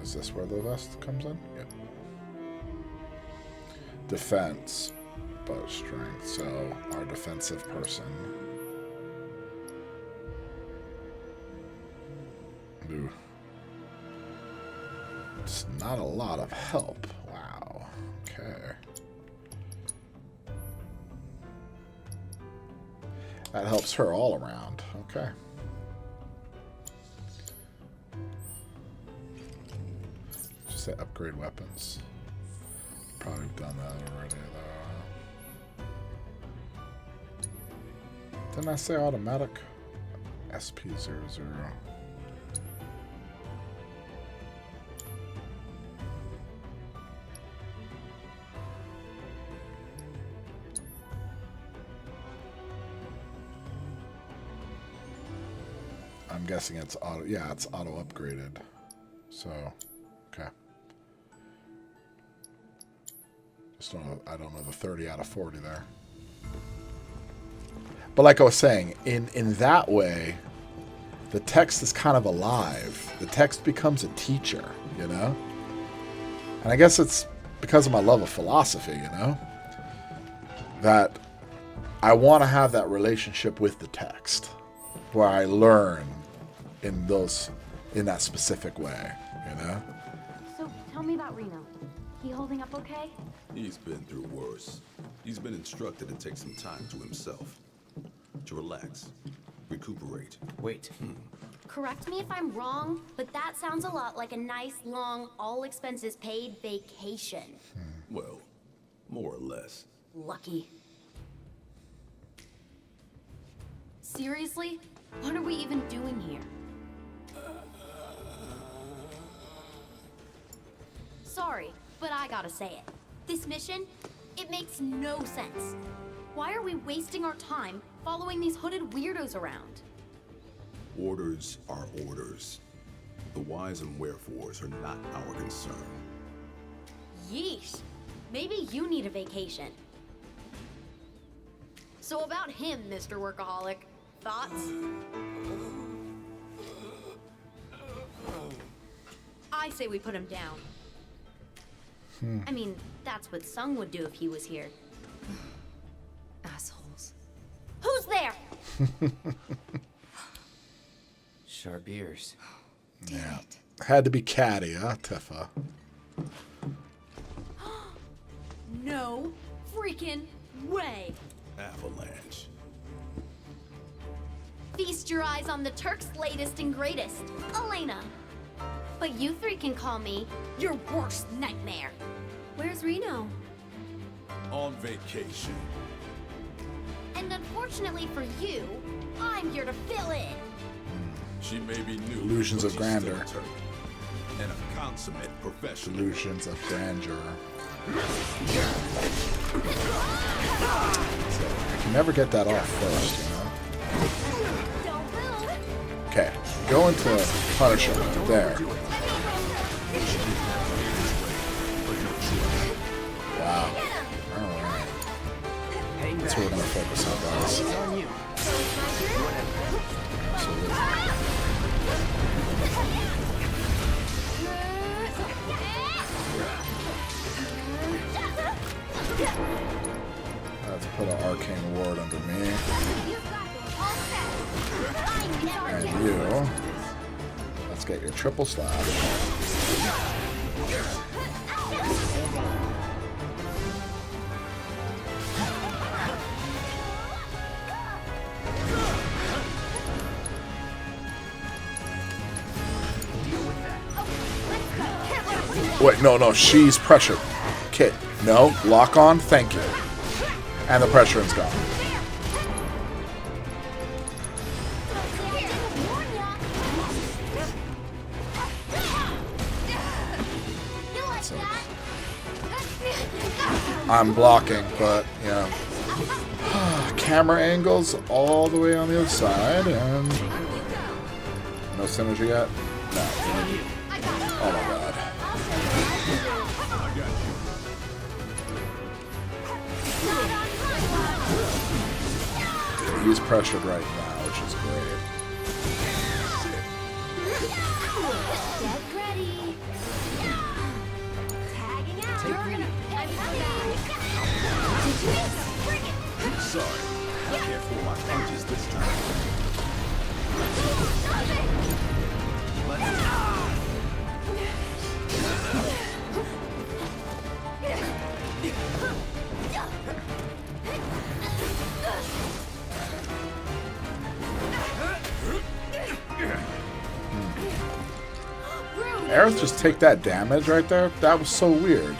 Is this where the vest comes in? Yep. Defense. Bow strength. So, our defensive person. Ooh. It's not a lot of help. Wow. Okay. That helps her all around. Okay. Just say upgrade weapons. Probably done that already, though. Didn't I say automatic? SP00. I'm guessing it's auto. Yeah, it's auto upgraded. So, okay. Just don't know, I don't know the 30 out of 40 there. But like I was saying, in that way, the text is kind of alive. The text becomes a teacher, you know? And I guess it's because of my love of philosophy, you know? That I want to have that relationship with the text where I learn in that specific way, you know? So tell me about Reno. He holding up okay? He's been through worse. He's been instructed to take some time to himself. To relax. Recuperate. Wait. correct me if I'm wrong, but that sounds a lot like a nice, long, all-expenses-paid vacation. Well, more or less. Lucky. Seriously? What are we even doing here? Sorry, but I gotta say it. This mission, it makes no sense. Why are we wasting our time following these hooded weirdos around? Orders are orders. The whys and wherefores are not our concern. Yeesh. Maybe you need a vacation. So about him, Mr. Workaholic. Thoughts? I say we put him down. I mean, that's what Sung would do if he was here. Assholes. Who's there? Sharp ears. Yeah. Had to be catty, huh, Tifa? No freaking way. Avalanche. Feast your eyes on the Turks' latest and greatest, Elena. But you three can call me your worst nightmare. Where's Reno? On vacation. And unfortunately for you, I'm here to fill in. She may be new. Illusions but of she's grandeur. still Turk. And a consummate professional. Illusions of grandeur. I can never get that off first, you know? Okay, go into Punisher. There. Wow. Alright. That's what we're going to focus on, guys. Absolutely. I have to put an arcane ward under me. And you. Let's get your triple slash. Wait, no, she's pressured. Okay, no, lock on, thank you. And the pressuring's gone. I'm blocking, but, you know. Camera angles all the way on the other side, and... No synergy yet? No. Oh my god. He's pressured right now, which is great. Get ready. Tagging out. You're gonna. Sorry. I can't pull my punches this time. Aerith just take that damage right there? That was so weird.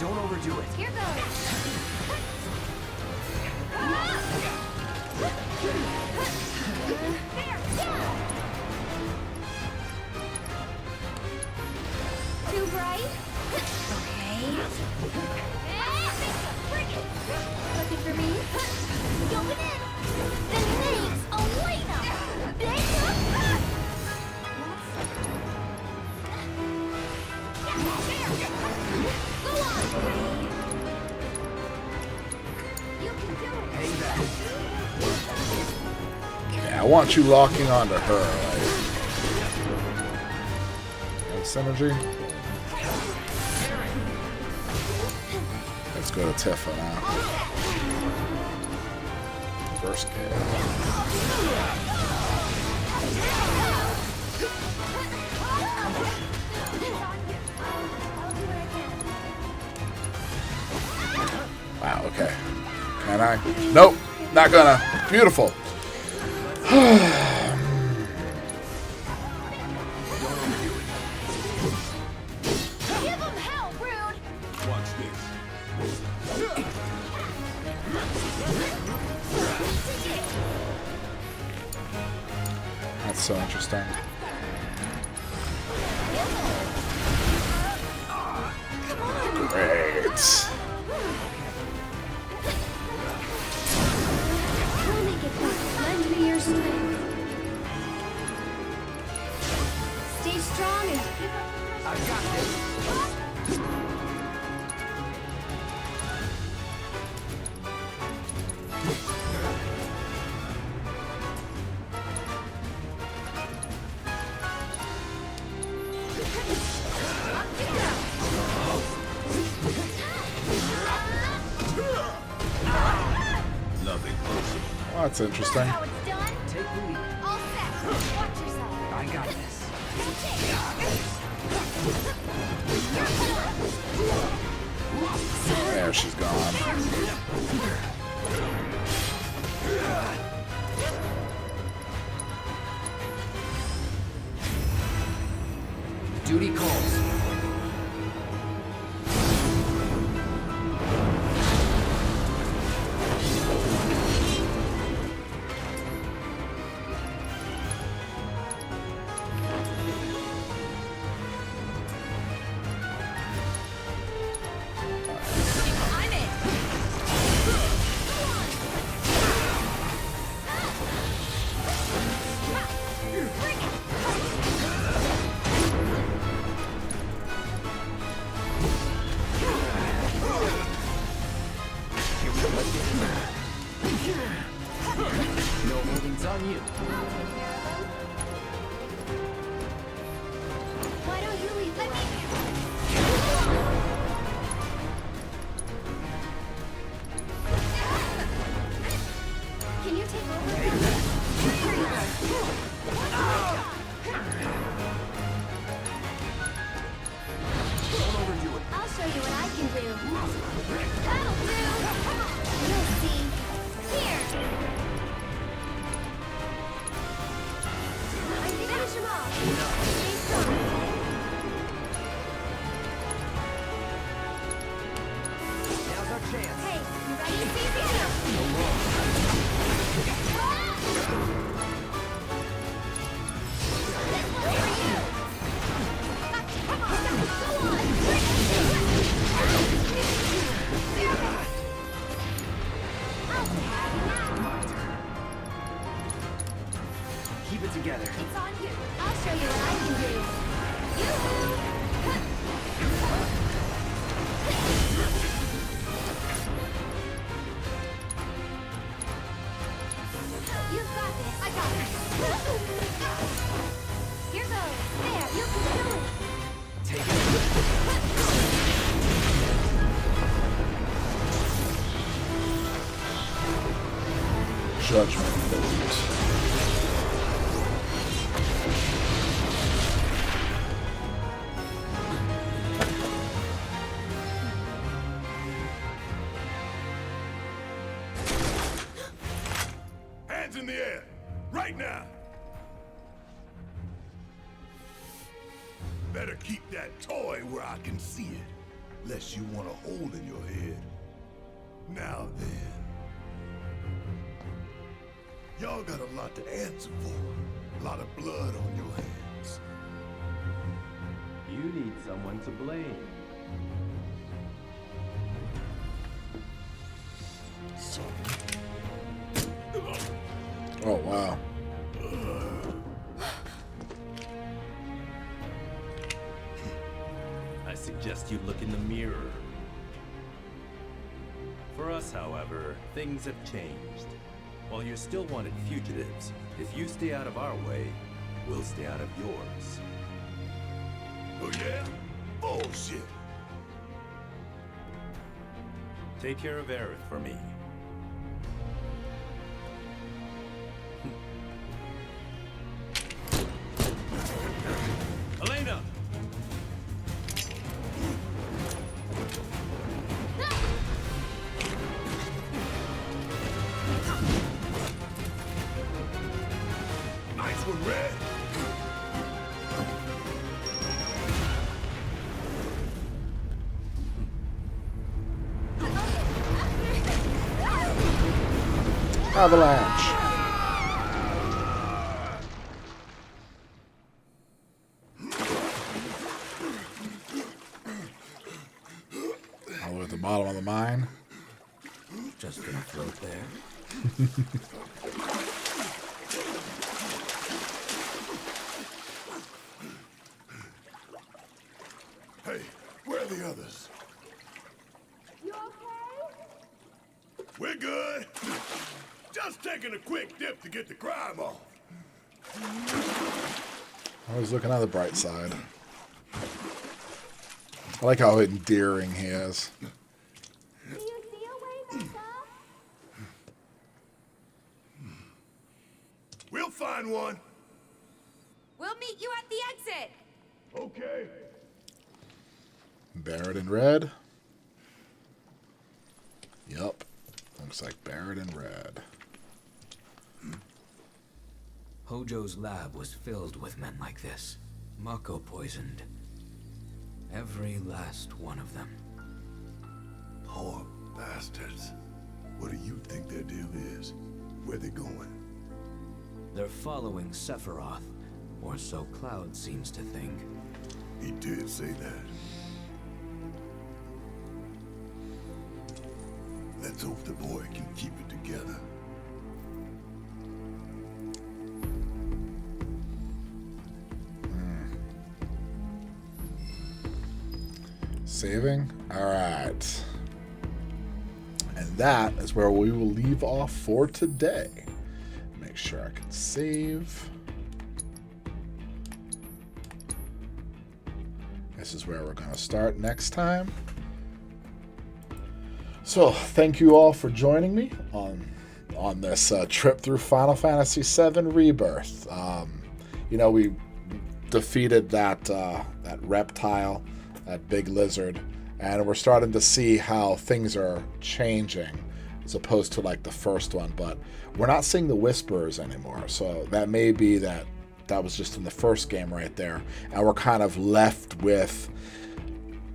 Don't overdo it. Here goes. Too bright? Okay. Looking for me? Going in. The name's Elena. Big Go on. You can do it. Yeah, I want you locking onto her. Like, synergy. Let's go to Tifa now. First kill. Wow, okay. Can I? Nope. Not gonna. Beautiful. That's so interesting. Great. Lend me your strength. Stay strong and I got this. Nothing personal. Well, that's interesting. Take the lead. all set. Watch yourself. I got this. There, she's gone. Duty calls. No holdings on you. Why don't you leave? Let me. Can you take over? Don't overdo it. I'll show you what I can do. That'll do. You'll see. Here. Finish him off. Stay strong. Now's our chance. Hey, you ready? Seize it. This one's for you. Come on, go on. Keep it together. It's on you. I'll show you what I can do. You've got this. I got it. Here goes. There, you can do it. Take Judgment Bolt. Hands in the air, right now. Better keep that toy where I can see it, lest you want a hole in your head. Now then. Y'all got a lot to answer for. A lot of blood on your hands. You need someone to blame. Oh, wow. I suggest you look in the mirror. For us, however, things have changed. While you're still wanted fugitives, if you stay out of our way, we'll stay out of yours. Oh yeah? Bullshit. Take care of Aerith for me. Elena! one red. Avalanche. All the way at the bottom of the mine. Just gonna float there. Hey, where are the others? You okay? We're good. Just taking a quick dip to get the crime off. Always looking on the bright side. I like how endearing he is. Do you see a way back up? We'll find one. We'll meet you at the exit. Okay. Barrett in red. Yup. Looks like Barrett in red. Hojo's lab was filled with men like this. Mako poisoned. Every last one of them. Poor bastards. What do you think their deal is? Where they going? They're following Sephiroth, or so Cloud seems to think. He did say that. Let's hope the boy can keep it together. Saving? Alright. And that is where we will leave off for today. Make sure I can save. This is where we're going to start next time. So, thank you all for joining me on this trip through Final Fantasy VII Rebirth. You know, we defeated that reptile, that big lizard, and we're starting to see how things are changing as opposed to like the first one, but we're not seeing the Whisperers anymore, so that may be that was just in the first game right there, and we're kind of left with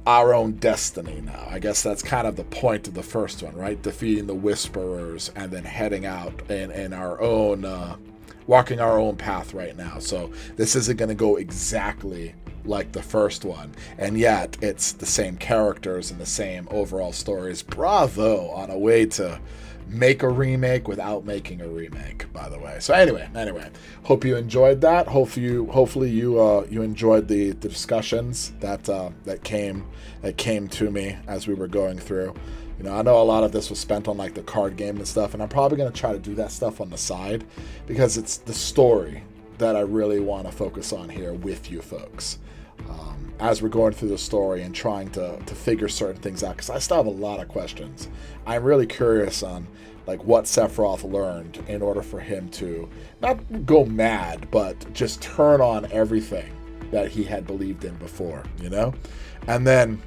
our own destiny now. I guess that's kind of the point of the first one, right? Defeating the Whisperers and then heading out in our own, walking our own path right now. So this isn't going to go exactly like the first one, and yet it's the same characters and the same overall stories. Bravo on a way to make a remake without making a remake, by the way. So anyway, hope you enjoyed that. Hopefully you enjoyed the discussions that came to me as we were going through. You know, I know a lot of this was spent on like the card game and stuff, and I'm probably going to try to do that stuff on the side because it's the story that I really want to focus on here with you folks. As we're going through the story and trying to figure certain things out, because I still have a lot of questions. I'm really curious on like what Sephiroth learned in order for him to not go mad, but just turn on everything that he had believed in before, you know? And then,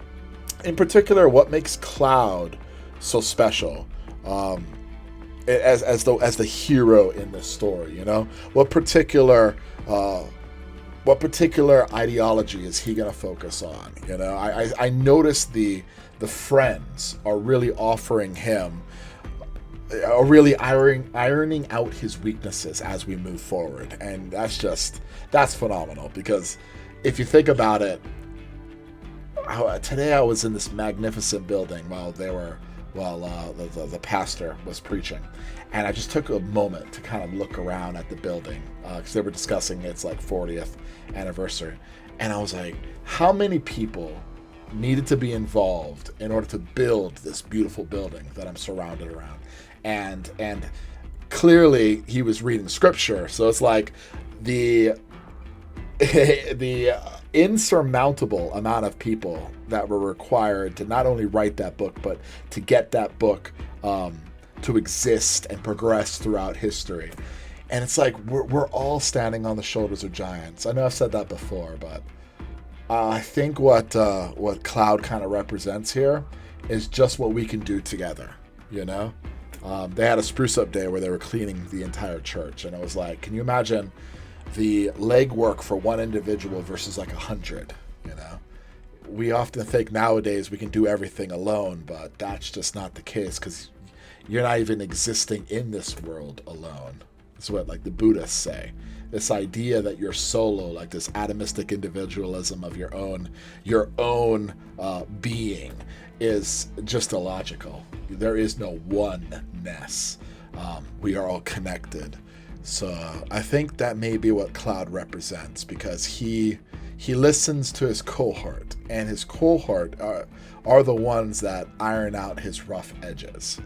in particular, what makes Cloud so special as the hero in this story, you know? What particular ideology is he going to focus on? You know, I noticed the friends are really offering him, are really ironing out his weaknesses as we move forward, and that's phenomenal. Because if you think about it, today I was in this magnificent building while the pastor was preaching, and I just took a moment to kind of look around at the building because they were discussing its like 40th anniversary, and I was like, how many people needed to be involved in order to build this beautiful building that I'm surrounded around? And clearly he was reading scripture, so it's like the insurmountable amount of people that were required to not only write that book, but to get that book to exist and progress throughout history. And it's like we're all standing on the shoulders of giants. I know I've said that before, but I think what Cloud kind of represents here is just what we can do together, you know? They had a spruce up day where they were cleaning the entire church, and I was like, can you imagine the legwork for one individual versus like 100, you know. We often think nowadays we can do everything alone, but that's just not the case, because you're not even existing in this world alone. That's what like the Buddhists say. This idea that you're solo, like this atomistic individualism of your own being, is just illogical. There is no oneness. We are all connected. So I think that may be what Cloud represents, because he listens to his cohort, and his cohort are the ones that iron out his rough edges.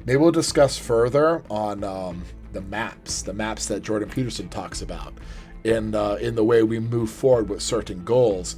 Maybe we'll discuss further on the maps that Jordan Peterson talks about in the way we move forward with certain goals.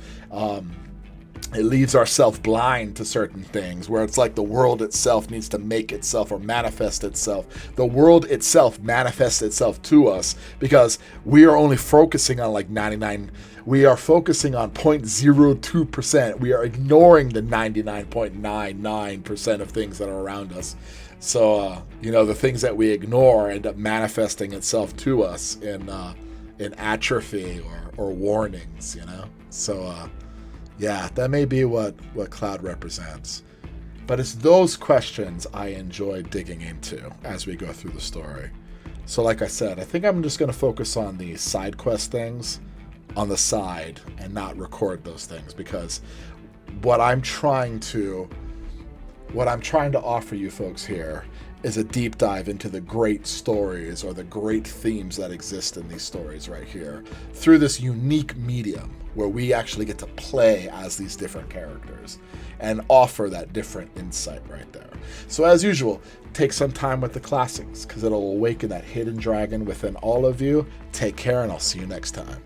It leaves ourselves blind to certain things, where it's like the world itself needs to make itself or manifest itself. The world itself manifests itself to us because we are only focusing on like 99. We are focusing on 0.02%. We are ignoring the 99.99% of things that are around us. So, the things that we ignore end up manifesting itself to us in atrophy or warnings, So, yeah, that may be what Cloud represents. But it's those questions I enjoy digging into as we go through the story. So like I said, I think I'm just going to focus on the side quest things on the side and not record those things, because what I'm trying to offer you folks here is a deep dive into the great stories or the great themes that exist in these stories right here through this unique medium where we actually get to play as these different characters and offer that different insight right there. So as usual, take some time with the classics because it'll awaken that hidden dragon within all of you. Take care, and I'll see you next time.